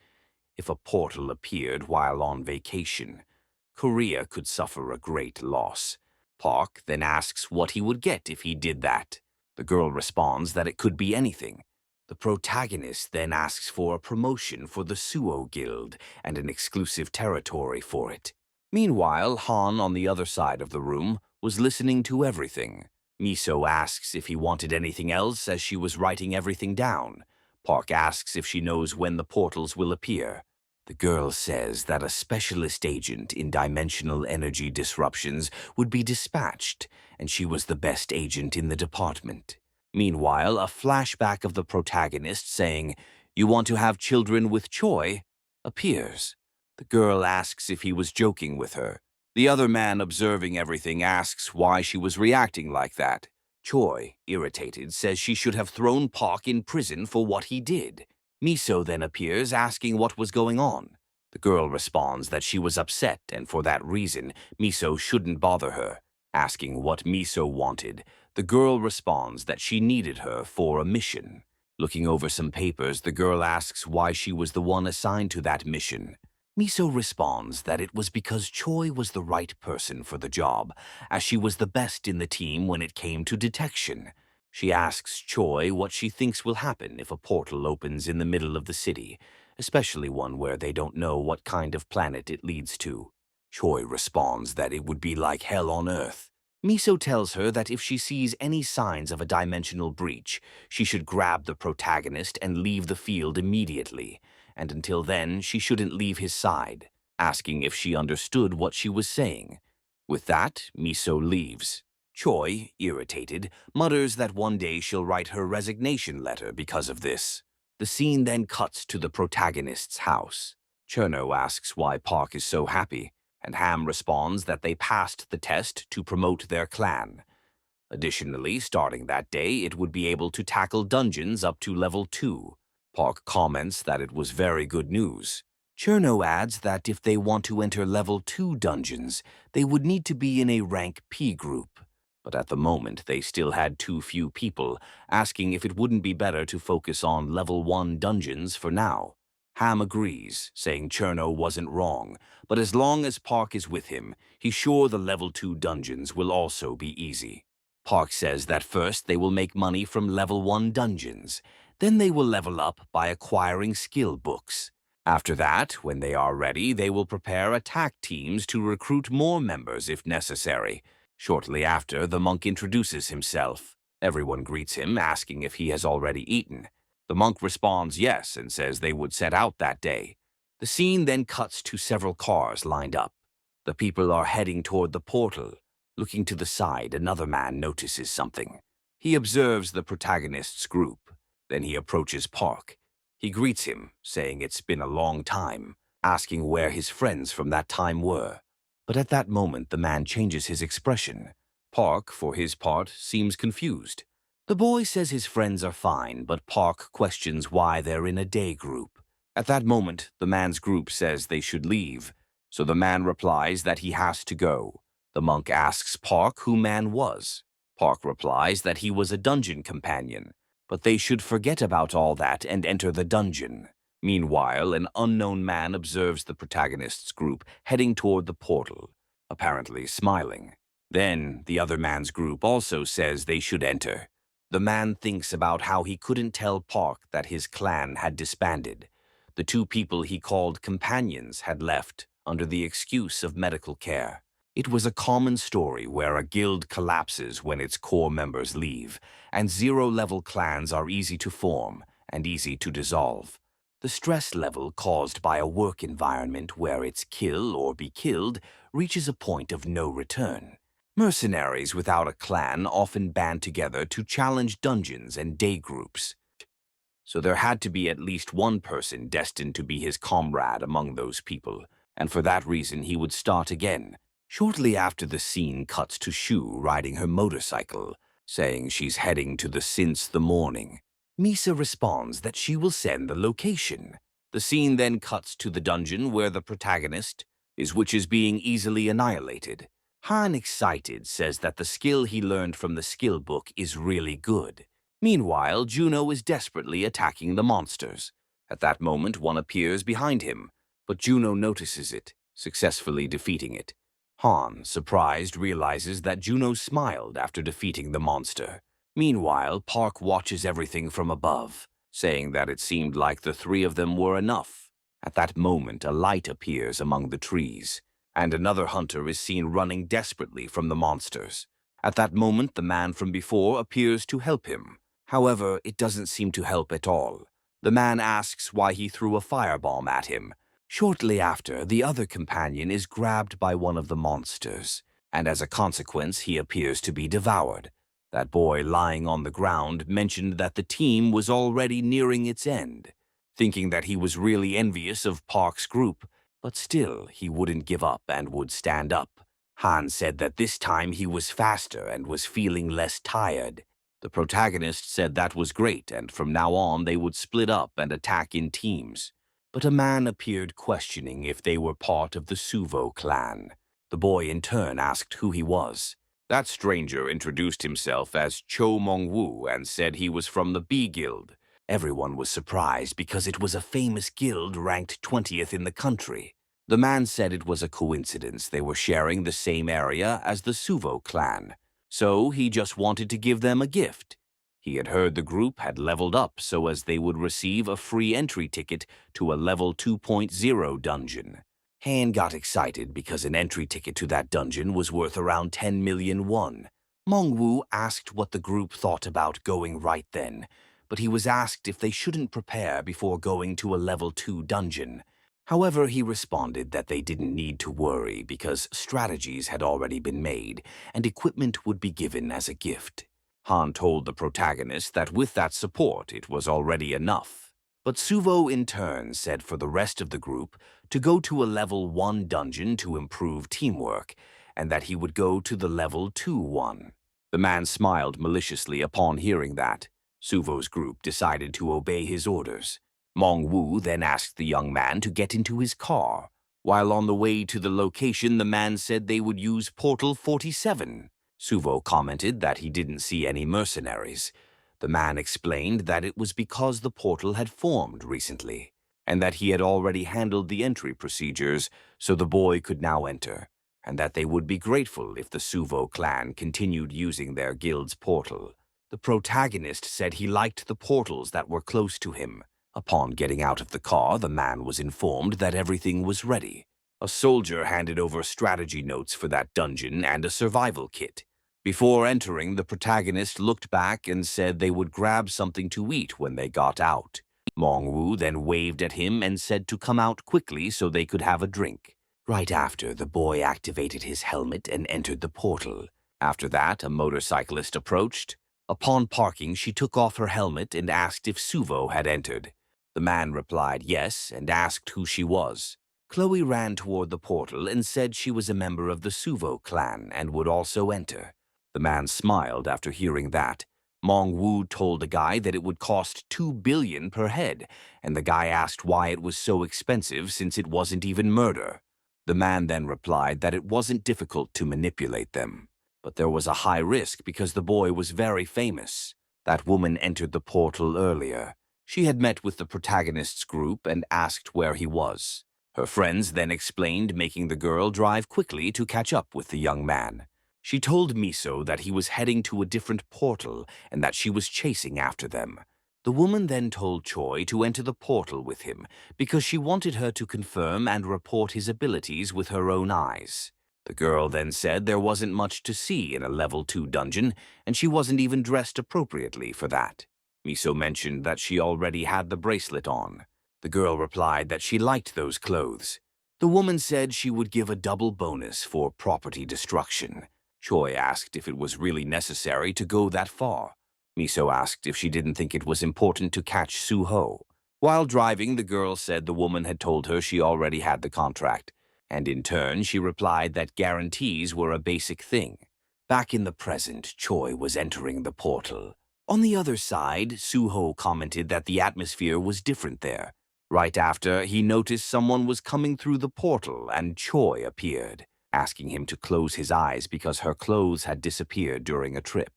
If a portal appeared while on vacation, Korea could suffer a great loss. Park then asks what he would get if he did that. The girl responds that it could be anything. The protagonist then asks for a promotion for the Suo Guild and an exclusive territory for it. Meanwhile, Han, on the other side of the room, was listening to everything. Miso asks if he wanted anything else as she was writing everything down. Park asks if she knows when the portals will appear. The girl says that a specialist agent in dimensional energy disruptions would be dispatched, and she was the best agent in the department. Meanwhile, a flashback of the protagonist saying, "You want to have children with Choi?" appears. The girl asks if he was joking with her. The other man, observing everything, asks why she was reacting like that. Choi, irritated, says she should have thrown Park in prison for what he did. Miso then appears, asking what was going on. The girl responds that she was upset, and for that reason, Miso shouldn't bother her. Asking what Miso wanted, the girl responds that she needed her for a mission. Looking over some papers, the girl asks why she was the one assigned to that mission. Miso responds that it was because Choi was the right person for the job, as she was the best in the team when it came to detection. She asks Choi what she thinks will happen if a portal opens in the middle of the city, especially one where they don't know what kind of planet it leads to. Choi responds that it would be like hell on Earth. Miso tells her that if she sees any signs of a dimensional breach, she should grab the protagonist and leave the field immediately, and until then she shouldn't leave his side, asking if she understood what she was saying. With that, Miso leaves. Choi, irritated, mutters that one day she'll write her resignation letter because of this. The scene then cuts to the protagonist's house. Cherno asks why Park is so happy, and Ham responds that they passed the test to promote their clan. Additionally, starting that day, it would be able to tackle dungeons up to level 2. Park comments that it was very good news. Cherno adds that if they want to enter level 2 dungeons, they would need to be in a rank P group. But at the moment, they still had too few people, asking if it wouldn't be better to focus on level 1 dungeons for now. Ham agrees, saying Cherno wasn't wrong, but as long as Park is with him, he's sure the level 2 dungeons will also be easy. Park says that first they will make money from level 1 dungeons, then they will level up by acquiring skill books. After that, when they are ready, they will prepare attack teams to recruit more members if necessary. Shortly after, the monk introduces himself. Everyone greets him, asking if he has already eaten. The monk responds yes and says they would set out that day. The scene then cuts to several cars lined up. The people are heading toward the portal. Looking to the side, another man notices something. He observes the protagonist's group. Then he approaches Park. He greets him, saying it's been a long time, asking where his friends from that time were. But at that moment, the man changes his expression. Park, for his part, seems confused. The boy says his friends are fine, but Park questions why they're in a day group. At that moment, the man's group says they should leave, so the man replies that he has to go. The monk asks Park who man was. Park replies that he was a dungeon companion, but they should forget about all that and enter the dungeon. Meanwhile, an unknown man observes the protagonist's group heading toward the portal, apparently smiling. Then, the other man's group also says they should enter. The man thinks about how he couldn't tell Park that his clan had disbanded. The two people he called companions had left under the excuse of medical care. It was a common story where a guild collapses when its core members leave, and zero-level clans are easy to form and easy to dissolve. The stress level caused by a work environment where it's kill or be killed reaches a point of no return. Mercenaries without a clan often band together to challenge dungeons and day groups. So there had to be at least one person destined to be his comrade among those people, and for that reason he would start again. Shortly after, the scene cuts to Shu riding her motorcycle, saying she's heading to the since the morning. Misa responds that she will send the location. The scene then cuts to the dungeon where the protagonist is being easily annihilated. Han, excited, says that the skill he learned from the skill book is really good. Meanwhile, Juno is desperately attacking the monsters. At that moment, one appears behind him, but Juno notices it, successfully defeating it. Han, surprised, realizes that Juno smiled after defeating the monster. Meanwhile, Park watches everything from above, saying that it seemed like the three of them were enough. At that moment, a light appears among the trees, and another hunter is seen running desperately from the monsters. At that moment, the man from before appears to help him. However, it doesn't seem to help at all. The man asks why he threw a firebomb at him. Shortly after, the other companion is grabbed by one of the monsters, and as a consequence, he appears to be devoured. That boy lying on the ground mentioned that the team was already nearing its end, thinking that he was really envious of Park's group, but still he wouldn't give up and would stand up. Han said that this time he was faster and was feeling less tired. The protagonist said that was great, and from now on they would split up and attack in teams. But a man appeared questioning if they were part of the Suvo clan. The boy in turn asked who he was. That stranger introduced himself as Cho Mongwu and said he was from the B Guild. Everyone was surprised because it was a famous guild ranked 20th in the country. The man said it was a coincidence they were sharing the same area as the Suvo clan, so he just wanted to give them a gift. He had heard the group had leveled up so as they would receive a free entry ticket to a level 2.0 dungeon. Han got excited because an entry ticket to that dungeon was worth around 10 million won. Mongwu asked what the group thought about going right then, but he was asked if they shouldn't prepare before going to a level 2 dungeon. However, he responded that they didn't need to worry because strategies had already been made and equipment would be given as a gift. Han told the protagonist that with that support it was already enough. But Suvo in turn said for the rest of the group to go to a level 1 dungeon to improve teamwork, and that he would go to the level 2 one. The man smiled maliciously upon hearing that. Suvo's group decided to obey his orders. Mongwu then asked the young man to get into his car. While on the way to the location, the man said they would use Portal 47. Suvo commented that he didn't see any mercenaries. The man explained that it was because the portal had formed recently, and that he had already handled the entry procedures so the boy could now enter, and that they would be grateful if the Suvo clan continued using their guild's portal. The protagonist said he liked the portals that were close to him. Upon getting out of the car, the man was informed that everything was ready. A soldier handed over strategy notes for that dungeon and a survival kit. Before entering, the protagonist looked back and said they would grab something to eat when they got out. Mongwu then waved at him and said to come out quickly so they could have a drink. Right after, the boy activated his helmet and entered the portal. After that, a motorcyclist approached. Upon parking, she took off her helmet and asked if Suvo had entered. The man replied yes and asked who she was. Chloe ran toward the portal and said she was a member of the Suvo clan and would also enter. The man smiled after hearing that. Mongwu told the guy that it would cost 2 billion per head, and the guy asked why it was so expensive since it wasn't even murder. The man then replied that it wasn't difficult to manipulate them, but there was a high risk because the boy was very famous. That woman entered the portal earlier. She had met with the protagonist's group and asked where he was. Her friends then explained, making the girl drive quickly to catch up with the young man. She told Miso that he was heading to a different portal and that she was chasing after them. The woman then told Choi to enter the portal with him because she wanted her to confirm and report his abilities with her own eyes. The girl then said there wasn't much to see in a level 2 dungeon, and she wasn't even dressed appropriately for that. Miso mentioned that she already had the bracelet on. The girl replied that she liked those clothes. The woman said she would give a double bonus for property destruction. Choi asked if it was really necessary to go that far. Miso asked if she didn't think it was important to catch Suho. While driving, the girl said the woman had told her she already had the contract, and in turn she replied that guarantees were a basic thing. Back in the present, Choi was entering the portal. On the other side, Suho commented that the atmosphere was different there. Right after, he noticed someone was coming through the portal and Choi appeared, asking him to close his eyes because her clothes had disappeared during a trip.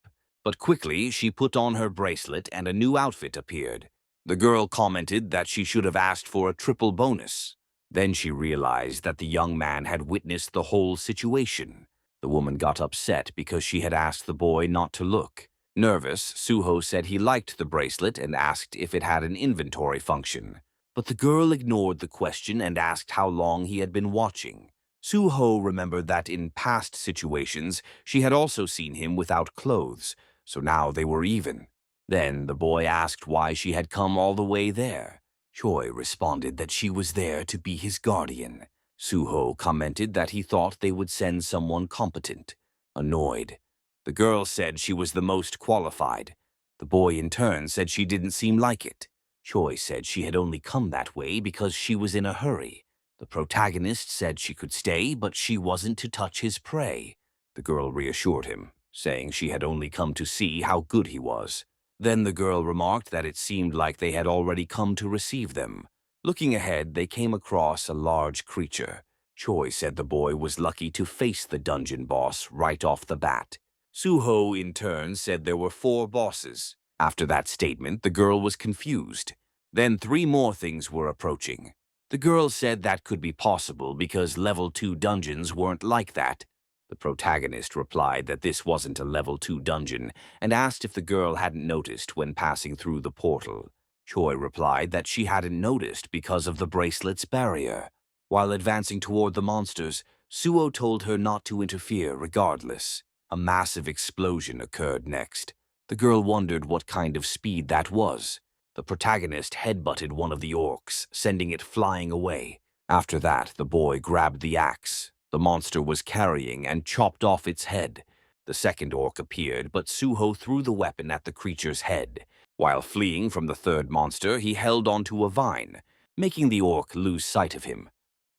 But quickly, she put on her bracelet and a new outfit appeared. The girl commented that she should have asked for a triple bonus. Then she realized that the young man had witnessed the whole situation. The woman got upset because she had asked the boy not to look. Nervous, Suho said he liked the bracelet and asked if it had an inventory function. But the girl ignored the question and asked how long he had been watching. Suho remembered that in past situations, she had also seen him without clothes, so now they were even. Then the boy asked why she had come all the way there. Choi responded that she was there to be his guardian. Suho commented that he thought they would send someone competent. Annoyed, the girl said she was the most qualified. The boy in turn said she didn't seem like it. Choi said she had only come that way because she was in a hurry. The protagonist said she could stay, but she wasn't to touch his prey. The girl reassured him, saying she had only come to see how good he was. Then the girl remarked that it seemed like they had already come to receive them. Looking ahead, they came across a large creature. Choi said the boy was lucky to face the dungeon boss right off the bat. Suho, in turn, said there were 4 bosses. After that statement, the girl was confused. Then 3 more things were approaching. The girl said that could be possible because level 2 dungeons weren't like that. The protagonist replied that this wasn't a level 2 dungeon and asked if the girl hadn't noticed when passing through the portal. Choi replied that she hadn't noticed because of the bracelet's barrier. While advancing toward the monsters, Suo told her not to interfere regardless. A massive explosion occurred next. The girl wondered what kind of speed that was. The protagonist headbutted one of the orcs, sending it flying away. After that, the boy grabbed the axe the monster was carrying and chopped off its head. The second orc appeared, but Suho threw the weapon at the creature's head. While fleeing from the third monster, he held onto a vine, making the orc lose sight of him.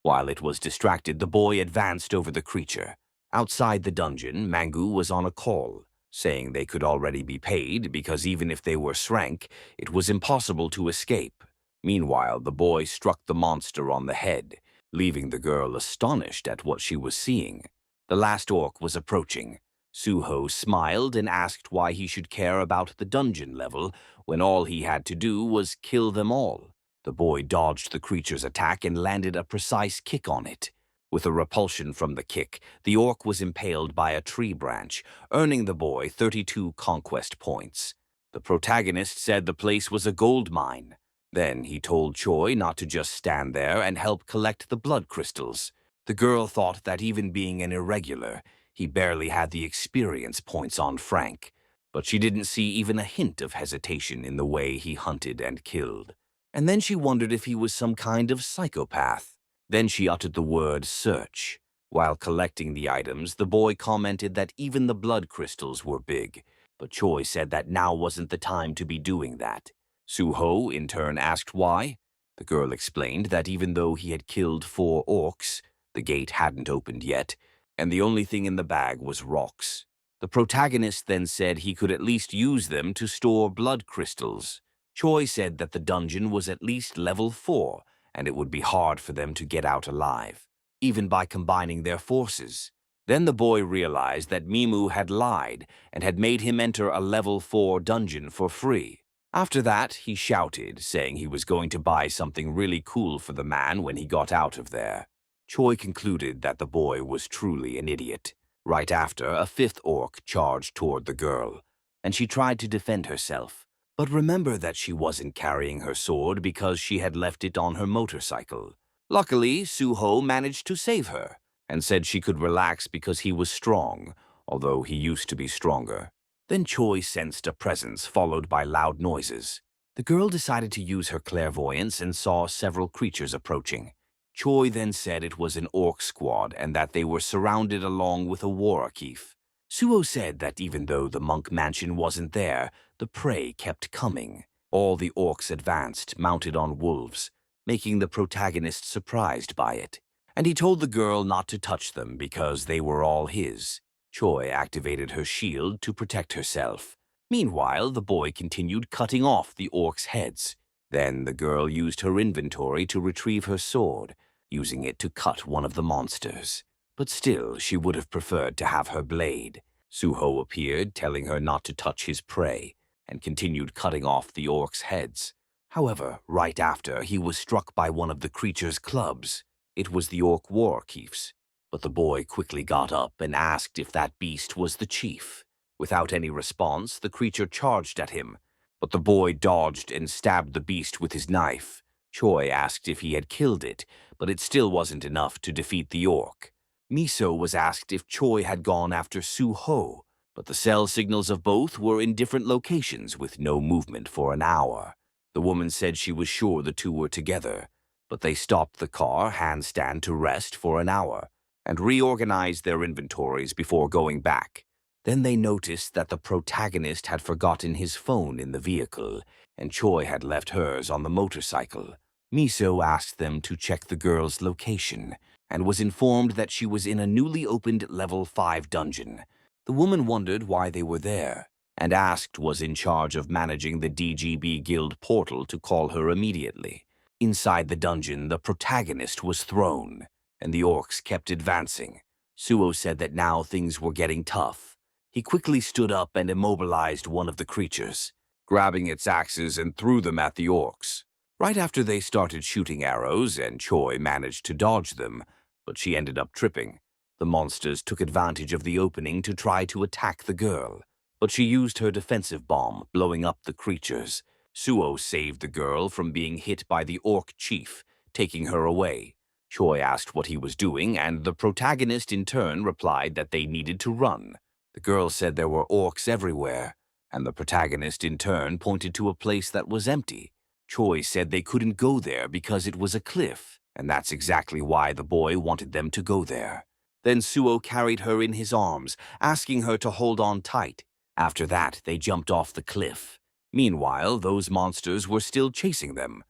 While it was distracted, the boy advanced over the creature. Outside the dungeon, Mangu was on a call, saying they could already be paid because even if they were Srank, it was impossible to escape. Meanwhile, the boy struck the monster on the head, leaving the girl astonished at what she was seeing. The last orc was approaching. Suho smiled and asked why he should care about the dungeon level when all he had to do was kill them all. The boy dodged the creature's attack and landed a precise kick on it. With a repulsion from the kick, the orc was impaled by a tree branch, earning the boy 32 conquest points. The protagonist said the place was a gold mine. Then he told Choi not to just stand there and help collect the blood crystals. The girl thought that even being an irregular, he barely had the experience points on Frank, but she didn't see even a hint of hesitation in the way he hunted and killed. And then she wondered if he was some kind of psychopath. Then she uttered the word search. While collecting the items, the boy commented that even the blood crystals were big, but Choi said that now wasn't the time to be doing that. Suho, in turn, asked why. The girl explained that even though he had killed 4 orcs, the gate hadn't opened yet, and the only thing in the bag was rocks. The protagonist then said he could at least use them to store blood crystals. Choi said that the dungeon was at least level 4, and it would be hard for them to get out alive, even by combining their forces. Then the boy realized that Mimu had lied and had made him enter a level 4 dungeon for free. After that, he shouted, saying he was going to buy something really cool for the man when he got out of there. Choi concluded that the boy was truly an idiot. Right after, a 5th orc charged toward the girl, and she tried to defend herself. But remember that she wasn't carrying her sword because she had left it on her motorcycle. Luckily, Suho managed to save her, and said she could relax because he was strong, although he used to be stronger. Then Choi sensed a presence followed by loud noises. The girl decided to use her clairvoyance and saw several creatures approaching. Choi then said it was an orc squad and that they were surrounded along with a war chief. Suho said that even though the monk mansion wasn't there, the prey kept coming. All the orcs advanced, mounted on wolves, making the protagonist surprised by it. And he told the girl not to touch them because they were all his. Choi activated her shield to protect herself. Meanwhile, the boy continued cutting off the orcs' heads. Then the girl used her inventory to retrieve her sword, using it to cut one of the monsters. But still, she would have preferred to have her blade. Suho appeared, telling her not to touch his prey, and continued cutting off the orcs' heads. However, right after, he was struck by one of the creature's clubs. It was the orc war chief's. But the boy quickly got up and asked if that beast was the chief. Without any response, the creature charged at him, but the boy dodged and stabbed the beast with his knife. Choi asked if he had killed it, but it still wasn't enough to defeat the orc. Miso was asked if Choi had gone after Suho, but the cell signals of both were in different locations with no movement for an hour. The woman said she was sure the two were together, but they stopped the car handstand to rest for an hour and reorganized their inventories before going back. Then they noticed that the protagonist had forgotten his phone in the vehicle, and Choi had left hers on the motorcycle. Miso asked them to check the girl's location, and was informed that she was in a newly opened level 5 dungeon. The woman wondered why they were there, and asked was in charge of managing the DGB Guild portal to call her immediately. Inside the dungeon, the protagonist was thrown, and the orcs kept advancing. Suho said that now things were getting tough. He quickly stood up and immobilized one of the creatures, grabbing its axes and threw them at the orcs. Right after they started shooting arrows, and Choi managed to dodge them, but she ended up tripping. The monsters took advantage of the opening to try to attack the girl, but she used her defensive bomb, blowing up the creatures. Suho saved the girl from being hit by the orc chief, taking her away. Choi asked what he was doing, and the protagonist in turn replied that they needed to run. The girl said there were orcs everywhere, and the protagonist in turn pointed to a place that was empty. Choi said they couldn't go there because it was a cliff, and that's exactly why the boy wanted them to go there. Then Suho carried her in his arms, asking her to hold on tight. After that, they jumped off the cliff. Meanwhile, those monsters were still chasing them.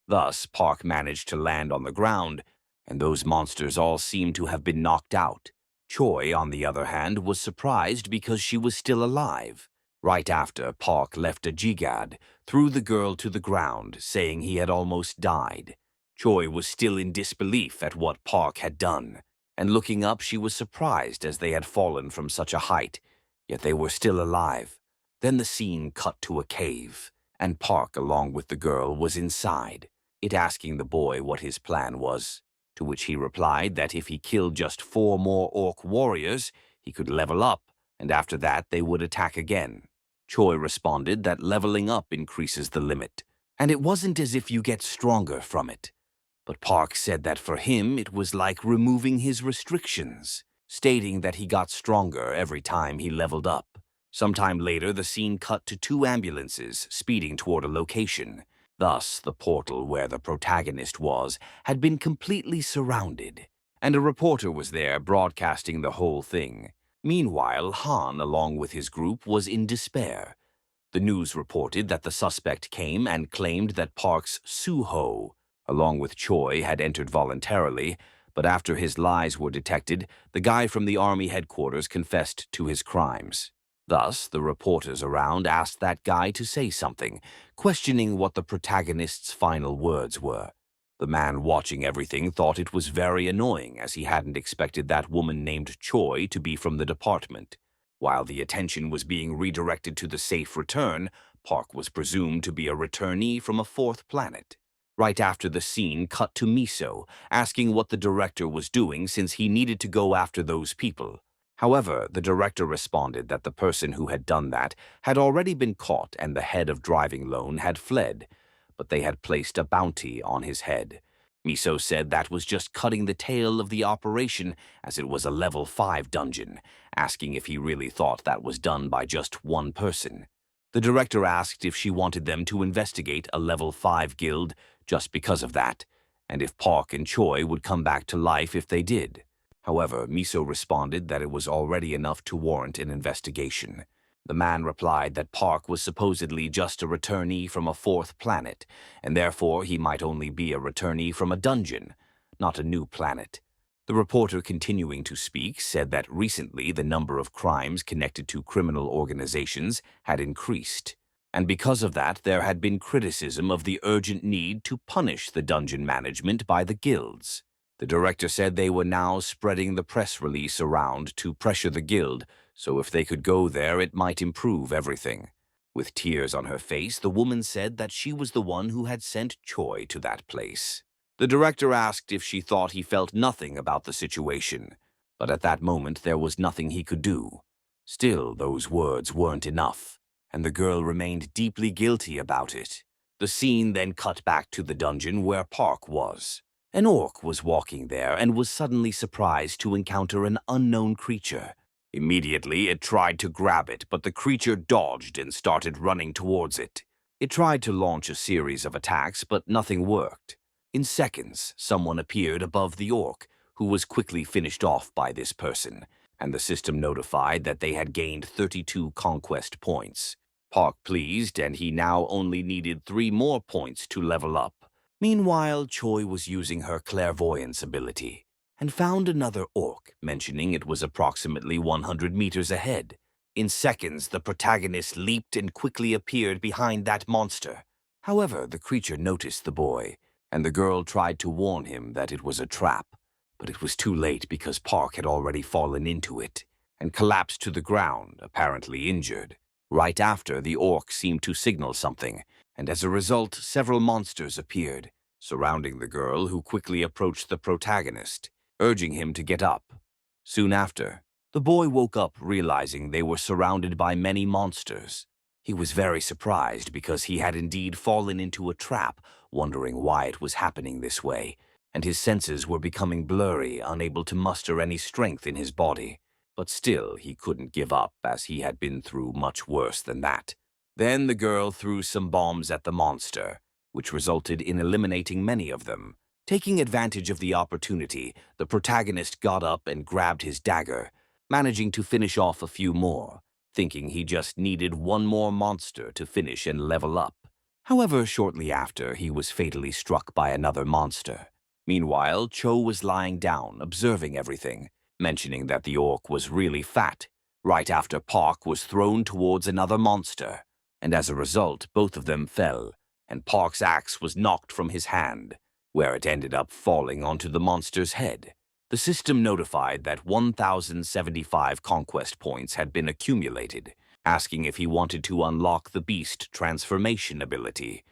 Thus, Park managed to land on the ground, and those monsters all seemed to have been knocked out. Choi, on the other hand, was surprised because she was still alive. Right after, Park left a jigad, threw the girl to the ground, saying he had almost died. Choi was still in disbelief at what Park had done, and looking up she was surprised as they had fallen from such a height, yet they were still alive. Then the scene cut to a cave, and Park, along with the girl, was inside, it asking the boy what his plan was, to which he replied that if he killed just 4 more orc warriors, he could level up, and after that they would attack again. Choi responded that leveling up increases the limit, and it wasn't as if you get stronger from it. But Park said that for him it was like removing his restrictions, stating that he got stronger every time he leveled up. Sometime later, the scene cut to 2 ambulances speeding toward a location. Thus, the portal where the protagonist was had been completely surrounded, and a reporter was there broadcasting the whole thing. Meanwhile, Han, along with his group, was in despair. The news reported that the suspect came and claimed that Park's Suho, along with Choi, had entered voluntarily, but after his lies were detected, the guy from the army headquarters confessed to his crimes. Thus, the reporters around asked that guy to say something, questioning what the protagonist's final words were. The man watching everything thought it was very annoying, as he hadn't expected that woman named Choi to be from the department. While the attention was being redirected to the safe return, Park was presumed to be a returnee from a 4th planet. Right after the scene cut to Miso, asking what the director was doing since he needed to go after those people. However, the director responded that the person who had done that had already been caught and the head of Driving Loan had fled, but they had placed a bounty on his head. Miso said that was just cutting the tail of the operation, as it was a level 5 dungeon, asking if he really thought that was done by just one person. The director asked if she wanted them to investigate a level 5 guild just because of that, and if Park and Choi would come back to life if they did. However, Miso responded that it was already enough to warrant an investigation. The man replied that Park was supposedly just a returnee from a 4th planet, and therefore he might only be a returnee from a dungeon, not a new planet. The reporter, continuing to speak, said that recently the number of crimes connected to criminal organizations had increased, and because of that there had been criticism of the urgent need to punish the dungeon management by the guilds. The director said they were now spreading the press release around to pressure the guild, so if they could go there it might improve everything. With tears on her face, the woman said that she was the one who had sent Choi to that place. The director asked if she thought he felt nothing about the situation, but at that moment there was nothing he could do. Still, those words weren't enough, and the girl remained deeply guilty about it. The scene then cut back to the dungeon where Park was. An orc was walking there and was suddenly surprised to encounter an unknown creature. Immediately, it tried to grab it, but the creature dodged and started running towards it. It tried to launch a series of attacks, but nothing worked. In seconds, someone appeared above the orc, who was quickly finished off by this person, and the system notified that they had gained 32 conquest points. Park pleased, and he now only needed 3 more points to level up. Meanwhile, Choi was using her clairvoyance ability and found another orc, mentioning it was approximately 100 meters ahead. In seconds, the protagonist leaped and quickly appeared behind that monster. However, the creature noticed the boy, and the girl tried to warn him that it was a trap, but it was too late because Park had already fallen into it and collapsed to the ground, apparently injured. Right after, the orc seemed to signal something, and as a result, several monsters appeared, surrounding the girl, who quickly approached the protagonist, urging him to get up. Soon after, the boy woke up realizing they were surrounded by many monsters. He was very surprised because he had indeed fallen into a trap, wondering why it was happening this way, and his senses were becoming blurry, unable to muster any strength in his body. But still, he couldn't give up, as he had been through much worse than that. Then the girl threw some bombs at the monster, which resulted in eliminating many of them. Taking advantage of the opportunity, the protagonist got up and grabbed his dagger, managing to finish off a few more, thinking he just needed 1 more monster to finish and level up. However, shortly after, he was fatally struck by another monster. Meanwhile, Cho was lying down, observing everything, mentioning that the orc was really fat. Right after, Park was thrown towards another monster, and as a result, both of them fell, and Park's axe was knocked from his hand, where it ended up falling onto the monster's head. The system notified that 1,075 conquest points had been accumulated, asking if he wanted to unlock the beast transformation ability.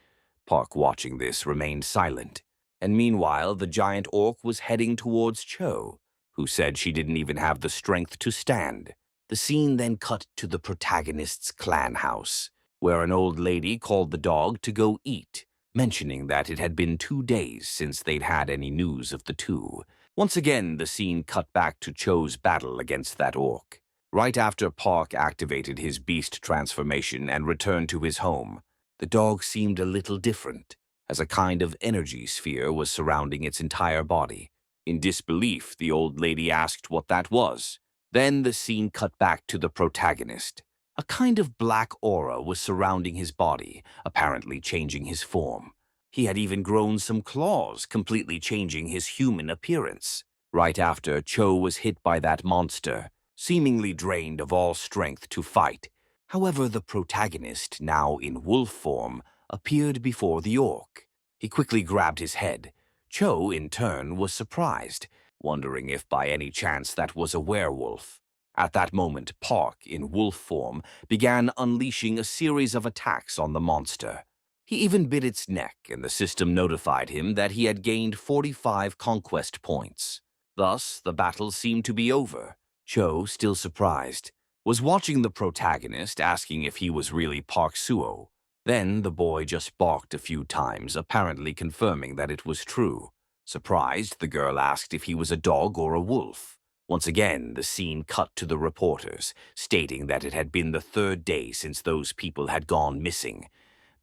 Park, watching this, remained silent, and meanwhile the giant orc was heading towards Cho, who said she didn't even have the strength to stand. The scene then cut to the protagonist's clan house, where an old lady called the dog to go eat, mentioning that it had been 2 days since they'd had any news of the two. Once again, the scene cut back to Cho's battle against that orc. Right after Park activated his beast transformation and returned to his home, the dog seemed a little different, as a kind of energy sphere was surrounding its entire body. In disbelief, the old lady asked what that was. Then the scene cut back to the protagonist. A kind of black aura was surrounding his body, apparently changing his form. He had even grown some claws, completely changing his human appearance. Right after, Cho was hit by that monster, seemingly drained of all strength to fight. However, the protagonist, now in wolf form, appeared before the orc. He quickly grabbed his head. Cho, in turn, was surprised, wondering if by any chance that was a werewolf. At that moment, Park, in wolf form, began unleashing a series of attacks on the monster. He even bit its neck, and the system notified him that he had gained 45 conquest points. Thus, the battle seemed to be over. Cho, still surprised, was watching the protagonist, asking if he was really Park Suo. Then the boy just barked a few times, apparently confirming that it was true. Surprised, the girl asked if he was a dog or a wolf. Once again, the scene cut to the reporters, stating that it had been the 3rd day since those people had gone missing.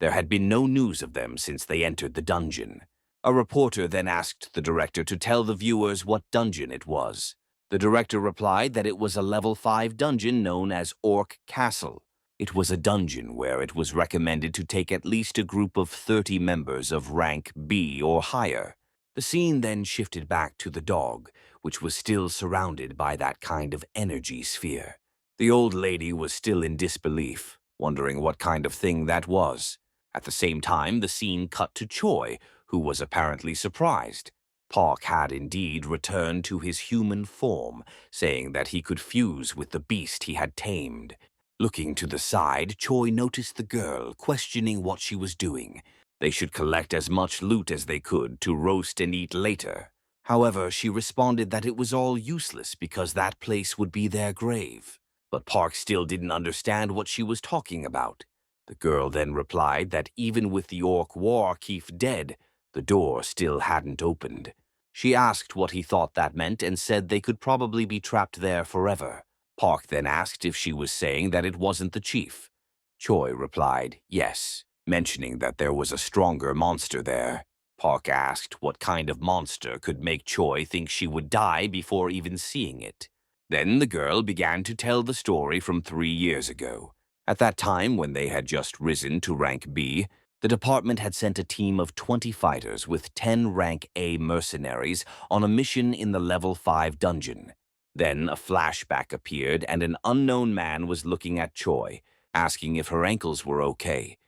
There had been no news of them since they entered the dungeon. A reporter then asked the director to tell the viewers what dungeon it was. The director replied that it was a level 5 dungeon known as Orc Castle. It was a dungeon where it was recommended to take at least a group of 30 members of rank B or higher. The scene then shifted back to the dog, which was still surrounded by that kind of energy sphere. The old lady was still in disbelief, wondering what kind of thing that was. At the same time, the scene cut to Choi, who was apparently surprised. Park had indeed returned to his human form, saying that he could fuse with the beast he had tamed. Looking to the side, Choi noticed the girl, questioning what she was doing. They should collect as much loot as they could to roast and eat later. However, she responded that it was all useless because that place would be their grave. But Park still didn't understand what she was talking about. The girl then replied that even with the orc war chief dead, the door still hadn't opened. She asked what he thought that meant and said they could probably be trapped there forever. Park then asked if she was saying that it wasn't the chief. Choi replied yes, mentioning that there was a stronger monster there. Park asked what kind of monster could make Choi think she would die before even seeing it. Then the girl began to tell the story from 3 years ago. At that time, when they had just risen to rank B, the department had sent a team of 20 fighters with 10 rank A mercenaries on a mission in the level 5 dungeon. Then a flashback appeared and an unknown man was looking at Choi, asking if her ankles were okay.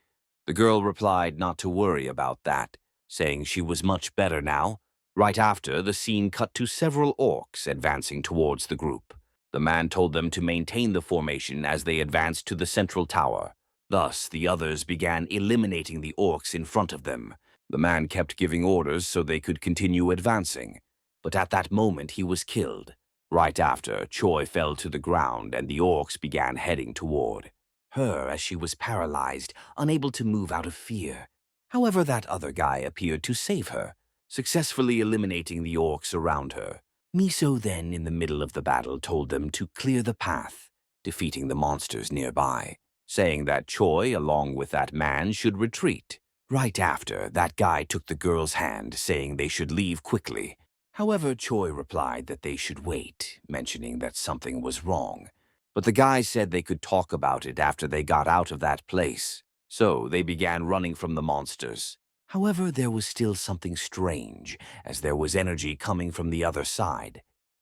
The girl replied not to worry about that, saying she was much better now. Right after, the scene cut to several orcs advancing towards the group. The man told them to maintain the formation as they advanced to the central tower. Thus, the others began eliminating the orcs in front of them. The man kept giving orders so they could continue advancing. But at that moment, he was killed. Right after, Choi fell to the ground and the orcs began heading toward her as she was paralyzed, unable to move out of fear. However, that other guy appeared to save her, successfully eliminating the orcs around her. Miso then, in the middle of the battle, told them to clear the path, defeating the monsters nearby, saying that Choi, along with that man, should retreat. Right after, that guy took the girl's hand, saying they should leave quickly. However, Choi replied that they should wait, mentioning that something was wrong. But the guy said they could talk about it after they got out of that place. So they began running from the monsters. However, there was still something strange, as there was energy coming from the other side.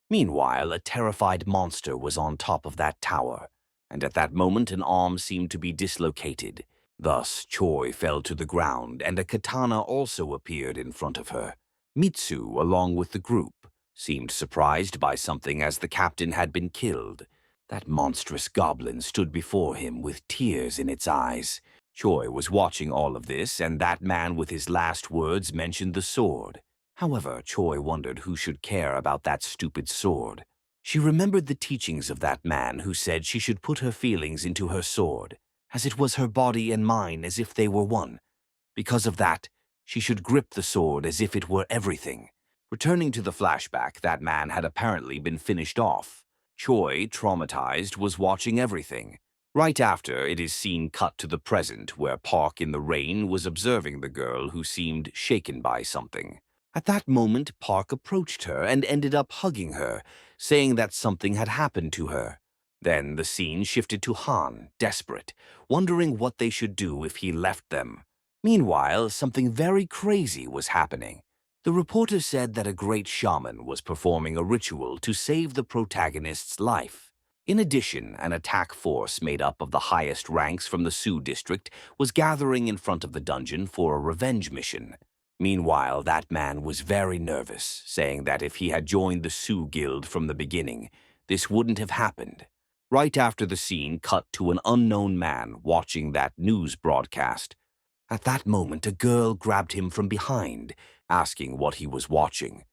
Meanwhile, a terrified monster was on top of that tower, and at that moment an arm seemed to be dislocated. Thus, Choi fell to the ground, and a katana also appeared in front of her. Mitsu, along with the group, seemed surprised by something as the captain had been killed. That monstrous goblin stood before him with tears in its eyes. Choi was watching all of this, and that man with his last words mentioned the sword. However, Choi wondered who should care about that stupid sword. She remembered the teachings of that man who said she should put her feelings into her sword, as it was her body and mine as if they were one. Because of that, she should grip the sword as if it were everything. Returning to the flashback, that man had apparently been finished off. Choi, traumatized, was watching everything. Right after, it is seen cut to the present, where Park in the rain was observing the girl who seemed shaken by something. At that moment, Park approached her and ended up hugging her, saying that something had happened to her. Then the scene shifted to Han, desperate, wondering what they should do if he left them. Meanwhile, something very crazy was happening. The reporter said that a great shaman was performing a ritual to save the protagonist's life. In addition, an attack force made up of the highest ranks from the Sioux district was gathering in front of the dungeon for a revenge mission. Meanwhile, that man was very nervous, saying that if he had joined the Sioux Guild from the beginning, this wouldn't have happened. Right after the scene cut to an unknown man watching that news broadcast. At that moment, a girl grabbed him from behind, asking what he was watching.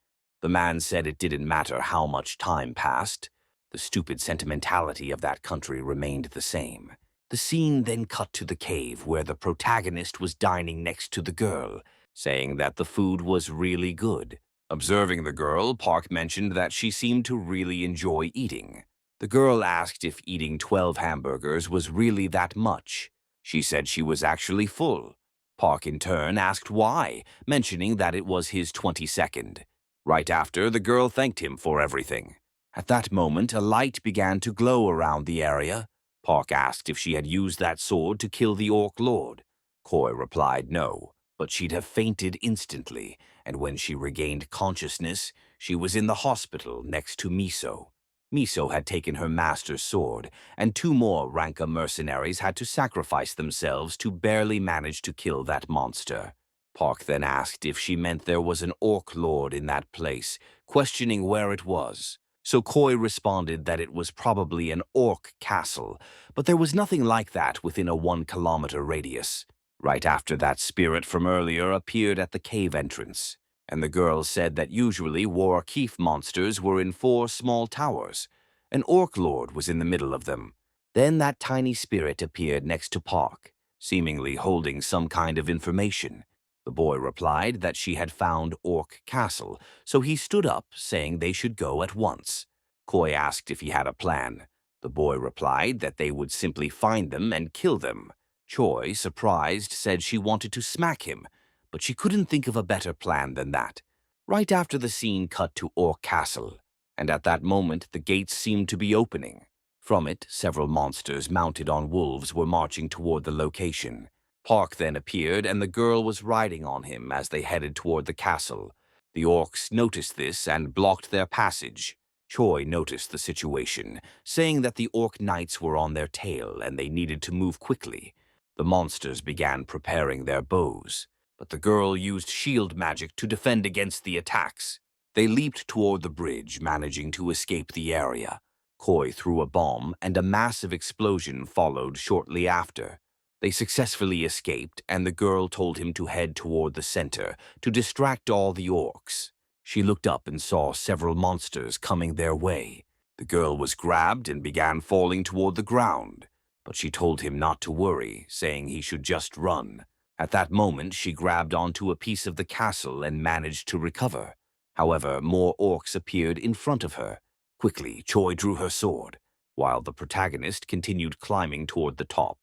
The man said it didn't matter how much time passed. The stupid sentimentality of that country remained the same. The scene then cut to the cave where the protagonist was dining next to the girl, saying that the food was really good. Observing the girl, Park mentioned that she seemed to really enjoy eating. The girl asked if eating 12 hamburgers was really that much. She said she was actually full. Park in turn asked why, mentioning that it was his 22nd. Right after, the girl thanked him for everything. At that moment, a light began to glow around the area. Park asked if she had used that sword to kill the Orc Lord. Koi replied no, but she'd have fainted instantly, and when she regained consciousness, she was in the hospital next to Miso. Miso had taken her master's sword, and 2 more Ranka mercenaries had to sacrifice themselves to barely manage to kill that monster. Park then asked if she meant there was an Orc Lord in that place, questioning where it was. So Koi responded that it was probably an Orc Castle, but there was nothing like that within a 1-kilometer radius. Right after that spirit from earlier appeared at the cave entrance, and the girl said that usually War Keef monsters were in 4 small towers. An Orc Lord was in the middle of them. Then that tiny spirit appeared next to Park, seemingly holding some kind of information. The boy replied that she had found Orc Castle, so he stood up, saying they should go at once. Koi asked if he had a plan. The boy replied that they would simply find them and kill them. Choi, surprised, said she wanted to smack him, but she couldn't think of a better plan than that. Right after the scene cut to Orc Castle, and at that moment the gates seemed to be opening. From it, several monsters mounted on wolves were marching toward the location. Park then appeared, and the girl was riding on him as they headed toward the castle. The orcs noticed this and blocked their passage. Choi noticed the situation, saying that the orc knights were on their tail and they needed to move quickly. The monsters began preparing their bows, but the girl used shield magic to defend against the attacks. They leaped toward the bridge, managing to escape the area. Koi threw a bomb, and a massive explosion followed shortly after. They successfully escaped, and the girl told him to head toward the center to distract all the orcs. She looked up and saw several monsters coming their way. The girl was grabbed and began falling toward the ground, but she told him not to worry, saying he should just run. At that moment, she grabbed onto a piece of the castle and managed to recover. However, more orcs appeared in front of her. Quickly, Choi drew her sword, while the protagonist continued climbing toward the top.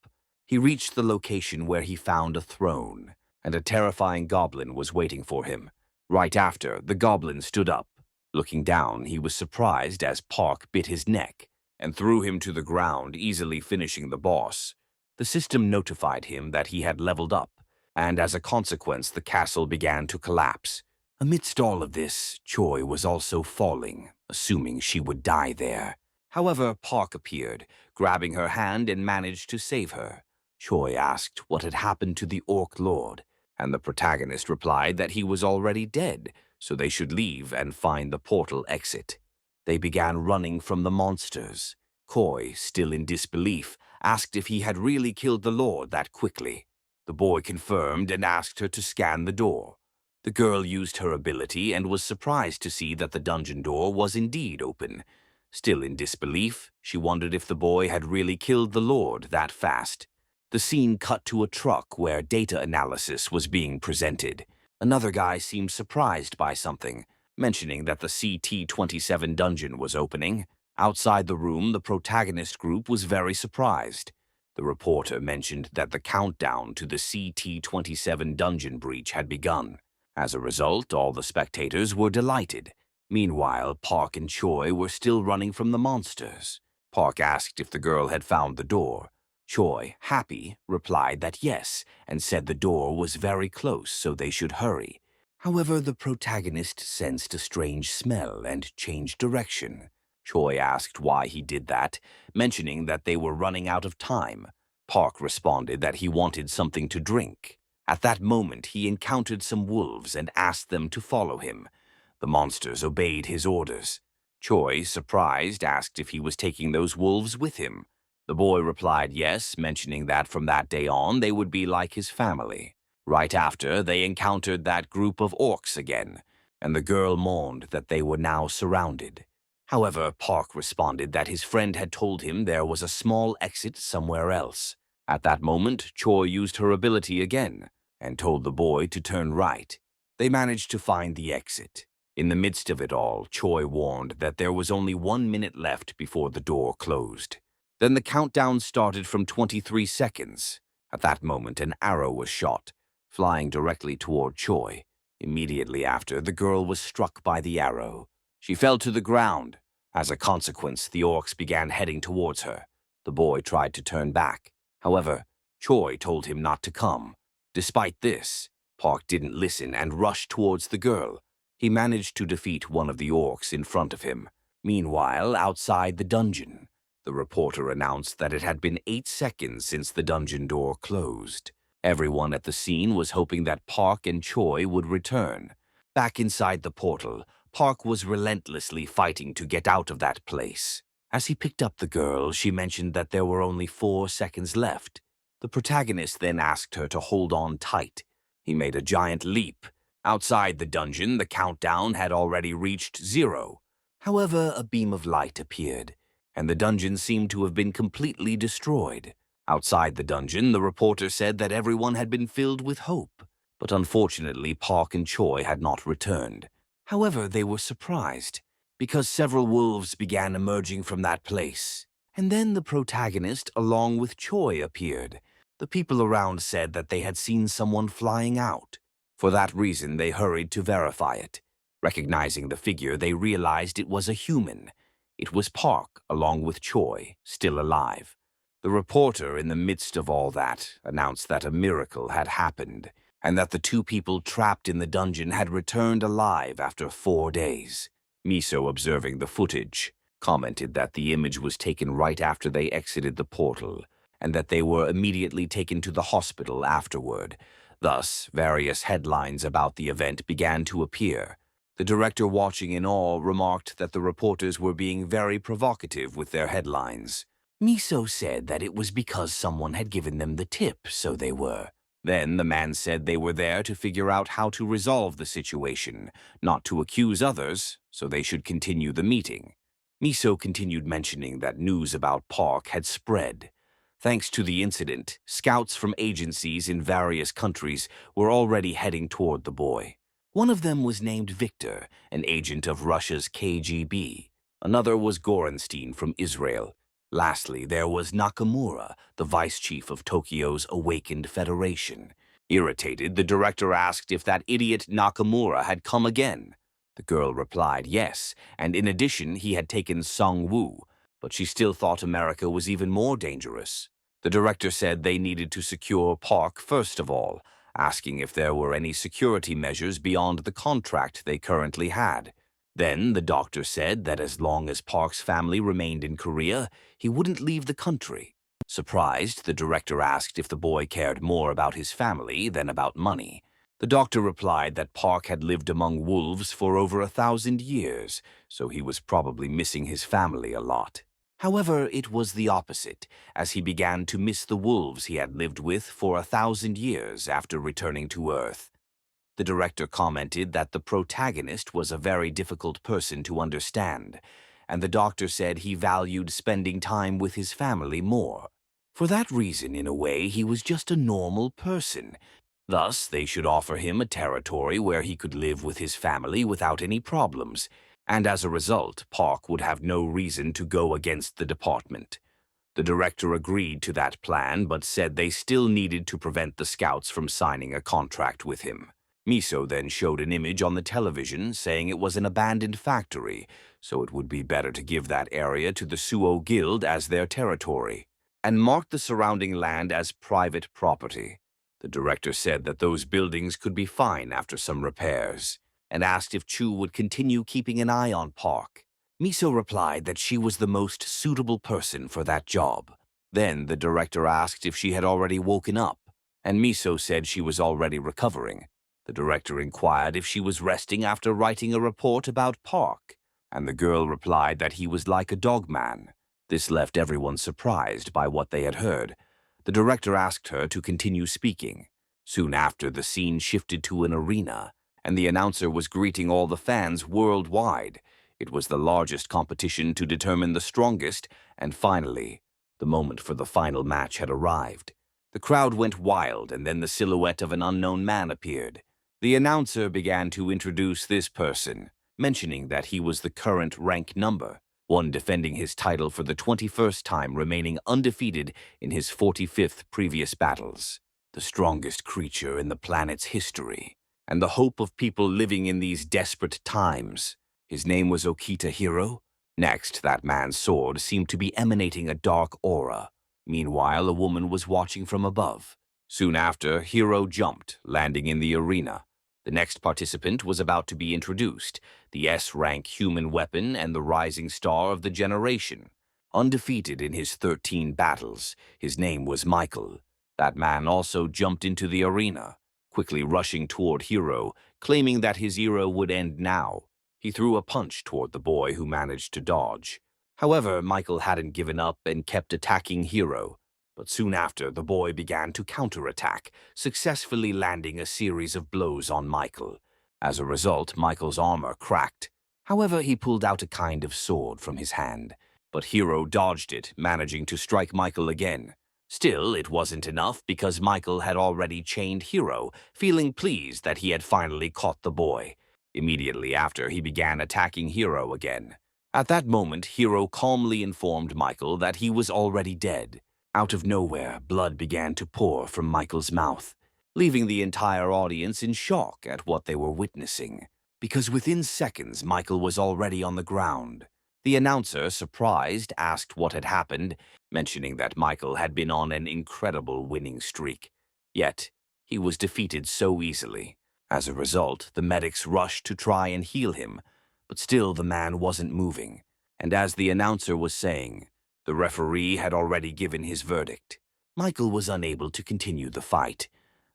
He reached the location where he found a throne, and a terrifying goblin was waiting for him. Right after, the goblin stood up. Looking down, he was surprised as Park bit his neck and threw him to the ground, easily finishing the boss. The system notified him that he had leveled up, and as a consequence, the castle began to collapse. Amidst all of this, Choi was also falling, assuming she would die there. However, Park appeared, grabbing her hand and managed to save her. Choi asked what had happened to the Orc Lord, and the protagonist replied that he was already dead, so they should leave and find the portal exit. They began running from the monsters. Koi, still in disbelief, asked if he had really killed the Lord that quickly. The boy confirmed and asked her to scan the door. The girl used her ability and was surprised to see that the dungeon door was indeed open. Still in disbelief, she wondered if the boy had really killed the Lord that fast. The scene cut to a truck where data analysis was being presented. Another guy seemed surprised by something, mentioning that the CT-27 dungeon was opening. Outside the room, the protagonist group was very surprised. The reporter mentioned that the countdown to the CT-27 dungeon breach had begun. As a result, all the spectators were delighted. Meanwhile, Park and Choi were still running from the monsters. Park asked if the girl had found the door. Choi, happy, replied that yes, and said the door was very close, so they should hurry. However, the protagonist sensed a strange smell and changed direction. Choi asked why he did that, mentioning that they were running out of time. Park responded that he wanted something to drink. At that moment, he encountered some wolves and asked them to follow him. The monsters obeyed his orders. Choi, surprised, asked if he was taking those wolves with him. The boy replied yes, mentioning that from that day on they would be like his family. Right after, they encountered that group of orcs again, and the girl mourned that they were now surrounded. However, Park responded that his friend had told him there was a small exit somewhere else. At that moment, Choi used her ability again and told the boy to turn right. They managed to find the exit. In the midst of it all, Choi warned that there was only 1 minute left before the door closed. Then the countdown started from 23 seconds. At that moment, an arrow was shot, flying directly toward Choi. Immediately after, the girl was struck by the arrow. She fell to the ground. As a consequence, the orcs began heading towards her. The boy tried to turn back. However, Choi told him not to come. Despite this, Park didn't listen and rushed towards the girl. He managed to defeat one of the orcs in front of him. Meanwhile, outside the dungeon, the reporter announced that it had been 8 seconds since the dungeon door closed. Everyone at the scene was hoping that Park and Choi would return. Back inside the portal, Park was relentlessly fighting to get out of that place. As he picked up the girl, she mentioned that there were only 4 seconds left. The protagonist then asked her to hold on tight. He made a giant leap. Outside the dungeon, the countdown had already reached 0. However, a beam of light appeared, and the dungeon seemed to have been completely destroyed. Outside the dungeon, the reporter said that everyone had been filled with hope, but unfortunately Park and Choi had not returned. However, they were surprised, because several wolves began emerging from that place. And then the protagonist, along with Choi, appeared. The people around said that they had seen someone flying out. For that reason, they hurried to verify it. Recognizing the figure, they realized it was a human. It was Park, along with Choi, still alive. The reporter, in the midst of all that, announced that a miracle had happened, and that the 2 people trapped in the dungeon had returned alive after 4 days. Miso, observing the footage, commented that the image was taken right after they exited the portal, and that they were immediately taken to the hospital afterward. Thus, various headlines about the event began to appear. The director, watching in awe, remarked that the reporters were being very provocative with their headlines. Miso said that it was because someone had given them the tip, so they were. Then the man said they were there to figure out how to resolve the situation, not to accuse others, so they should continue the meeting. Miso continued mentioning that news about Park had spread. Thanks to the incident, scouts from agencies in various countries were already heading toward the boy. One of them was named Victor, an agent of Russia's KGB. Another was Gorenstein from Israel. Lastly, there was Nakamura, the vice chief of Tokyo's Awakened Federation. Irritated, the director asked if that idiot Nakamura had come again. The girl replied yes, and in addition he had taken Sung-woo, but she still thought America was even more dangerous. The director said they needed to secure Park first of all, asking if there were any security measures beyond the contract they currently had. Then the doctor said that as long as Park's family remained in Korea, he wouldn't leave the country. Surprised, the director asked if the boy cared more about his family than about money. The doctor replied that Park had lived among wolves for over 1,000 years, so he was probably missing his family a lot. However, it was the opposite, as he began to miss the wolves he had lived with for 1,000 years after returning to Earth. The director commented that the protagonist was a very difficult person to understand, and the doctor said he valued spending time with his family more. For that reason, in a way, he was just a normal person. Thus, they should offer him a territory where he could live with his family without any problems, and as a result, Park would have no reason to go against the department. The director agreed to that plan, but said they still needed to prevent the scouts from signing a contract with him. Miso then showed an image on the television saying it was an abandoned factory, so it would be better to give that area to the Suo Guild as their territory, and marked the surrounding land as private property. The director said that those buildings could be fine after some repairs, and asked if Chu would continue keeping an eye on Park. Miso replied that she was the most suitable person for that job. Then the director asked if she had already woken up, and Miso said she was already recovering. The director inquired if she was resting after writing a report about Park, and the girl replied that he was like a dogman. This left everyone surprised by what they had heard. The director asked her to continue speaking. Soon after, the scene shifted to an arena, and the announcer was greeting all the fans worldwide. It was the largest competition to determine the strongest, and finally, the moment for the final match had arrived. The crowd went wild, and then the silhouette of an unknown man appeared. The announcer began to introduce this person, mentioning that he was the current rank number, one defending his title for the 21st time, remaining undefeated in his 45th previous battles. The strongest creature in the planet's history, and the hope of people living in these desperate times. His name was Okita Hiro. Next, that man's sword seemed to be emanating a dark aura. Meanwhile, a woman was watching from above. Soon after, Hiro jumped, landing in the arena. The next participant was about to be introduced, the S-rank human weapon and the rising star of the generation. Undefeated in his 13 battles, his name was Michael. That man also jumped into the arena, quickly rushing toward Hiro, claiming that his era would end now. He threw a punch toward the boy, who managed to dodge. However, Michael hadn't given up and kept attacking Hiro. But soon after, the boy began to counterattack, successfully landing a series of blows on Michael. As a result, Michael's armor cracked. However, he pulled out a kind of sword from his hand. But Hiro dodged it, managing to strike Michael again. Still, it wasn't enough because Michael had already chained Hiro, feeling pleased that he had finally caught the boy. Immediately after, he began attacking Hiro again. At that moment, Hiro calmly informed Michael that he was already dead. Out of nowhere, blood began to pour from Michael's mouth, leaving the entire audience in shock at what they were witnessing, because within seconds, Michael was already on the ground. The announcer, surprised, asked what had happened, mentioning that Michael had been on an incredible winning streak. Yet, he was defeated so easily. As a result, the medics rushed to try and heal him, but still the man wasn't moving. And as the announcer was saying, the referee had already given his verdict. Michael was unable to continue the fight.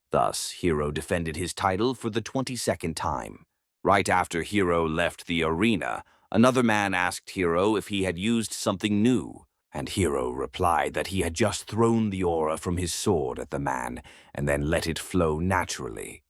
Thus, Hiro defended his title for the 22nd time. Right after Hiro left the arena, another man asked Hiro if he had used something new, and Hiro replied that he had just thrown the aura from his sword at the man and then let it flow naturally.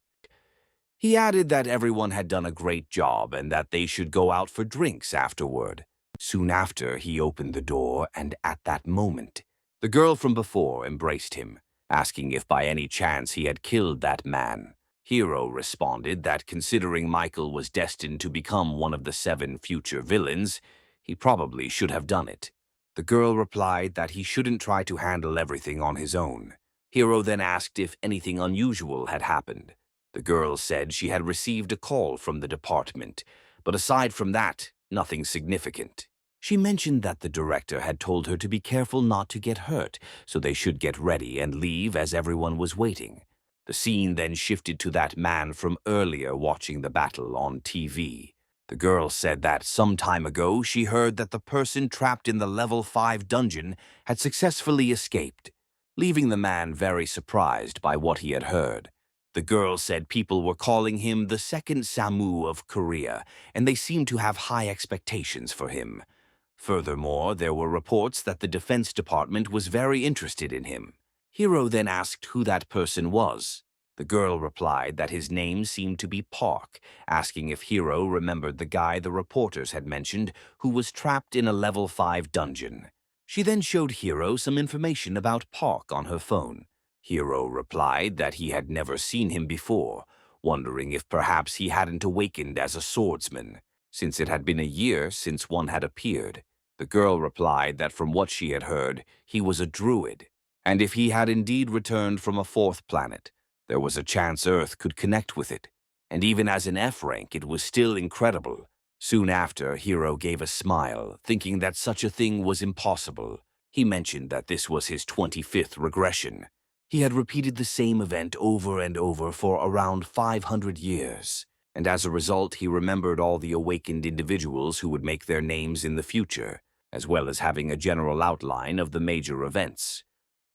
He added that everyone had done a great job and that they should go out for drinks afterward. Soon after, he opened the door, and at that moment, the girl from before embraced him, asking if by any chance he had killed that man. Hiro responded that considering Michael was destined to become one of the 7 future villains, he probably should have done it. The girl replied that he shouldn't try to handle everything on his own. Hiro then asked if anything unusual had happened. The girl said she had received a call from the department, but aside from that, nothing significant. She mentioned that the director had told her to be careful not to get hurt, so they should get ready and leave as everyone was waiting. The scene then shifted to that man from earlier watching the battle on TV. The girl said that some time ago she heard that the person trapped in the level 5 dungeon had successfully escaped, leaving the man very surprised by what he had heard. The girl said people were calling him the second Samu of Korea, and they seemed to have high expectations for him. Furthermore, there were reports that the Defense Department was very interested in him. Hiro then asked who that person was. The girl replied that his name seemed to be Park, asking if Hiro remembered the guy the reporters had mentioned who was trapped in a level 5 dungeon. She then showed Hiro some information about Park on her phone. Hiro replied that he had never seen him before, wondering if perhaps he hadn't awakened as a swordsman, since it had been a year since one had appeared. The girl replied that from what she had heard, he was a druid, and if he had indeed returned from a 4th planet, there was a chance Earth could connect with it. And even as an F rank, it was still incredible. Soon after, Hiro gave a smile, thinking that such a thing was impossible. He mentioned that this was his 25th regression. He had repeated the same event over and over for around 500 years, and as a result he remembered all the awakened individuals who would make their names in the future, as well as having a general outline of the major events.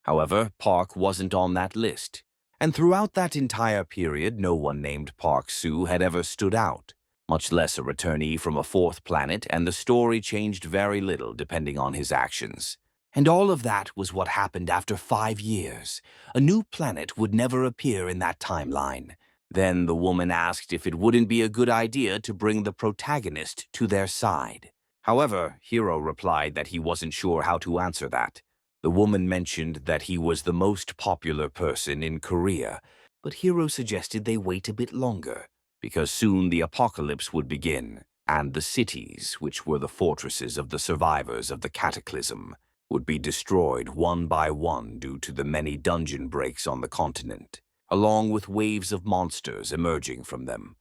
However, Park wasn't on that list, and throughout that entire period no one named Park Soo had ever stood out, much less a returnee from a 4th planet, and the story changed very little depending on his actions. And all of that was what happened after 5 years. A new planet would never appear in that timeline. Then the woman asked if it wouldn't be a good idea to bring the protagonist to their side. However, Hiro replied that he wasn't sure how to answer that. The woman mentioned that he was the most popular person in Korea, but Hiro suggested they wait a bit longer, because soon the apocalypse would begin, and the cities, which were the fortresses of the survivors of the cataclysm, would be destroyed one by one due to the many dungeon breaks on the continent, along with waves of monsters emerging from them.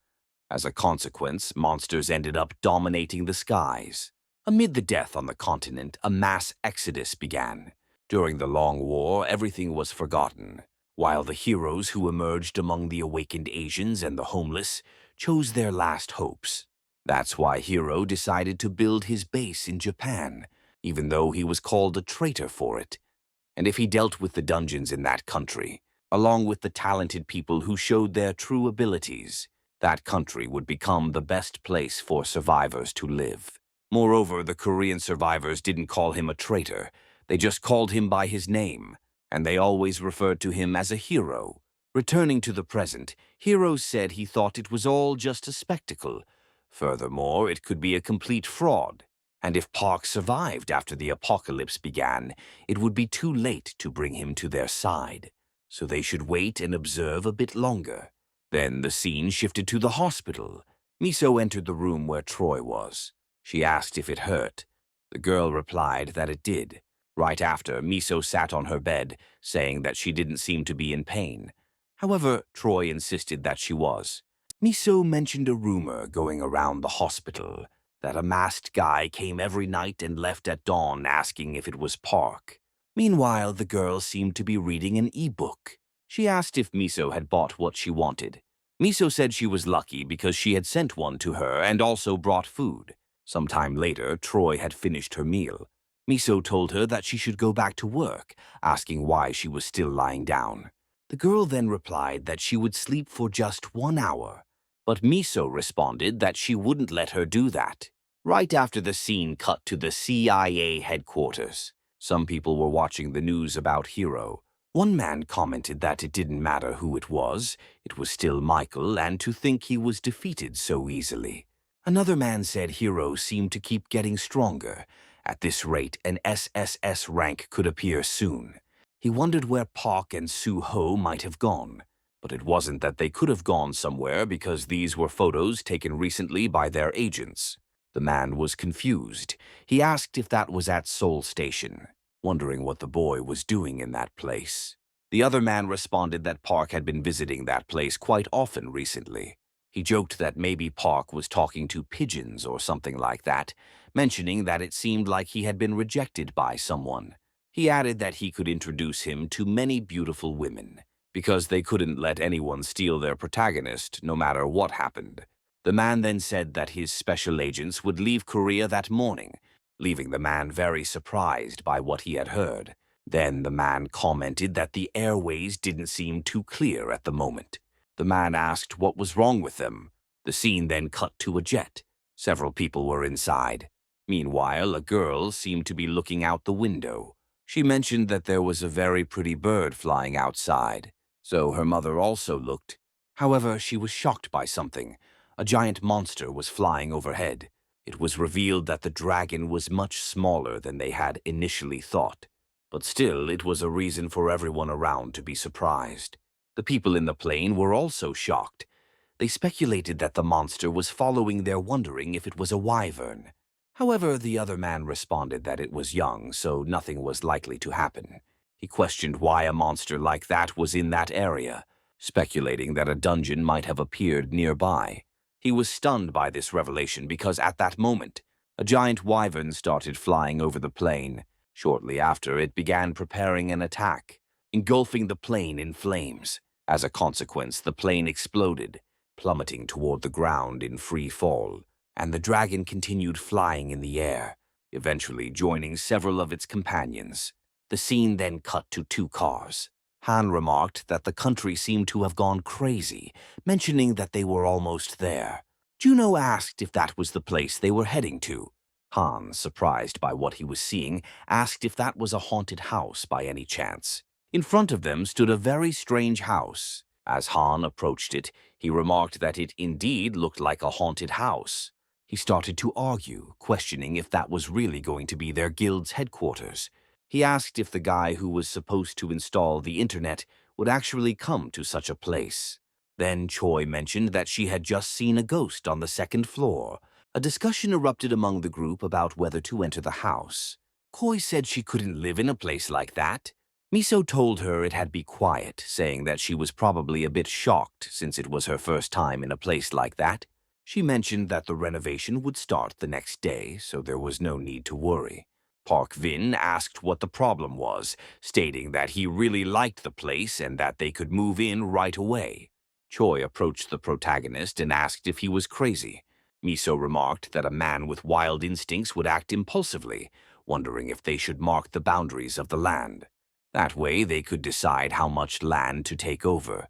As a consequence, monsters ended up dominating the skies. Amid the death on the continent, a mass exodus began. During the Long War, everything was forgotten, while the heroes who emerged among the awakened Asians and the homeless chose their last hopes. That's why Hiro decided to build his base in Japan, even though he was called a traitor for it. And if he dealt with the dungeons in that country, along with the talented people who showed their true abilities, that country would become the best place for survivors to live. Moreover, the Korean survivors didn't call him a traitor, they just called him by his name, and they always referred to him as a hero. Returning to the present, Hiro said he thought it was all just a spectacle. Furthermore, it could be a complete fraud. And if Park survived after the apocalypse began, it would be too late to bring him to their side. So they should wait and observe a bit longer. Then the scene shifted to the hospital. Miso entered the room where Troy was. She asked if it hurt. The girl replied that it did. Right after, Miso sat on her bed, saying that she didn't seem to be in pain. However, Troy insisted that she was. Miso mentioned a rumor going around the hospital that a masked guy came every night and left at dawn asking if it was Park. Meanwhile, the girl seemed to be reading an e-book. She asked if Miso had bought what she wanted. Miso said she was lucky because she had sent one to her and also brought food. Sometime later, Troy had finished her meal. Miso told her that she should go back to work, asking why she was still lying down. The girl then replied that she would sleep for just 1 hour. But Miso responded that she wouldn't let her do that. Right after the scene cut to the CIA headquarters, some people were watching the news about Hiro. One man commented that it didn't matter who it was still Michael, and to think he was defeated so easily. Another man said Hiro seemed to keep getting stronger. At this rate, an SSS rank could appear soon. He wondered where Park and Soo-ho might have gone. But it wasn't that they could have gone somewhere because these were photos taken recently by their agents. The man was confused. He asked if that was at Seoul Station, wondering what the boy was doing in that place. The other man responded that Park had been visiting that place quite often recently. He joked that maybe Park was talking to pigeons or something like that, mentioning that it seemed like he had been rejected by someone. He added that he could introduce him to many beautiful women, because they couldn't let anyone steal their protagonist, no matter what happened. The man then said that his special agents would leave Korea that morning, leaving the man very surprised by what he had heard. Then the man commented that the airways didn't seem too clear at the moment. The man asked what was wrong with them. The scene then cut to a jet. Several people were inside. Meanwhile, a girl seemed to be looking out the window. She mentioned that there was a very pretty bird flying outside, so her mother also looked. However, she was shocked by something. A giant monster was flying overhead. It was revealed that the dragon was much smaller than they had initially thought. But still, it was a reason for everyone around to be surprised. The people in the plane were also shocked. They speculated that the monster was following them, wondering if it was a wyvern. However, the other man responded that it was young, so nothing was likely to happen. He questioned why a monster like that was in that area, speculating that a dungeon might have appeared nearby. He was stunned by this revelation because at that moment, a giant wyvern started flying over the plane. Shortly after, it began preparing an attack, engulfing the plane in flames. As a consequence, the plane exploded, plummeting toward the ground in free fall, and the dragon continued flying in the air, eventually joining several of its companions. The scene then cut to two cars. Han remarked that the country seemed to have gone crazy, mentioning that they were almost there. Juno asked if that was the place they were heading to. Han, surprised by what he was seeing, asked if that was a haunted house by any chance. In front of them stood a very strange house. As Han approached it, he remarked that it indeed looked like a haunted house. He started to argue, questioning if that was really going to be their guild's headquarters. He asked if the guy who was supposed to install the internet would actually come to such a place. Then Choi mentioned that she had just seen a ghost on the second floor. A discussion erupted among the group about whether to enter the house. Koi said she couldn't live in a place like that. Miso told her it had be quiet, saying that she was probably a bit shocked since it was her first time in a place like that. She mentioned that the renovation would start the next day, so there was no need to worry. Park Vin asked what the problem was, stating that he really liked the place and that they could move in right away. Choi approached the protagonist and asked if he was crazy. Miso remarked that a man with wild instincts would act impulsively, wondering if they should mark the boundaries of the land. That way they could decide how much land to take over.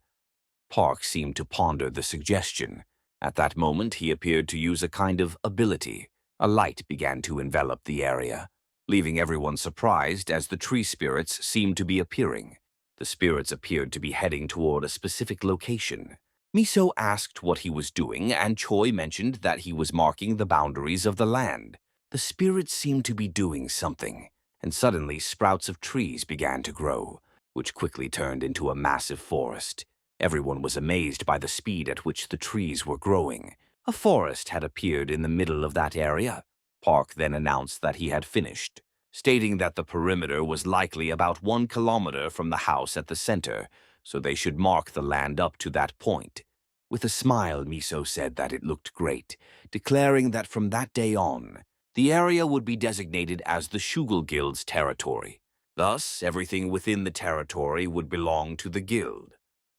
Park seemed to ponder the suggestion. At that moment, he appeared to use a kind of ability. A light began to envelop the area, leaving everyone surprised as the tree spirits seemed to be appearing. The spirits appeared to be heading toward a specific location. Miso asked what he was doing, and Choi mentioned that he was marking the boundaries of the land. The spirits seemed to be doing something, and suddenly sprouts of trees began to grow, which quickly turned into a massive forest. Everyone was amazed by the speed at which the trees were growing. A forest had appeared in the middle of that area. Park then announced that he had finished, stating that the perimeter was likely about 1 kilometer from the house at the center, so they should mark the land up to that point. With a smile, Miso said that it looked great, declaring that from that day on, the area would be designated as the Shugul Guild's territory. Thus, everything within the territory would belong to the guild.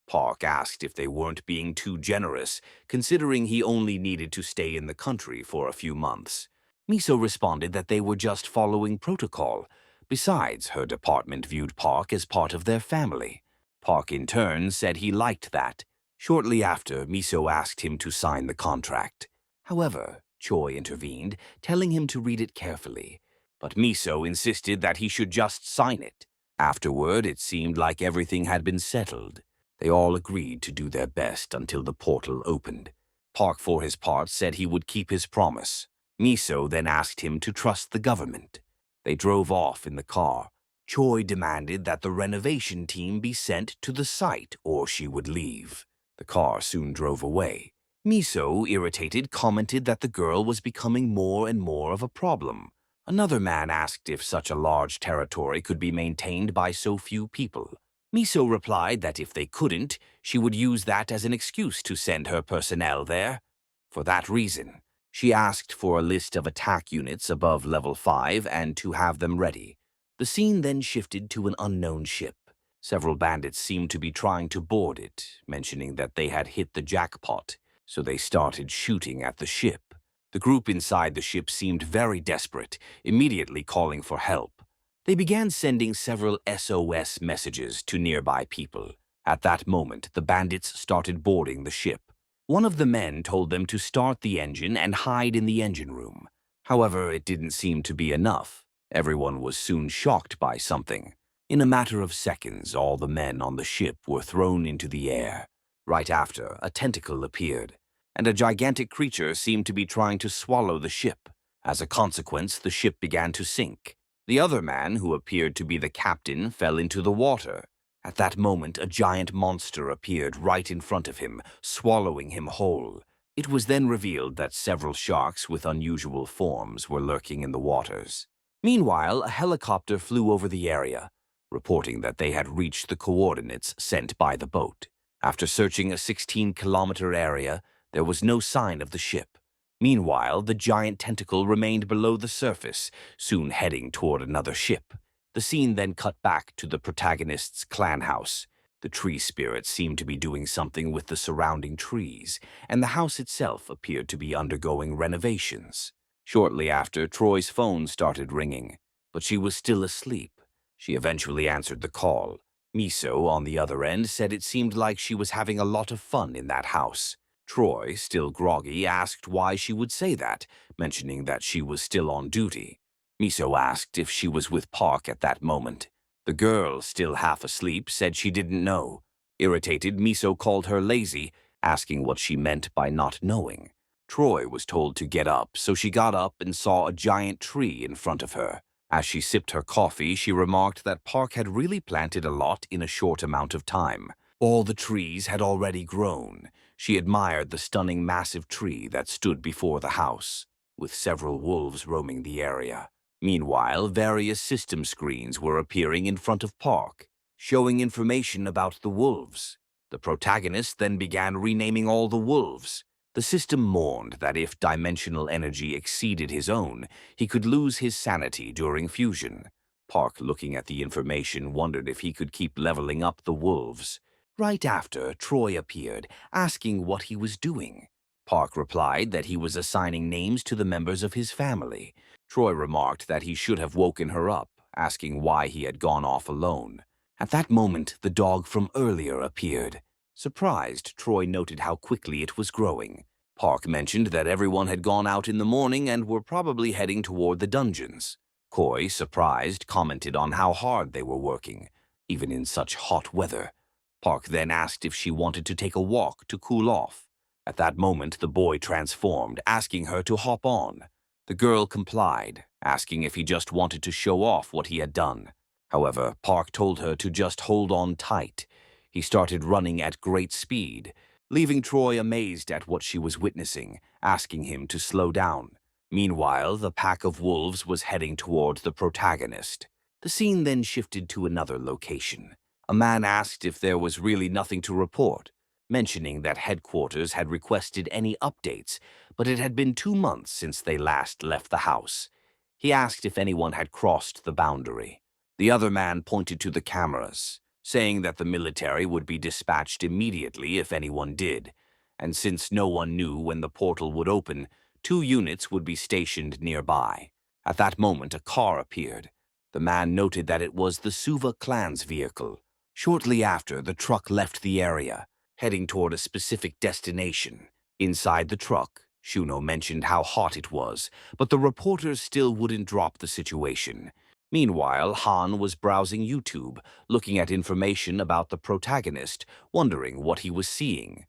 Park asked if they weren't being too generous, considering he only needed to stay in the country for a few months. Miso responded that they were just following protocol. Besides, her department viewed Park as part of their family. Park in turn said he liked that. Shortly after, Miso asked him to sign the contract. However, Choi intervened, telling him to read it carefully. But Miso insisted that he should just sign it. Afterward, it seemed like everything had been settled. They all agreed to do their best until the portal opened. Park, for his part, said he would keep his promise. Miso then asked him to trust the government. They drove off in the car. Choi demanded that the renovation team be sent to the site or she would leave. The car soon drove away. Miso, irritated, commented that the girl was becoming more and more of a problem. Another man asked if such a large territory could be maintained by so few people. Miso replied that if they couldn't, she would use that as an excuse to send her personnel there. For that reason, she asked for a list of attack units above level 5 and to have them ready. The scene then shifted to an unknown ship. Several bandits seemed to be trying to board it, mentioning that they had hit the jackpot, so they started shooting at the ship. The group inside the ship seemed very desperate, immediately calling for help. They began sending several SOS messages to nearby people. At that moment, the bandits started boarding the ship. One of the men told them to start the engine and hide in the engine room. However, it didn't seem to be enough. Everyone was soon shocked by something. In a matter of seconds, all the men on the ship were thrown into the air. Right after, a tentacle appeared, and a gigantic creature seemed to be trying to swallow the ship. As a consequence, the ship began to sink. The other man, who appeared to be the captain, fell into the water. At that moment, a giant monster appeared right in front of him, swallowing him whole. It was then revealed that several sharks with unusual forms were lurking in the waters. Meanwhile, a helicopter flew over the area, reporting that they had reached the coordinates sent by the boat. After searching a 16-kilometer area, there was no sign of the ship. Meanwhile, the giant tentacle remained below the surface, soon heading toward another ship. The scene then cut back to the protagonist's clan house. The tree spirits seemed to be doing something with the surrounding trees, and the house itself appeared to be undergoing renovations. Shortly after, Troy's phone started ringing, but she was still asleep. She eventually answered the call. Miso, on the other end, said it seemed like she was having a lot of fun in that house. Troy, still groggy, asked why she would say that, mentioning that she was still on duty. Miso asked if she was with Park at that moment. The girl, still half asleep, said she didn't know. Irritated, Miso called her lazy, asking what she meant by not knowing. Troy was told to get up, so she got up and saw a giant tree in front of her. As she sipped her coffee, she remarked that Park had really planted a lot in a short amount of time. All the trees had already grown. She admired the stunning massive tree that stood before the house, with several wolves roaming the area. Meanwhile, various system screens were appearing in front of Park, showing information about the wolves. The protagonist then began renaming all the wolves. The system mourned that if dimensional energy exceeded his own, he could lose his sanity during fusion. Park, looking at the information, wondered if he could keep leveling up the wolves. Right after, Troy appeared, asking what he was doing. Park replied that he was assigning names to the members of his family. Troy remarked that he should have woken her up, asking why he had gone off alone. At that moment, the dog from earlier appeared. Surprised, Troy noted how quickly it was growing. Park mentioned that everyone had gone out in the morning and were probably heading toward the dungeons. Koi, surprised, commented on how hard they were working, even in such hot weather. Park then asked if she wanted to take a walk to cool off. At that moment, the boy transformed, asking her to hop on. The girl complied, asking if he just wanted to show off what he had done. However, Park told her to just hold on tight. He started running at great speed, leaving Troy amazed at what she was witnessing, asking him to slow down. Meanwhile, the pack of wolves was heading toward the protagonist. The scene then shifted to another location. A man asked if there was really nothing to report, mentioning that headquarters had requested any updates, but it had been 2 months since they last left the house. He asked if anyone had crossed the boundary. The other man pointed to the cameras, saying that the military would be dispatched immediately if anyone did, and since no one knew when the portal would open, 2 units would be stationed nearby. At that moment, a car appeared. The man noted that it was the Suva clan's vehicle. Shortly after, the truck left the area, heading toward a specific destination. Inside the truck, Shuno mentioned how hot it was, but the reporters still wouldn't drop the situation. Meanwhile, Han was browsing YouTube, looking at information about the protagonist, wondering what he was seeing.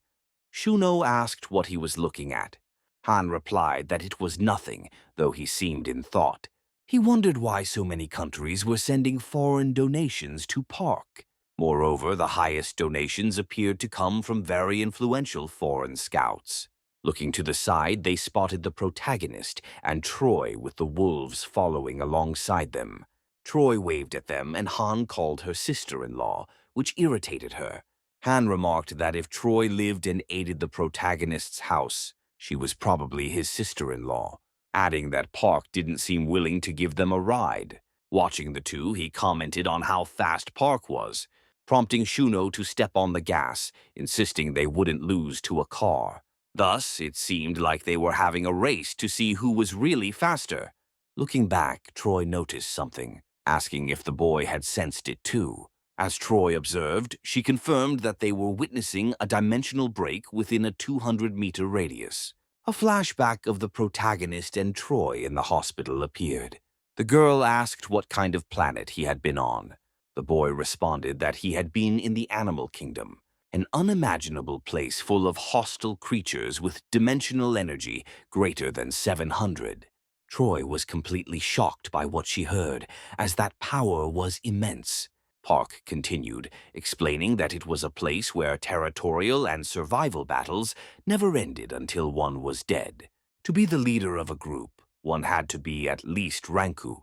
Shuno asked what he was looking at. Han replied that it was nothing, though he seemed in thought. He wondered why so many countries were sending foreign donations to Park. Moreover, the highest donations appeared to come from very influential foreign scouts. Looking to the side, they spotted the protagonist and Troy with the wolves following alongside them. Troy waved at them and Han called her sister-in-law, which irritated her. Han remarked that if Troy lived and aided the protagonist's house, she was probably his sister-in-law, adding that Park didn't seem willing to give them a ride. Watching the two, he commented on how fast Park was, prompting Shuno to step on the gas, insisting they wouldn't lose to a car. Thus, it seemed like they were having a race to see who was really faster. Looking back, Troy noticed something, asking if the boy had sensed it too. As Troy observed, she confirmed that they were witnessing a dimensional break within a 200-meter radius. A flashback of the protagonist and Troy in the hospital appeared. The girl asked what kind of planet he had been on. The boy responded that he had been in the animal kingdom, an unimaginable place full of hostile creatures with dimensional energy greater than 700. Troy was completely shocked by what she heard, as that power was immense. Park continued, explaining that it was a place where territorial and survival battles never ended until one was dead. To be the leader of a group, one had to be at least Ranku.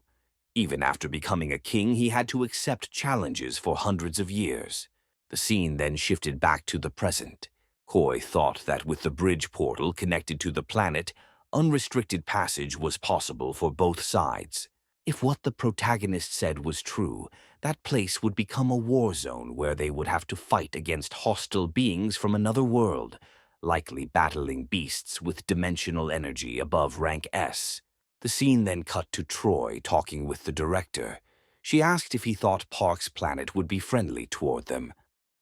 Even after becoming a king, he had to accept challenges for hundreds of years. The scene then shifted back to the present. Koi thought that with the bridge portal connected to the planet, unrestricted passage was possible for both sides. If what the protagonist said was true, that place would become a war zone where they would have to fight against hostile beings from another world, likely battling beasts with dimensional energy above rank S. The scene then cut to Troy talking with the director. She asked if he thought Park's planet would be friendly toward them.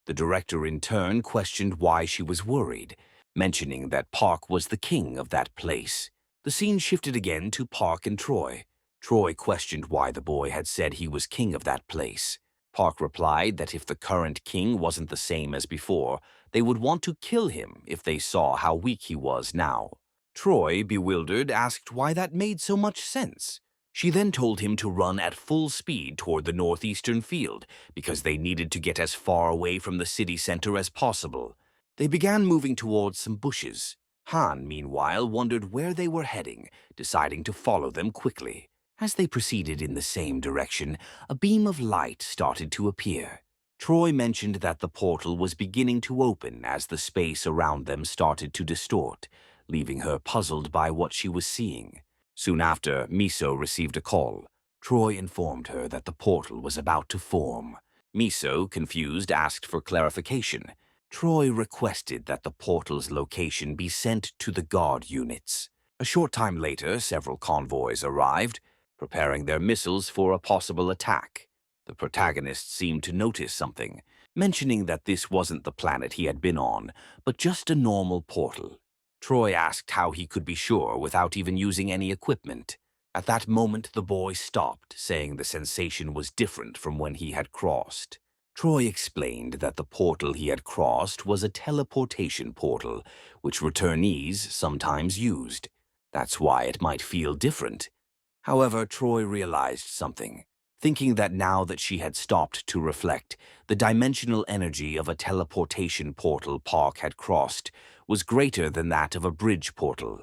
The director in turn questioned why she was worried, mentioning that Park was the king of that place. The scene shifted again to Park and Troy. Troy questioned why the boy had said he was king of that place. Park replied that if the current king wasn't the same as before, they would want to kill him if they saw how weak he was now. Troy, bewildered, asked why that made so much sense. She then told him to run at full speed toward the northeastern field because they needed to get as far away from the city center as possible. They began moving towards some bushes. Han, meanwhile, wondered where they were heading, deciding to follow them quickly. As they proceeded in the same direction, a beam of light started to appear. Troy mentioned that the portal was beginning to open as the space around them started to distort, leaving her puzzled by what she was seeing. Soon after, Miso received a call. Troy informed her that the portal was about to form. Miso, confused, asked for clarification. Troy requested that the portal's location be sent to the guard units. A short time later, several convoys arrived, preparing their missiles for a possible attack. The protagonist seemed to notice something, mentioning that this wasn't the planet he had been on, but just a normal portal. Troy asked how he could be sure without even using any equipment. At that moment, the boy stopped, saying the sensation was different from when he had crossed. Troy explained that the portal he had crossed was a teleportation portal, which returnees sometimes used. That's why it might feel different. However, Troy realized something. Thinking that now that she had stopped to reflect, the dimensional energy of a teleportation portal Park had crossed was greater than that of a bridge portal.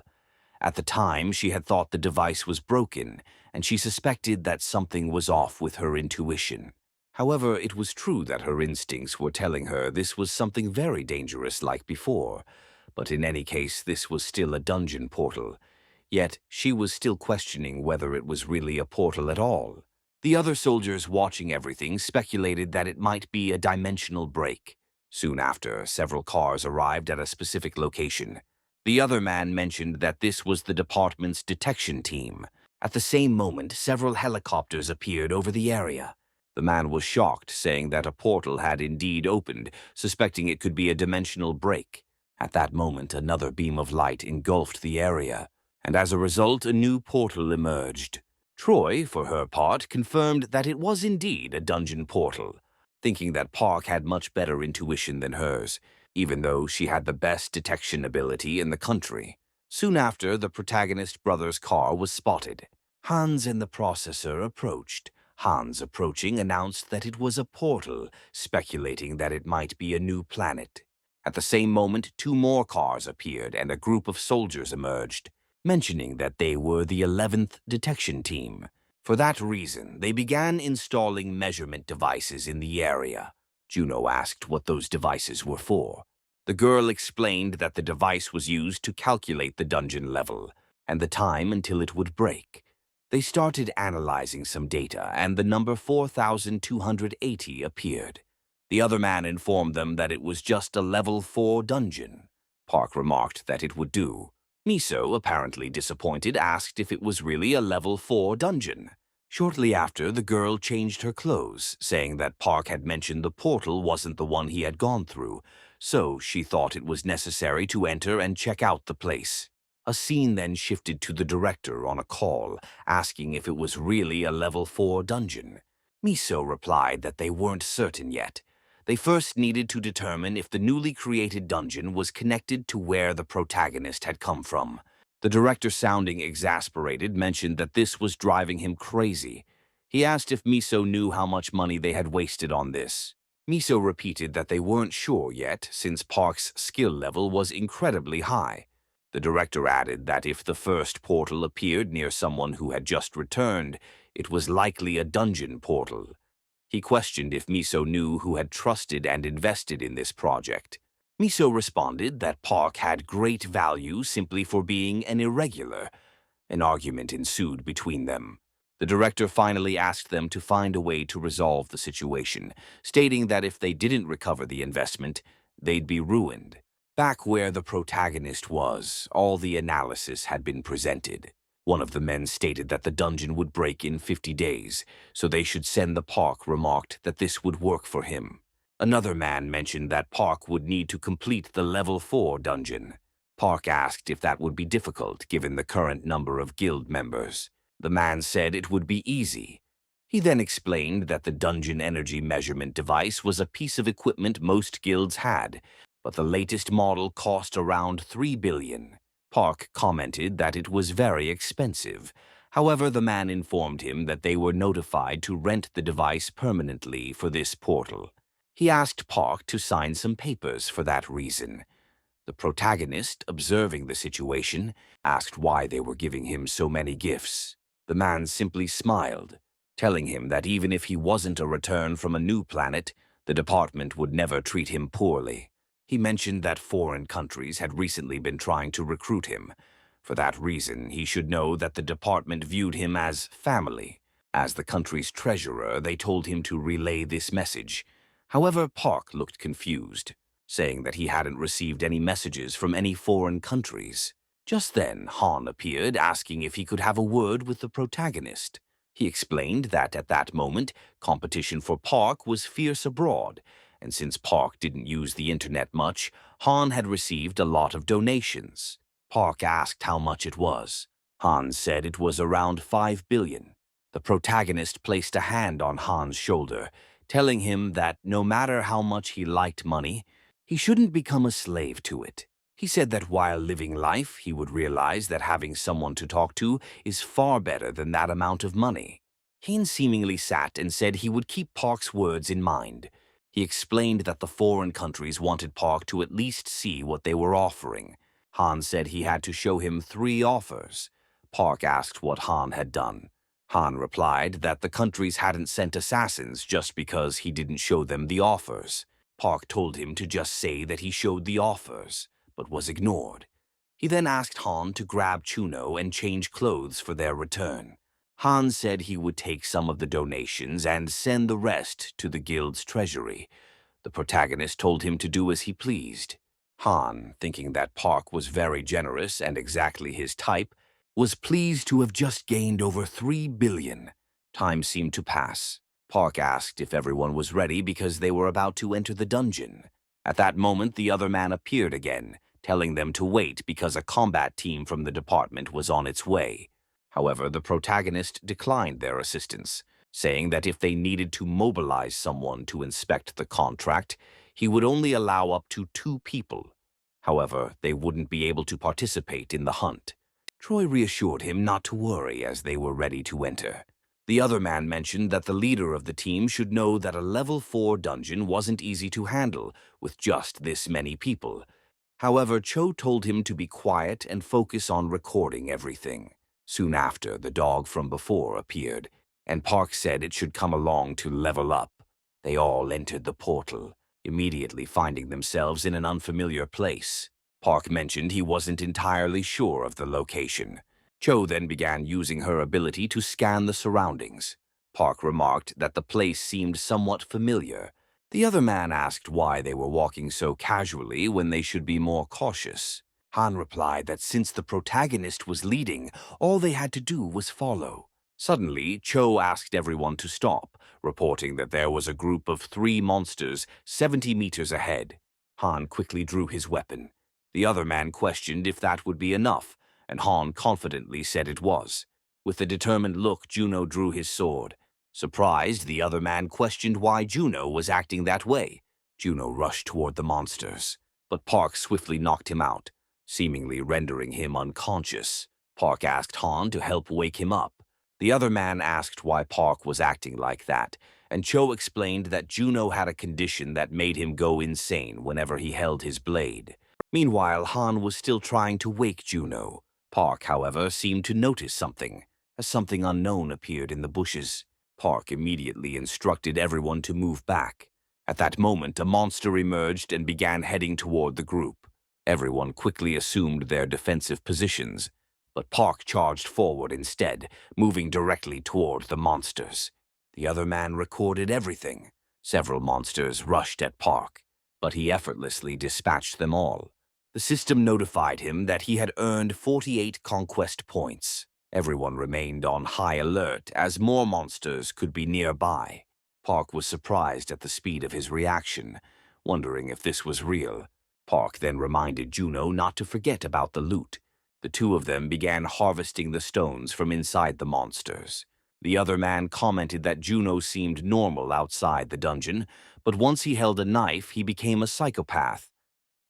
At the time, she had thought the device was broken, and she suspected that something was off with her intuition. However, it was true that her instincts were telling her this was something very dangerous like before, but in any case, this was still a dungeon portal. Yet, she was still questioning whether it was really a portal at all. The other soldiers watching everything speculated that it might be a dimensional break. Soon after, several cars arrived at a specific location. The other man mentioned that this was the department's detection team. At the same moment, several helicopters appeared over the area. The man was shocked, saying that a portal had indeed opened, suspecting it could be a dimensional break. At that moment, another beam of light engulfed the area, and as a result, a new portal emerged. Troy, for her part, confirmed that it was indeed a dungeon portal, thinking that Park had much better intuition than hers, even though she had the best detection ability in the country. Soon after, the protagonist brother's car was spotted. Hans and the processor approached. Hans, approaching, announced that it was a portal, speculating that it might be a new planet. At the same moment, two more cars appeared and a group of soldiers emerged, mentioning that they were the 11th detection team. For that reason, they began installing measurement devices in the area. Juno asked what those devices were for. The girl explained that the device was used to calculate the dungeon level and the time until it would break. They started analyzing some data, and the number 4280 appeared. The other man informed them that it was just a level 4 dungeon. Park remarked that it would do. Miso, apparently disappointed, asked if it was really a level 4 dungeon. Shortly after, the girl changed her clothes, saying that Park had mentioned the portal wasn't the one he had gone through, so she thought it was necessary to enter and check out the place. A scene then shifted to the director on a call, asking if it was really a level 4 dungeon. Miso replied that they weren't certain yet. They first needed to determine if the newly created dungeon was connected to where the protagonist had come from. The director, sounding exasperated, mentioned that this was driving him crazy. He asked if Miso knew how much money they had wasted on this. Miso repeated that they weren't sure yet, since Park's skill level was incredibly high. The director added that if the first portal appeared near someone who had just returned, it was likely a dungeon portal. He questioned if Miso knew who had trusted and invested in this project. Miso responded that Park had great value simply for being an irregular. An argument ensued between them. The director finally asked them to find a way to resolve the situation, stating that if they didn't recover the investment, they'd be ruined. Back where the protagonist was, all the analysis had been presented. One of the men stated that the dungeon would break in 50 days, so they should send the Park remarked that this would work for him. Another man mentioned that Park would need to complete the level 4 dungeon. Park asked if that would be difficult given the current number of guild members. The man said it would be easy. He then explained that the dungeon energy measurement device was a piece of equipment most guilds had, but the latest model cost around 3 billion. Park commented that it was very expensive. However, the man informed him that they were notified to rent the device permanently for this portal. He asked Park to sign some papers for that reason. The protagonist, observing the situation, asked why they were giving him so many gifts. The man simply smiled, telling him that even if he wasn't a return from a new planet, the department would never treat him poorly. He mentioned that foreign countries had recently been trying to recruit him. For that reason, he should know that the department viewed him as family. As the country's treasurer, they told him to relay this message. However, Park looked confused, saying that he hadn't received any messages from any foreign countries. Just then, Han appeared, asking if he could have a word with the protagonist. He explained that at that moment, competition for Park was fierce abroad, and since Park didn't use the internet much, Han had received a lot of donations. Park asked how much it was. Han said it was around 5 billion. The protagonist placed a hand on Han's shoulder, telling him that no matter how much he liked money, he shouldn't become a slave to it. He said that while living life, he would realize that having someone to talk to is far better than that amount of money. Han seemingly sat and said he would keep Park's words in mind. He explained that the foreign countries wanted Park to at least see what they were offering. Han said he had to show him 3 offers. Park asked what Han had done. Han replied that the countries hadn't sent assassins just because he didn't show them the offers. Park told him to just say that he showed the offers, but was ignored. He then asked Han to grab Chuno and change clothes for their return. Han said he would take some of the donations and send the rest to the guild's treasury. The protagonist told him to do as he pleased. Han, thinking that Park was very generous and exactly his type, was pleased to have just gained over 3 billion. Time seemed to pass. Park asked if everyone was ready because they were about to enter the dungeon. At that moment, the other man appeared again, telling them to wait because a combat team from the department was on its way. However, the protagonist declined their assistance, saying that if they needed to mobilize someone to inspect the contract, he would only allow up to 2 people. However, they wouldn't be able to participate in the hunt. Troy reassured him not to worry as they were ready to enter. The other man mentioned that the leader of the team should know that a level 4 dungeon wasn't easy to handle with just this many people. However, Cho told him to be quiet and focus on recording everything. Soon after, the dog from before appeared, and Park said it should come along to level up. They all entered the portal, immediately finding themselves in an unfamiliar place. Park mentioned he wasn't entirely sure of the location. Cho then began using her ability to scan the surroundings. Park remarked that the place seemed somewhat familiar. The other man asked why they were walking so casually when they should be more cautious. Han replied that since the protagonist was leading, all they had to do was follow. Suddenly, Cho asked everyone to stop, reporting that there was a group of 3 monsters 70 meters ahead. Han quickly drew his weapon. The other man questioned if that would be enough, and Han confidently said it was. With a determined look, Juno drew his sword. Surprised, the other man questioned why Juno was acting that way. Juno rushed toward the monsters, but Park swiftly knocked him out, seemingly rendering him unconscious. Park asked Han to help wake him up. The other man asked why Park was acting like that, and Cho explained that Juno had a condition that made him go insane whenever he held his blade. Meanwhile, Han was still trying to wake Juno. Park, however, seemed to notice something, as something unknown appeared in the bushes. Park immediately instructed everyone to move back. At that moment, a monster emerged and began heading toward the group. Everyone quickly assumed their defensive positions, but Park charged forward instead, moving directly toward the monsters. The other man recorded everything. Several monsters rushed at Park, but he effortlessly dispatched them all. The system notified him that he had earned 48 conquest points. Everyone remained on high alert as more monsters could be nearby. Park was surprised at the speed of his reaction, wondering if this was real. Park then reminded Juno not to forget about the loot. The two of them began harvesting the stones from inside the monsters. The other man commented that Juno seemed normal outside the dungeon, but once he held a knife, he became a psychopath.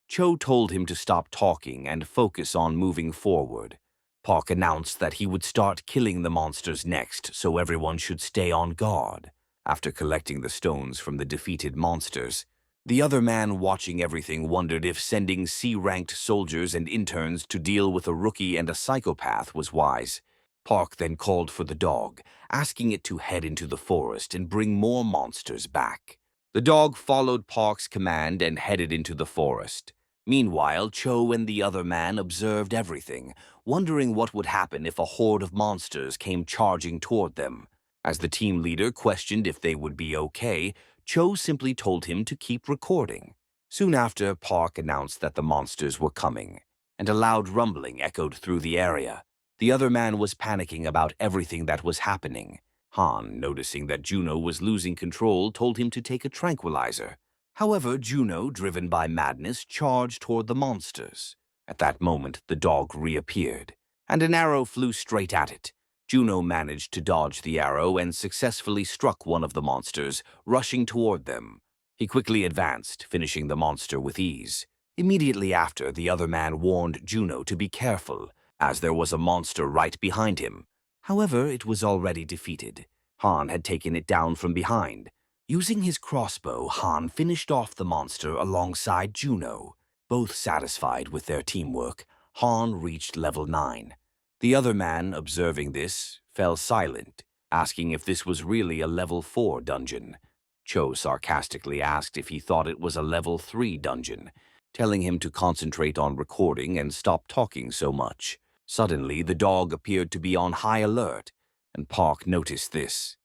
Cho told him to stop talking and focus on moving forward. Park announced that he would start killing the monsters next, so everyone should stay on guard. After collecting the stones from the defeated monsters, the other man watching everything wondered if sending C-ranked soldiers and interns to deal with a rookie and a psychopath was wise. Park then called for the dog, asking it to head into the forest and bring more monsters back. The dog followed Park's command and headed into the forest. Meanwhile, Cho and the other man observed everything, wondering what would happen if a horde of monsters came charging toward them. As the team leader questioned if they would be okay, Cho simply told him to keep recording. Soon after, Park announced that the monsters were coming, and a loud rumbling echoed through the area. The other man was panicking about everything that was happening. Han, noticing that Juno was losing control, told him to take a tranquilizer. However, Juno, driven by madness, charged toward the monsters. At that moment, the dog reappeared, and an arrow flew straight at it. Juno managed to dodge the arrow and successfully struck one of the monsters, rushing toward them. He quickly advanced, finishing the monster with ease. Immediately after, the other man warned Juno to be careful, as there was a monster right behind him. However, it was already defeated. Han had taken it down from behind. Using his crossbow, Han finished off the monster alongside Juno. Both satisfied with their teamwork, Han reached level 9. The other man, observing this, fell silent, asking if this was really a level 4 dungeon. Cho sarcastically asked if he thought it was a level 3 dungeon, telling him to concentrate on recording and stop talking so much. Suddenly, the dog appeared to be on high alert, and Park noticed this.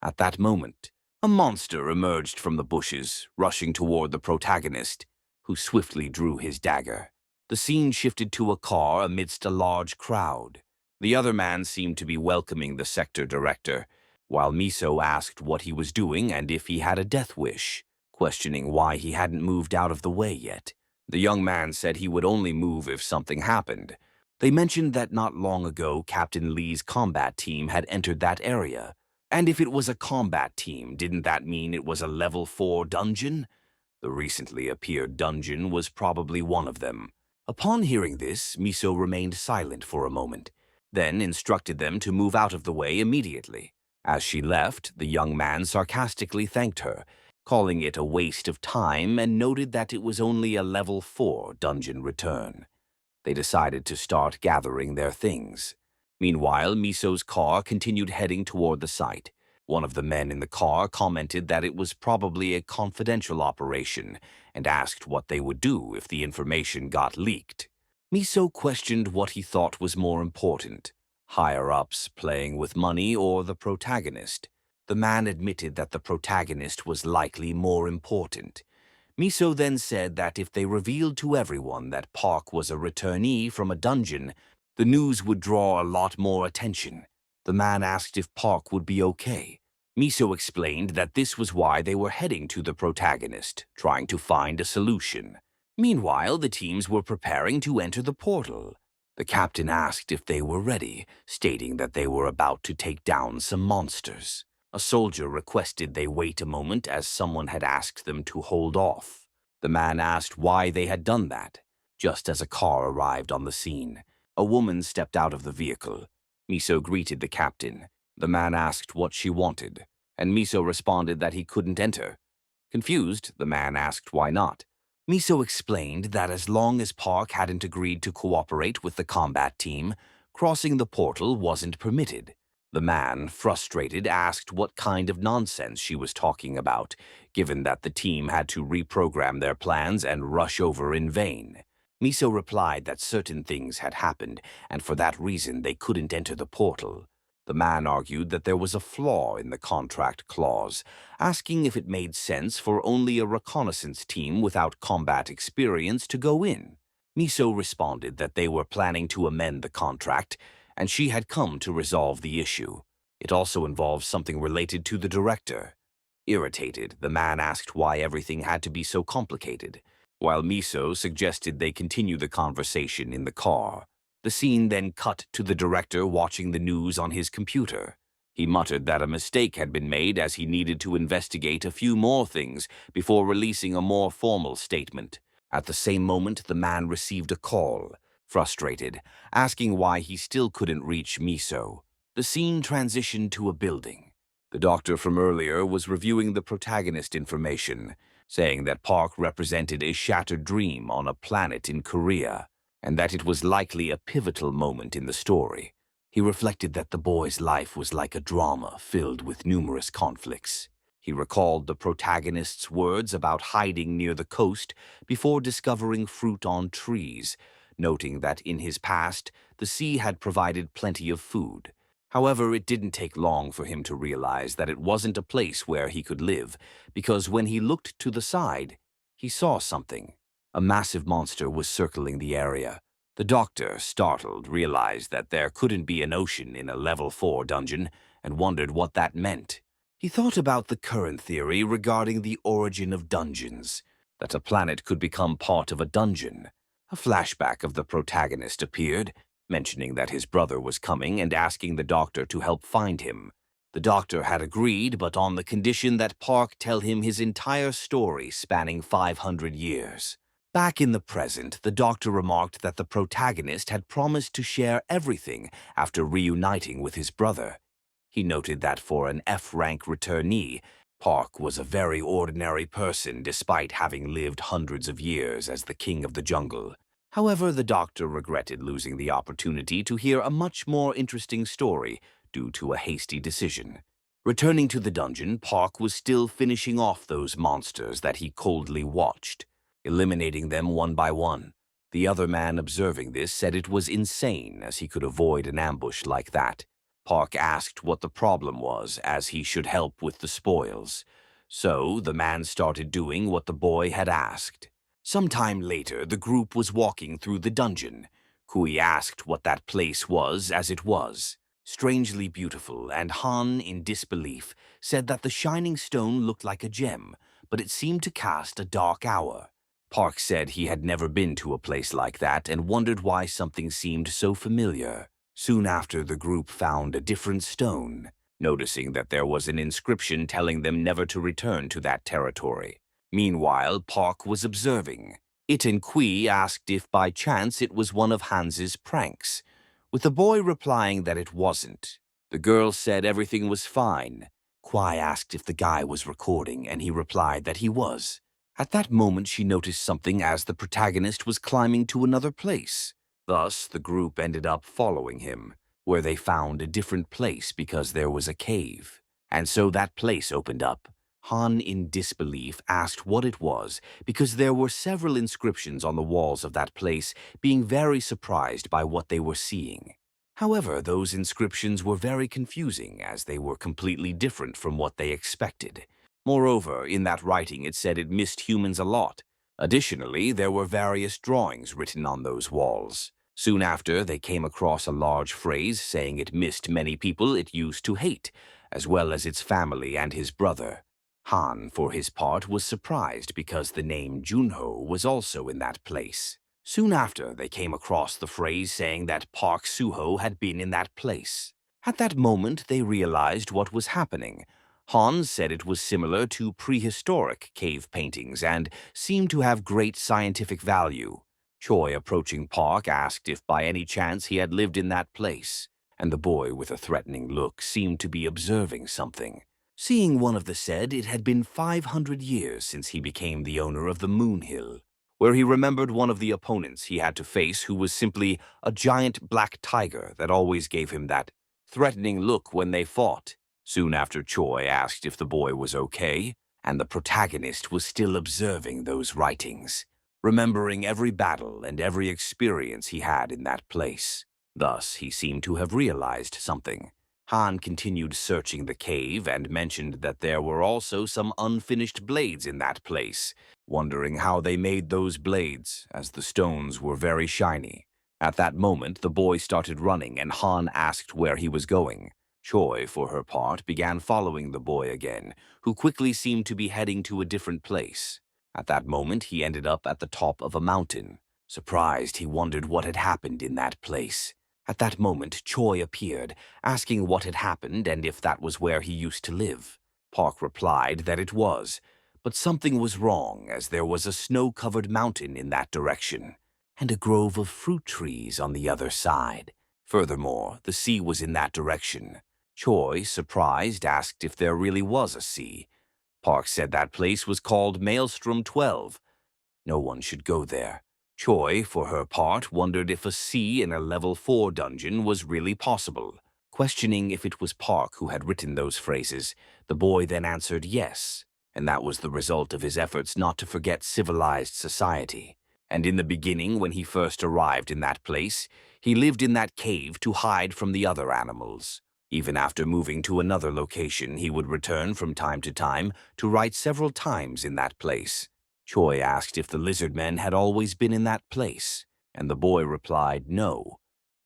At that moment, a monster emerged from the bushes, rushing toward the protagonist, who swiftly drew his dagger. The scene shifted to a car amidst a large crowd. The other man seemed to be welcoming the sector director, while Miso asked what he was doing and if he had a death wish, questioning why he hadn't moved out of the way yet. The young man said he would only move if something happened. They mentioned that not long ago Captain Lee's combat team had entered that area. And if it was a combat team, didn't that mean it was a level 4 dungeon? The recently appeared dungeon was probably one of them. Upon hearing this, Miso remained silent for a moment, then instructed them to move out of the way immediately. As she left, the young man sarcastically thanked her, calling it a waste of time, and noted that it was only a level 4 dungeon return. They decided to start gathering their things. Meanwhile, Miso's car continued heading toward the site. One of the men in the car commented that it was probably a confidential operation and asked what they would do if the information got leaked. Miso questioned what he thought was more important, higher-ups playing with money or the protagonist. The man admitted that the protagonist was likely more important. Miso then said that if they revealed to everyone that Park was a returnee from a dungeon, the news would draw a lot more attention. The man asked if Park would be okay. Miso explained that this was why they were heading to the protagonist, trying to find a solution. Meanwhile, the teams were preparing to enter the portal. The captain asked if they were ready, stating that they were about to take down some monsters. A soldier requested they wait a moment as someone had asked them to hold off. The man asked why they had done that. Just as a car arrived on the scene, a woman stepped out of the vehicle. Miso greeted the captain. The man asked what she wanted, and Miso responded that he couldn't enter. Confused, the man asked why not. Miso explained that as long as Park hadn't agreed to cooperate with the combat team, crossing the portal wasn't permitted. The man, frustrated, asked what kind of nonsense she was talking about, given that the team had to reprogram their plans and rush over in vain. Miso replied that certain things had happened, and for that reason they couldn't enter the portal. The man argued that there was a flaw in the contract clause, asking if it made sense for only a reconnaissance team without combat experience to go in. Miso responded that they were planning to amend the contract, and she had come to resolve the issue. It also involves something related to the director. Irritated, the man asked why everything had to be so complicated, while Miso suggested they continue the conversation in the car. The scene then cut to the director watching the news on his computer. He muttered that a mistake had been made as he needed to investigate a few more things before releasing a more formal statement. At the same moment, the man received a call. Frustrated, asking why he still couldn't reach Miso. The scene transitioned to a building. The doctor from earlier was reviewing the protagonist information, saying that Park represented a shattered dream on a planet in Korea, and that it was likely a pivotal moment in the story. He reflected that the boy's life was like a drama filled with numerous conflicts. He recalled the protagonist's words about hiding near the coast before discovering fruit on trees, noting that in his past, the sea had provided plenty of food. However, it didn't take long for him to realize that it wasn't a place where he could live, because when he looked to the side, he saw something. A massive monster was circling the area. The doctor, startled, realized that there couldn't be an ocean in a level 4 dungeon and wondered what that meant. He thought about the current theory regarding the origin of dungeons, that a planet could become part of a dungeon. A flashback of the protagonist appeared, mentioning that his brother was coming and asking the doctor to help find him. The doctor had agreed, but on the condition that Park tell him his entire story spanning 500 years. Back in the present, the doctor remarked that the protagonist had promised to share everything after reuniting with his brother. He noted that for an F-rank returnee, Park was a very ordinary person despite having lived hundreds of years as the king of the jungle. However, the doctor regretted losing the opportunity to hear a much more interesting story due to a hasty decision. Returning to the dungeon, Park was still finishing off those monsters that he coldly watched, eliminating them one by one. The other man observing this said it was insane as he could avoid an ambush like that. Park asked what the problem was, as he should help with the spoils. So the man started doing what the boy had asked. Sometime later, the group was walking through the dungeon. Kui asked what that place was, as it was strangely beautiful, and Han, in disbelief, said that the shining stone looked like a gem, but it seemed to cast a dark hour. Park said he had never been to a place like that and wondered why something seemed so familiar. Soon after, the group found a different stone, noticing that there was an inscription telling them never to return to that territory. Meanwhile, Park was observing. It and Kui asked if by chance it was one of Hans's pranks, with the boy replying that it wasn't. The girl said everything was fine. Kui asked if the guy was recording, and he replied that he was. At that moment, she noticed something as the protagonist was climbing to another place. Thus, the group ended up following him, where they found a different place because there was a cave. And so that place opened up. Han, in disbelief, asked what it was because there were several inscriptions on the walls of that place, being very surprised by what they were seeing. However, those inscriptions were very confusing as they were completely different from what they expected. Moreover, in that writing it said it missed humans a lot. Additionally, there were various drawings written on those walls. Soon after, they came across a large phrase saying it missed many people it used to hate, as well as its family and his brother. Han, for his part, was surprised because the name Junho was also in that place. Soon after, they came across the phrase saying that Park Suho had been in that place. At that moment, they realized what was happening. Han said it was similar to prehistoric cave paintings and seemed to have great scientific value. Choi, approaching Park, asked if by any chance he had lived in that place, and the boy, with a threatening look, seemed to be observing something. Seeing one of the said, it had been 500 years since he became the owner of the Moon Hill, where he remembered one of the opponents he had to face who was simply a giant black tiger that always gave him that threatening look when they fought. Soon after, Choi asked if the boy was okay, and the protagonist was still observing those writings, remembering every battle and every experience he had in that place. Thus, he seemed to have realized something. Han continued searching the cave and mentioned that there were also some unfinished blades in that place, wondering how they made those blades, as the stones were very shiny. At that moment, the boy started running and Han asked where he was going. Choi, for her part, began following the boy again, who quickly seemed to be heading to a different place. At that moment, he ended up at the top of a mountain. Surprised, he wondered what had happened in that place. At that moment, Choi appeared, asking what had happened and if that was where he used to live. Park replied that it was, but something was wrong as there was a snow-covered mountain in that direction, and a grove of fruit trees on the other side. Furthermore, the sea was in that direction. Choi, surprised, asked if there really was a sea. Park said that place was called Maelstrom 12. No one should go there. Choi, for her part, wondered if a sea in a level 4 dungeon was really possible. Questioning if it was Park who had written those phrases, the boy then answered yes, and that was the result of his efforts not to forget civilized society. And in the beginning, when he first arrived in that place, he lived in that cave to hide from the other animals. Even after moving to another location, he would return from time to time to write several times in that place. Choi asked if the lizard men had always been in that place, and the boy replied no.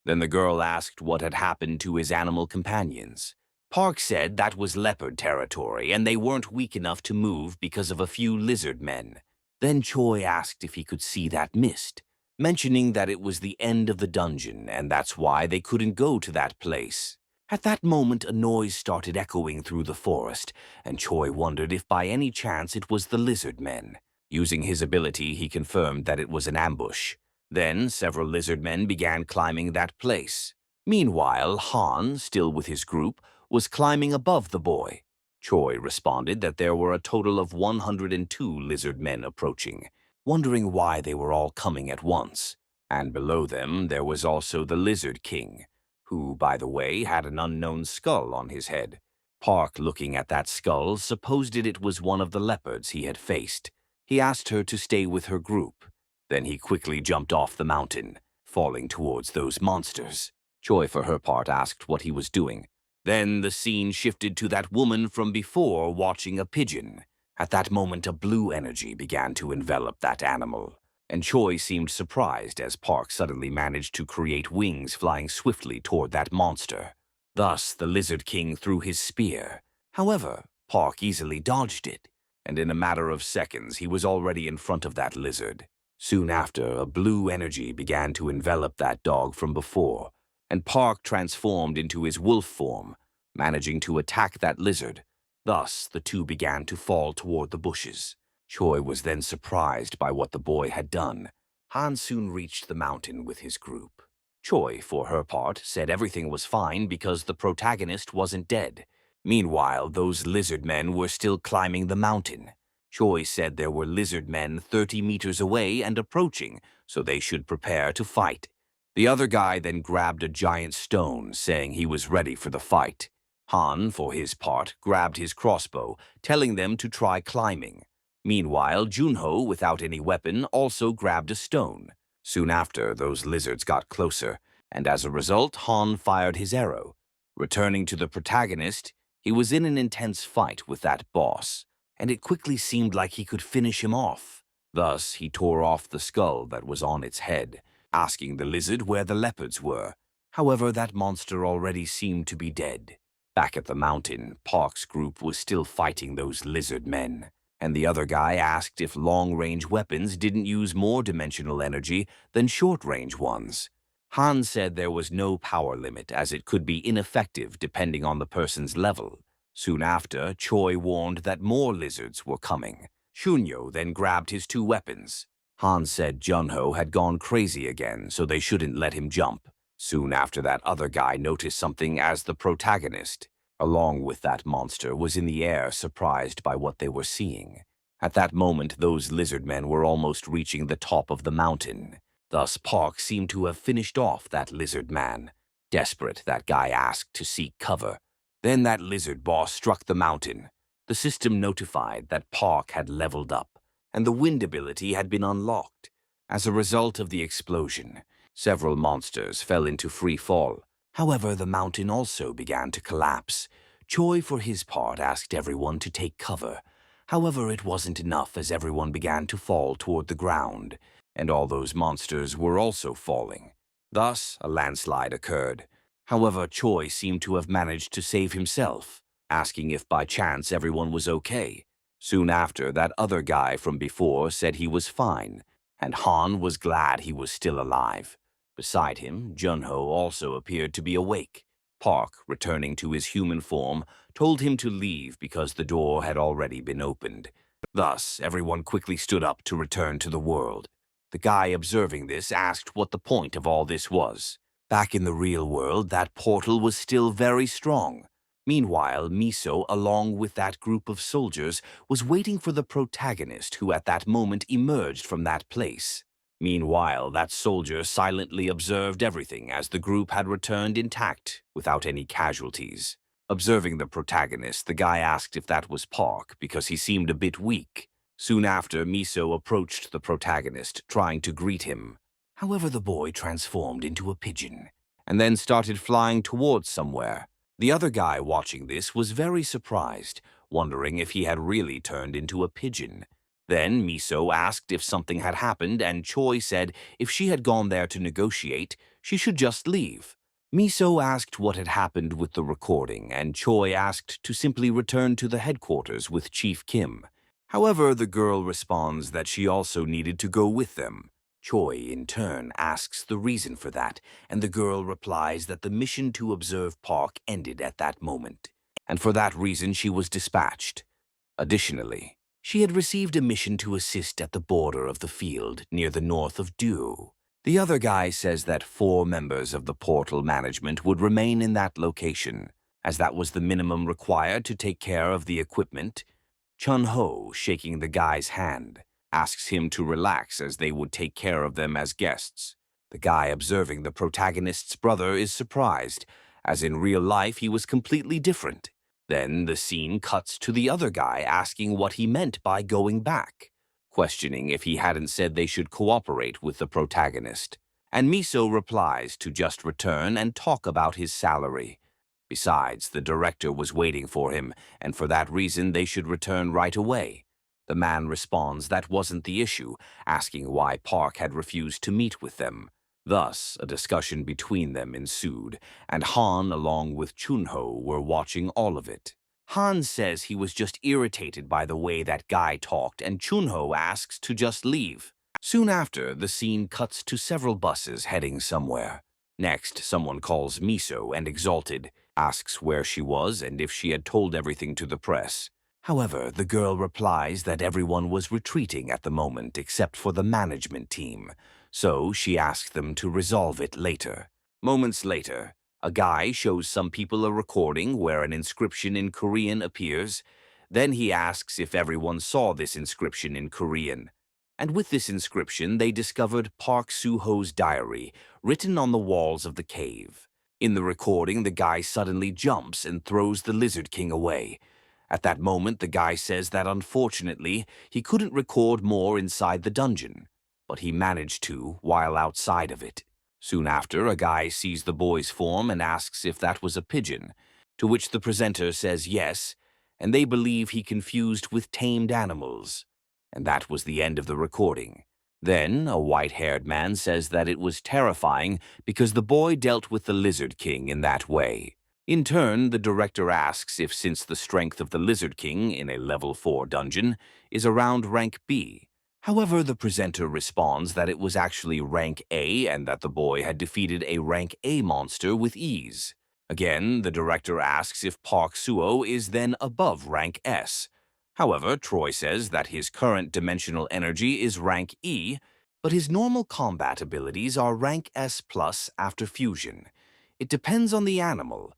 Then the girl asked what had happened to his animal companions. Park said that was leopard territory, and they weren't weak enough to move because of a few lizard men. Then Choi asked if he could see that mist, mentioning that it was the end of the dungeon, and that's why they couldn't go to that place. At that moment, a noise started echoing through the forest, and Choi wondered if by any chance it was the lizard men. Using his ability, he confirmed that it was an ambush. Then, several lizard men began climbing that place. Meanwhile, Han, still with his group, was climbing above the boy. Choi responded that there were a total of 102 lizard men approaching, wondering why they were all coming at once. And below them, there was also the Lizard King, who, by the way, had an unknown skull on his head. Park, looking at that skull, supposed it was one of the leopards he had faced. He asked her to stay with her group. Then he quickly jumped off the mountain, falling towards those monsters. Choi, for her part, asked what he was doing. Then the scene shifted to that woman from before watching a pigeon. At that moment, a blue energy began to envelop that animal, and Choi seemed surprised as Park suddenly managed to create wings flying swiftly toward that monster. Thus, the Lizard King threw his spear. However, Park easily dodged it, and in a matter of seconds he was already in front of that lizard. Soon after, a blue energy began to envelop that dog from before, and Park transformed into his wolf form, managing to attack that lizard. Thus, the two began to fall toward the bushes. Choi was then surprised by what the boy had done. Han soon reached the mountain with his group. Choi, for her part, said everything was fine because the protagonist wasn't dead. Meanwhile, those lizard men were still climbing the mountain. Choi said there were lizard men 30 meters away and approaching, so they should prepare to fight. The other guy then grabbed a giant stone, saying he was ready for the fight. Han, for his part, grabbed his crossbow, telling them to try climbing. Meanwhile, Junho, without any weapon, also grabbed a stone. Soon after, those lizards got closer, and as a result, Han fired his arrow. Returning to the protagonist, he was in an intense fight with that boss, and it quickly seemed like he could finish him off. Thus, he tore off the skull that was on its head, asking the lizard where the leopards were. However, that monster already seemed to be dead. Back at the mountain, Park's group was still fighting those lizard men, and the other guy asked if long-range weapons didn't use more dimensional energy than short-range ones. Han said there was no power limit, as it could be ineffective depending on the person's level. Soon after, Choi warned that more lizards were coming. Shunyo then grabbed his two weapons. Han said Junho had gone crazy again, so they shouldn't let him jump. Soon after, that other guy noticed something as the protagonist, along with that monster, was in the air, surprised by what they were seeing. At that moment, those lizard men were almost reaching the top of the mountain. Thus, Park seemed to have finished off that lizard man. Desperate, that guy asked to seek cover. Then that lizard boss struck the mountain. The system notified that Park had leveled up, and the wind ability had been unlocked. As a result of the explosion, several monsters fell into free fall. However, the mountain also began to collapse. Choi, for his part, asked everyone to take cover. However, it wasn't enough, as everyone began to fall toward the ground, and all those monsters were also falling. Thus, a landslide occurred. However, Choi seemed to have managed to save himself, asking if by chance everyone was okay. Soon after, that other guy from before said he was fine, and Han was glad he was still alive. Beside him, Junho also appeared to be awake. Park, returning to his human form, told him to leave because the door had already been opened. Thus, everyone quickly stood up to return to the world. The guy observing this asked what the point of all this was. Back in the real world, that portal was still very strong. Meanwhile, Miso, along with that group of soldiers, was waiting for the protagonist, who at that moment emerged from that place. Meanwhile, that soldier silently observed everything, as the group had returned intact, without any casualties. Observing the protagonist, the guy asked if that was Park, because he seemed a bit weak. Soon after, Miso approached the protagonist, trying to greet him. However, the boy transformed into a pigeon, and then started flying towards somewhere. The other guy watching this was very surprised, wondering if he had really turned into a pigeon. Then Miso asked if something had happened, and Choi said if she had gone there to negotiate, she should just leave. Miso asked what had happened with the recording, and Choi asked to simply return to the headquarters with Chief Kim. However, the girl responds that she also needed to go with them. Choi, in turn, asks the reason for that, and the girl replies that the mission to observe Park ended at that moment, and for that reason she was dispatched. Additionally, she had received a mission to assist at the border of the field near the north of Du. The other guy says that 4 members of the portal management would remain in that location, as that was the minimum required to take care of the equipment. Chun-Ho, shaking the guy's hand, asks him to relax, as they would take care of them as guests. The guy observing the protagonist's brother is surprised, as in real life he was completely different. Then the scene cuts to the other guy asking what he meant by going back, questioning if he hadn't said they should cooperate with the protagonist. And Miso replies to just return and talk about his salary. Besides, the director was waiting for him, and for that reason they should return right away. The man responds that wasn't the issue, asking why Park had refused to meet with them. Thus, a discussion between them ensued, and Han, along with Chun-Ho, were watching all of it. Han says he was just irritated by the way that guy talked, and Chun-Ho asks to just leave. Soon after, the scene cuts to several buses heading somewhere. Next, someone calls Miso and, exalted, asks where she was and if she had told everything to the press. However, the girl replies that everyone was retreating at the moment except for the management team, so she asked them to resolve it later. Moments later, a guy shows some people a recording where an inscription in Korean appears. Then he asks if everyone saw this inscription in Korean. And with this inscription, they discovered Park Soo-ho's diary, written on the walls of the cave. In the recording, the guy suddenly jumps and throws the Lizard King away. At that moment, the guy says that unfortunately, he couldn't record more inside the dungeon, but he managed to while outside of it. Soon after, a guy sees the boy's form and asks if that was a pigeon, to which the presenter says yes, and they believe he confused with tamed animals. And that was the end of the recording. Then, a white-haired man says that it was terrifying because the boy dealt with the Lizard King in that way. In turn, the director asks if since the strength of the Lizard King in a level 4 dungeon is around rank B. However, the presenter responds that it was actually rank A and that the boy had defeated a rank A monster with ease. Again, the director asks if Park Suo is then above rank S. However, Troy says that his current dimensional energy is rank E, but his normal combat abilities are rank S plus after fusion. It depends on the animal.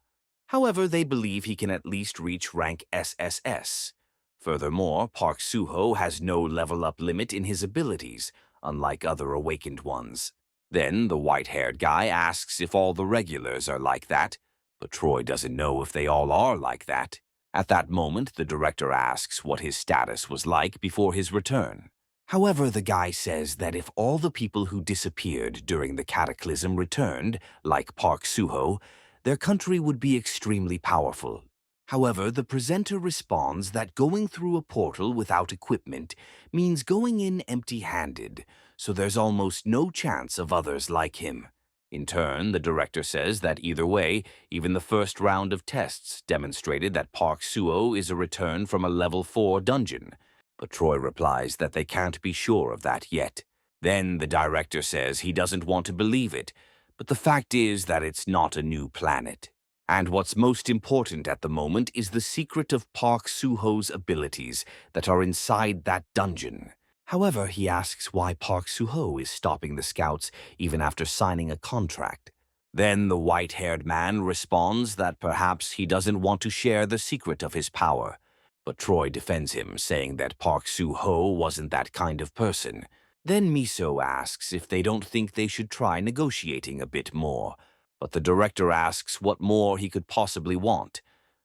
However, they believe he can at least reach rank SSS. Furthermore, Park Suho has no level-up limit in his abilities, unlike other awakened ones. Then the white-haired guy asks if all the regulars are like that, but Troy doesn't know if they all are like that. At that moment, the director asks what his status was like before his return. However, the guy says that if all the people who disappeared during the cataclysm returned, like Park Suho, their country would be extremely powerful. However, the presenter responds that going through a portal without equipment means going in empty-handed, so there's almost no chance of others like him. In turn, the director says that either way, even the first round of tests demonstrated that Park Suo is a return from a level 4 dungeon. But Troy replies that they can't be sure of that yet. Then the director says he doesn't want to believe it, but the fact is that it's not a new planet. And what's most important at the moment is the secret of Park Suho's abilities that are inside that dungeon. However, he asks why Park Suho is stopping the scouts even after signing a contract. Then the white-haired man responds that perhaps he doesn't want to share the secret of his power. But Troy defends him, saying that Park Suho wasn't that kind of person. Then Miso asks if they don't think they should try negotiating a bit more. But the director asks what more he could possibly want.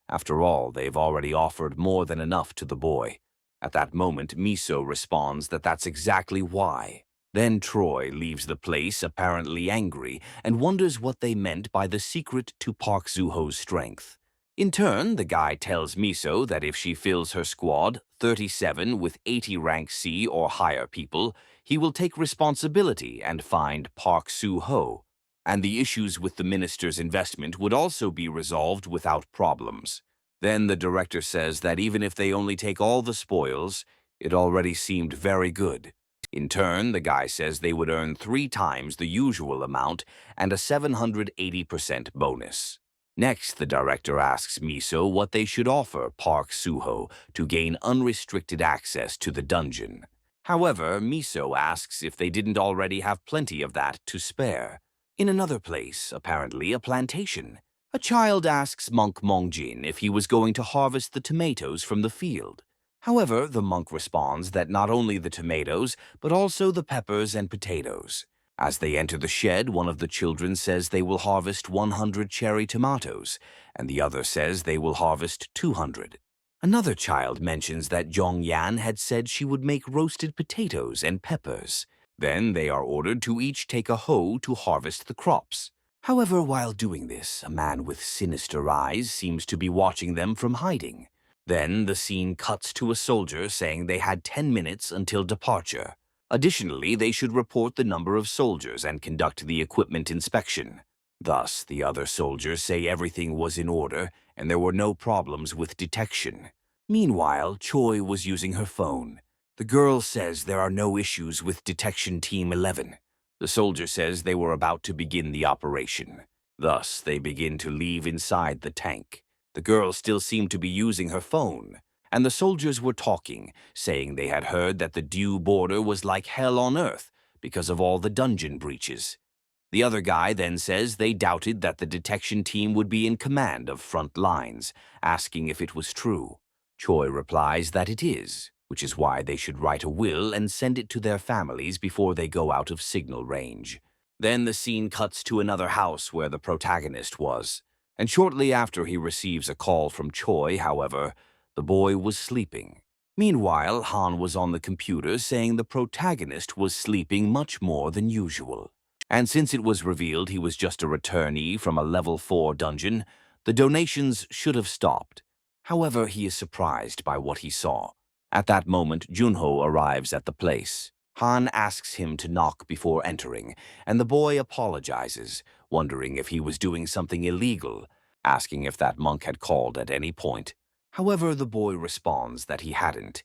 After all, they've already offered more than enough to the boy. At that moment, Miso responds that that's exactly why. Then Troy leaves the place apparently angry and wonders what they meant by the secret to Park Zuho's strength. In turn, the guy tells Miso that if she fills her squad, 37 with 80 rank C or higher people, he will take responsibility and find Park Suho. And the issues with the minister's investment would also be resolved without problems. Then the director says that even if they only take all the spoils, it already seemed very good. In turn, the guy says they would earn 3 times the usual amount and a 780% bonus. Next, the director asks Miso what they should offer Park Suho to gain unrestricted access to the dungeon. However, Miso asks if they didn't already have plenty of that to spare. In another place, apparently a plantation, a child asks Monk Mongjin if he was going to harvest the tomatoes from the field. However, the monk responds that not only the tomatoes, but also the peppers and potatoes. As they enter the shed, one of the children says they will harvest 100 cherry tomatoes, and the other says they will harvest 200. Another child mentions that Zhongyan had said she would make roasted potatoes and peppers. Then they are ordered to each take a hoe to harvest the crops. However, while doing this, a man with sinister eyes seems to be watching them from hiding. Then the scene cuts to a soldier saying they had 10 minutes until departure. Additionally, they should report the number of soldiers and conduct the equipment inspection. Thus, the other soldiers say everything was in order and there were no problems with detection. Meanwhile, Choi was using her phone. The girl says there are no issues with Detection Team 11. The soldier says they were about to begin the operation. Thus, they begin to leave inside the tank. The girl still seemed to be using her phone, and the soldiers were talking, saying they had heard that the Dew border was like hell on earth because of all the dungeon breaches. The other guy then says they doubted that the detection team would be in command of front lines, asking if it was true. Choi replies that it is, which is why they should write a will and send it to their families before they go out of signal range. Then the scene cuts to another house where the protagonist was. And shortly after he receives a call from Choi, however, the boy was sleeping. Meanwhile, Han was on the computer saying the protagonist was sleeping much more than usual. And since it was revealed he was just a returnee from a level 4 dungeon, the donations should have stopped. However, he is surprised by what he saw. At that moment, Junho arrives at the place. Han asks him to knock before entering, and the boy apologizes, wondering if he was doing something illegal, asking if that monk had called at any point. However, the boy responds that he hadn't.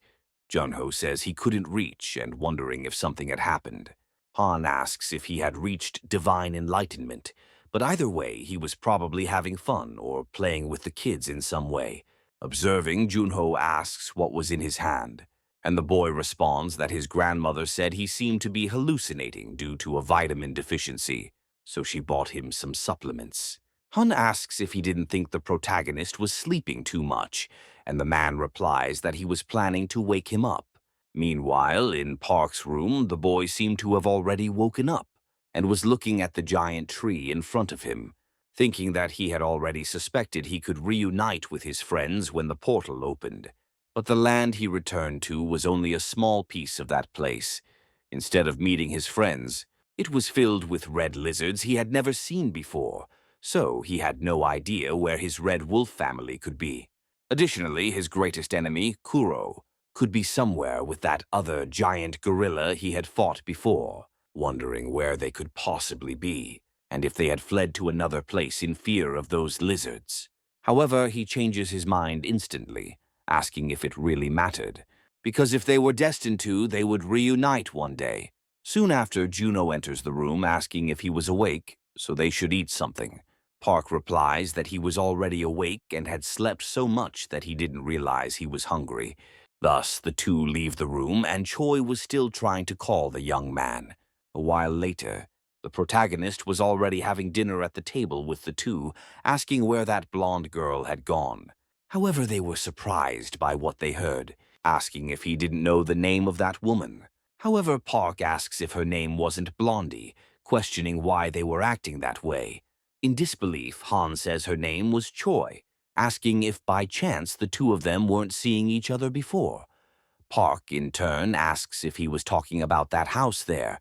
Junho says he couldn't reach and wondering if something had happened. Han asks if he had reached divine enlightenment, but either way, he was probably having fun or playing with the kids in some way. Observing, Junho asks what was in his hand, and the boy responds that his grandmother said he seemed to be hallucinating due to a vitamin deficiency, so she bought him some supplements. Han asks if he didn't think the protagonist was sleeping too much, and the man replies that he was planning to wake him up. Meanwhile, in Park's room, the boy seemed to have already woken up and was looking at the giant tree in front of him, thinking that he had already suspected he could reunite with his friends when the portal opened. But the land he returned to was only a small piece of that place. Instead of meeting his friends, it was filled with red lizards he had never seen before, so he had no idea where his red wolf family could be. Additionally, his greatest enemy, Kuro, could be somewhere with that other giant gorilla he had fought before, wondering where they could possibly be, and if they had fled to another place in fear of those lizards. However, he changes his mind instantly, asking if it really mattered, because if they were destined to, they would reunite one day. Soon after, Juno enters the room asking if he was awake, so they should eat something. Park replies that he was already awake and had slept so much that he didn't realize he was hungry. Thus, the two leave the room, and Choi was still trying to call the young man. A while later, the protagonist was already having dinner at the table with the two, asking where that blonde girl had gone. However, they were surprised by what they heard, asking if he didn't know the name of that woman. However, Park asks if her name wasn't Blondie, questioning why they were acting that way. In disbelief, Han says her name was Choi, asking if by chance the two of them weren't seeing each other before. Park, in turn, asks if he was talking about that house there.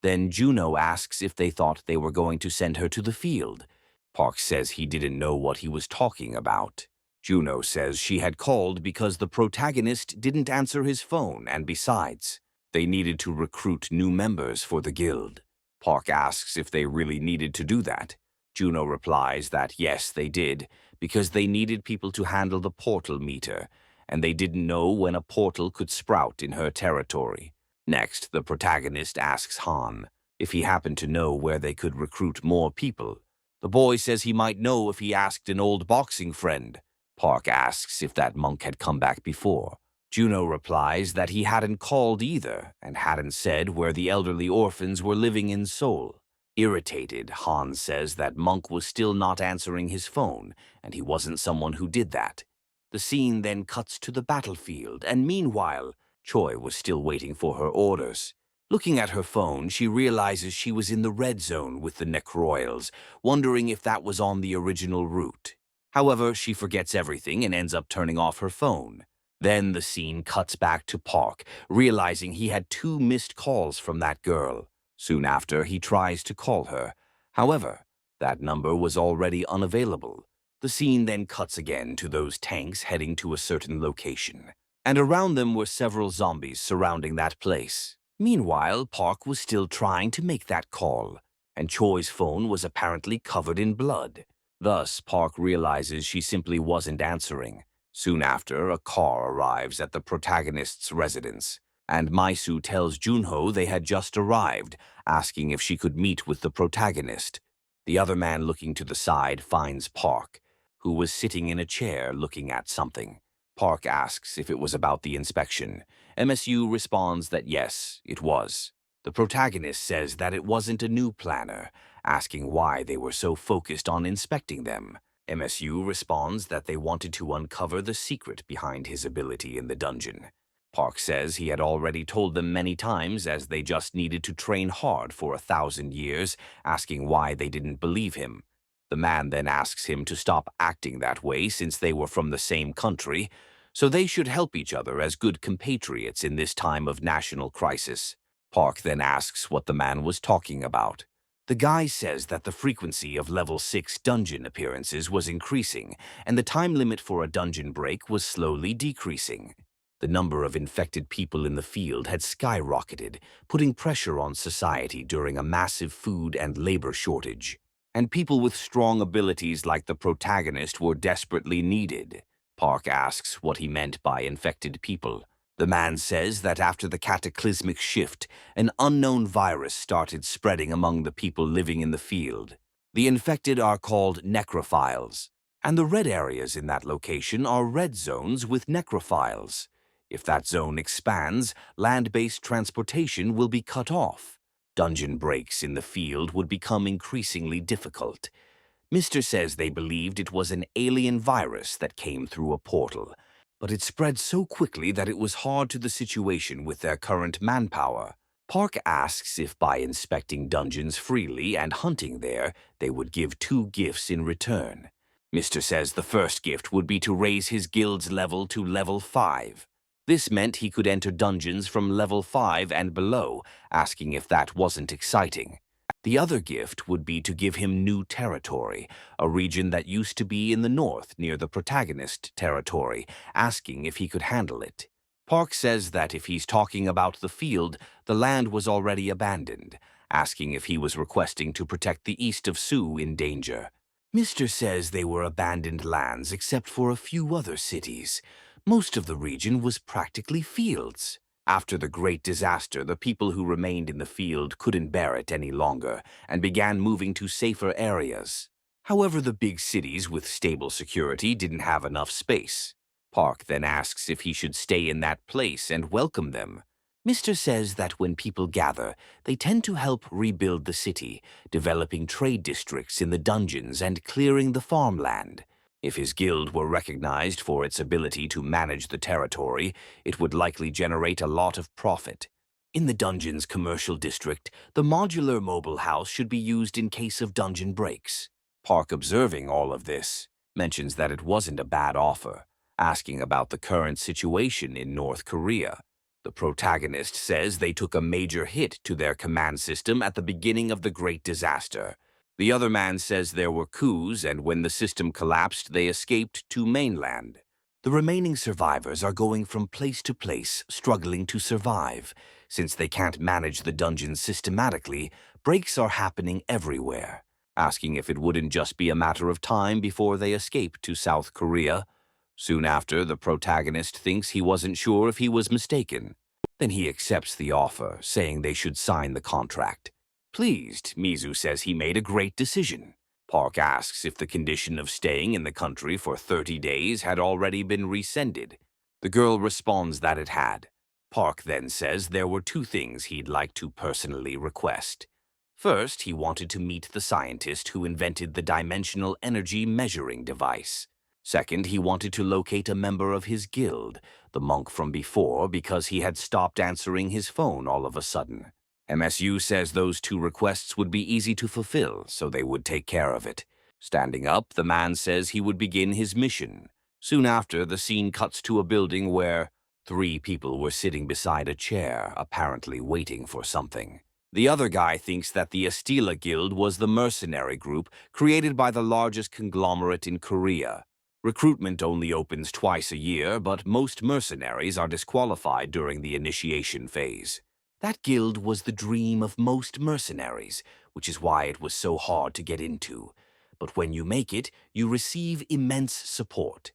Then Juno asks if they thought they were going to send her to the field. Park says he didn't know what he was talking about. Juno says she had called because the protagonist didn't answer his phone, and besides, they needed to recruit new members for the guild. Park asks if they really needed to do that. Juno replies that yes, they did, because they needed people to handle the portal meter, and they didn't know when a portal could sprout in her territory. Next, the protagonist asks Han if he happened to know where they could recruit more people. The boy says he might know if he asked an old boxing friend. Park asks if that monk had come back before. Juno replies that he hadn't called either and hadn't said where the elderly orphans were living in Seoul. Irritated, Han says that Monk was still not answering his phone, and he wasn't someone who did that. The scene then cuts to the battlefield, and meanwhile, Choi was still waiting for her orders. Looking at her phone, she realizes she was in the red zone with the Necroils, wondering if that was on the original route. However, she forgets everything and ends up turning off her phone. Then the scene cuts back to Park, realizing he had 2 missed calls from that girl. Soon after, he tries to call her. However, that number was already unavailable. The scene then cuts again to those tanks heading to a certain location, and around them were several zombies surrounding that place. Meanwhile, Park was still trying to make that call, and Choi's phone was apparently covered in blood. Thus, Park realizes she simply wasn't answering. Soon after, a car arrives at the protagonist's residence, and Maisu tells Junho they had just arrived, asking if she could meet with the protagonist. The other man looking to the side finds Park, who was sitting in a chair looking at something. Park asks if it was about the inspection. MSU responds that yes, it was. The protagonist says that it wasn't a new planner, asking why they were so focused on inspecting them. MSU responds that they wanted to uncover the secret behind his ability in the dungeon. Park says he had already told them many times as they just needed to train hard for 1,000 years, asking why they didn't believe him. The man then asks him to stop acting that way since they were from the same country, so they should help each other as good compatriots in this time of national crisis. Park then asks what the man was talking about. The guy says that the frequency of level 6 dungeon appearances was increasing, and the time limit for a dungeon break was slowly decreasing. The number of infected people in the field had skyrocketed, putting pressure on society during a massive food and labor shortage. And people with strong abilities like the protagonist were desperately needed. Park asks what he meant by infected people. The man says that after the cataclysmic shift, an unknown virus started spreading among the people living in the field. The infected are called necrophiles, and the red areas in that location are red zones with necrophiles. If that zone expands, land-based transportation will be cut off. Dungeon breaks in the field would become increasingly difficult. Mr. says they believed it was an alien virus that came through a portal, but it spread so quickly that it was hard to the situation with their current manpower. Park asks if by inspecting dungeons freely and hunting there, they would give 2 gifts in return. Mr. says the first gift would be to raise his guild's level to level 5. This meant he could enter dungeons from level 5 and below, asking if that wasn't exciting. The other gift would be to give him new territory, a region that used to be in the north near the protagonist territory, asking if he could handle it. Park says that if he's talking about the field, the land was already abandoned, asking if he was requesting to protect the east of Sioux in danger. Mr. says they were abandoned lands except for a few other cities. Most of the region was practically fields. After the Great Disaster, the people who remained in the field couldn't bear it any longer and began moving to safer areas. However, the big cities with stable security didn't have enough space. Park then asks if he should stay in that place and welcome them. Mr. says that when people gather, they tend to help rebuild the city, developing trade districts in the dungeons and clearing the farmland. If his guild were recognized for its ability to manage the territory, it would likely generate a lot of profit. In the dungeon's commercial district, the modular mobile house should be used in case of dungeon breaks. Park, observing all of this, mentions that it wasn't a bad offer, asking about the current situation in North Korea. The protagonist says they took a major hit to their command system at the beginning of the Great Disaster. The other man says there were coups, and when the system collapsed, they escaped to mainland. The remaining survivors are going from place to place, struggling to survive. Since they can't manage the dungeons systematically, breaks are happening everywhere, asking if it wouldn't just be a matter of time before they escape to South Korea. Soon after, the protagonist thinks he wasn't sure if he was mistaken. Then he accepts the offer, saying they should sign the contract. Pleased, Mizu says he made a great decision. Park asks if the condition of staying in the country for 30 days had already been rescinded. The girl responds that it had. Park then says there were 2 things he'd like to personally request. First, he wanted to meet the scientist who invented the dimensional energy measuring device. Second, he wanted to locate a member of his guild, the monk from before, because he had stopped answering his phone all of a sudden. MSU says those 2 requests would be easy to fulfill, so they would take care of it. Standing up, the man says he would begin his mission. Soon after, the scene cuts to a building where 3 people were sitting beside a chair, apparently waiting for something. The other guy thinks that the Estila Guild was the mercenary group created by the largest conglomerate in Korea. Recruitment only opens twice a year, but most mercenaries are disqualified during the initiation phase. That guild was the dream of most mercenaries, which is why it was so hard to get into. But when you make it, you receive immense support.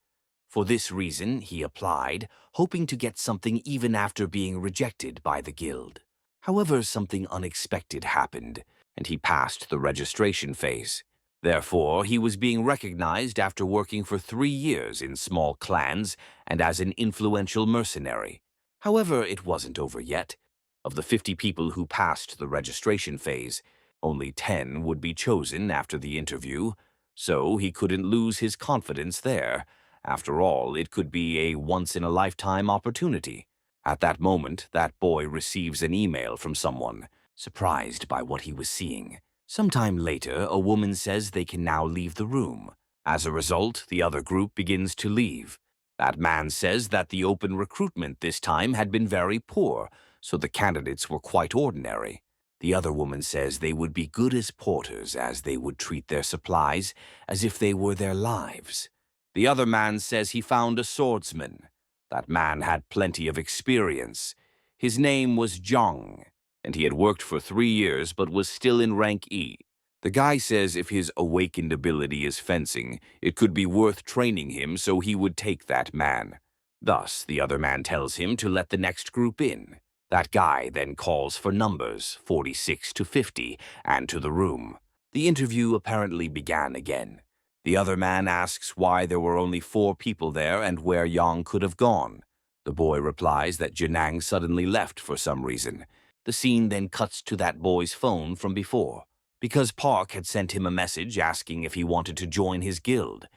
For this reason, he applied, hoping to get something even after being rejected by the guild. However, something unexpected happened, and he passed the registration phase. Therefore, he was being recognized after working for 3 years in small clans and as an influential mercenary. However, it wasn't over yet. Of the 50 people who passed the registration phase, only 10 would be chosen after the interview, so he couldn't lose his confidence there. After all, it could be a once-in-a-lifetime opportunity. At that moment, that boy receives an email from someone, surprised by what he was seeing. Sometime later, a woman says they can now leave the room. As a result, the other group begins to leave. That man says that the open recruitment this time had been very poor, so the candidates were quite ordinary. The other woman says they would be good as porters, as they would treat their supplies as if they were their lives. The other man says he found a swordsman. That man had plenty of experience. His name was Zhang, and he had worked for 3 years but was still in rank E. The guy says if his awakened ability is fencing, it could be worth training him, so he would take that man. Thus, the other man tells him to let the next group in. That guy then calls for numbers, 46 to 50, and to the room. The interview apparently began again. The other man asks why there were only 4 people there and where Yang could have gone. The boy replies that Janang suddenly left for some reason. The scene then cuts to that boy's phone from before, because Park had sent him a message asking if he wanted to join his guild.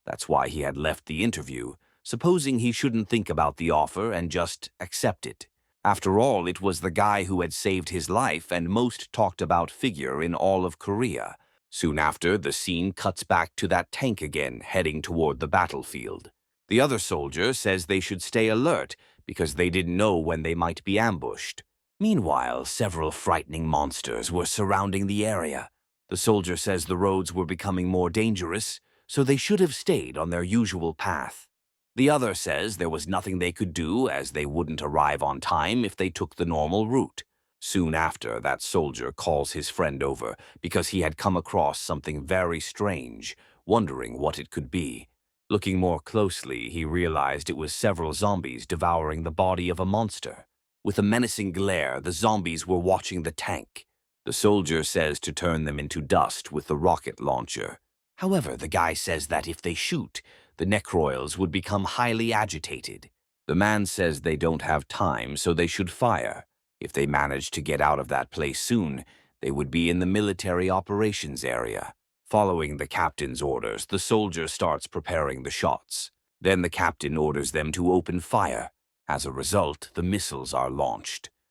That's why he had left the interview, supposing he shouldn't think about the offer and just accept it. After all, it was the guy who had saved his life and most talked about figure in all of Korea. Soon after, the scene cuts back to that tank again, heading toward the battlefield. The other soldier says they should stay alert because they didn't know when they might be ambushed. Meanwhile, several frightening monsters were surrounding the area. The soldier says the roads were becoming more dangerous, so they should have stayed on their usual path. The other says there was nothing they could do as they wouldn't arrive on time if they took the normal route. Soon after, that soldier calls his friend over because he had come across something very strange, wondering what it could be. Looking more closely, he realized it was several zombies devouring the body of a monster. With a menacing glare, the zombies were watching the tank. The soldier says to turn them into dust with the rocket launcher. However, the guy says that if they shoot, the necroils would become highly agitated. The man says they don't have time, so they should fire. If they managed to get out of that place soon, they would be in the military operations area. Following the captain's orders, the soldier starts preparing the shots. Then the captain orders them to open fire. As a result, the missiles are launched.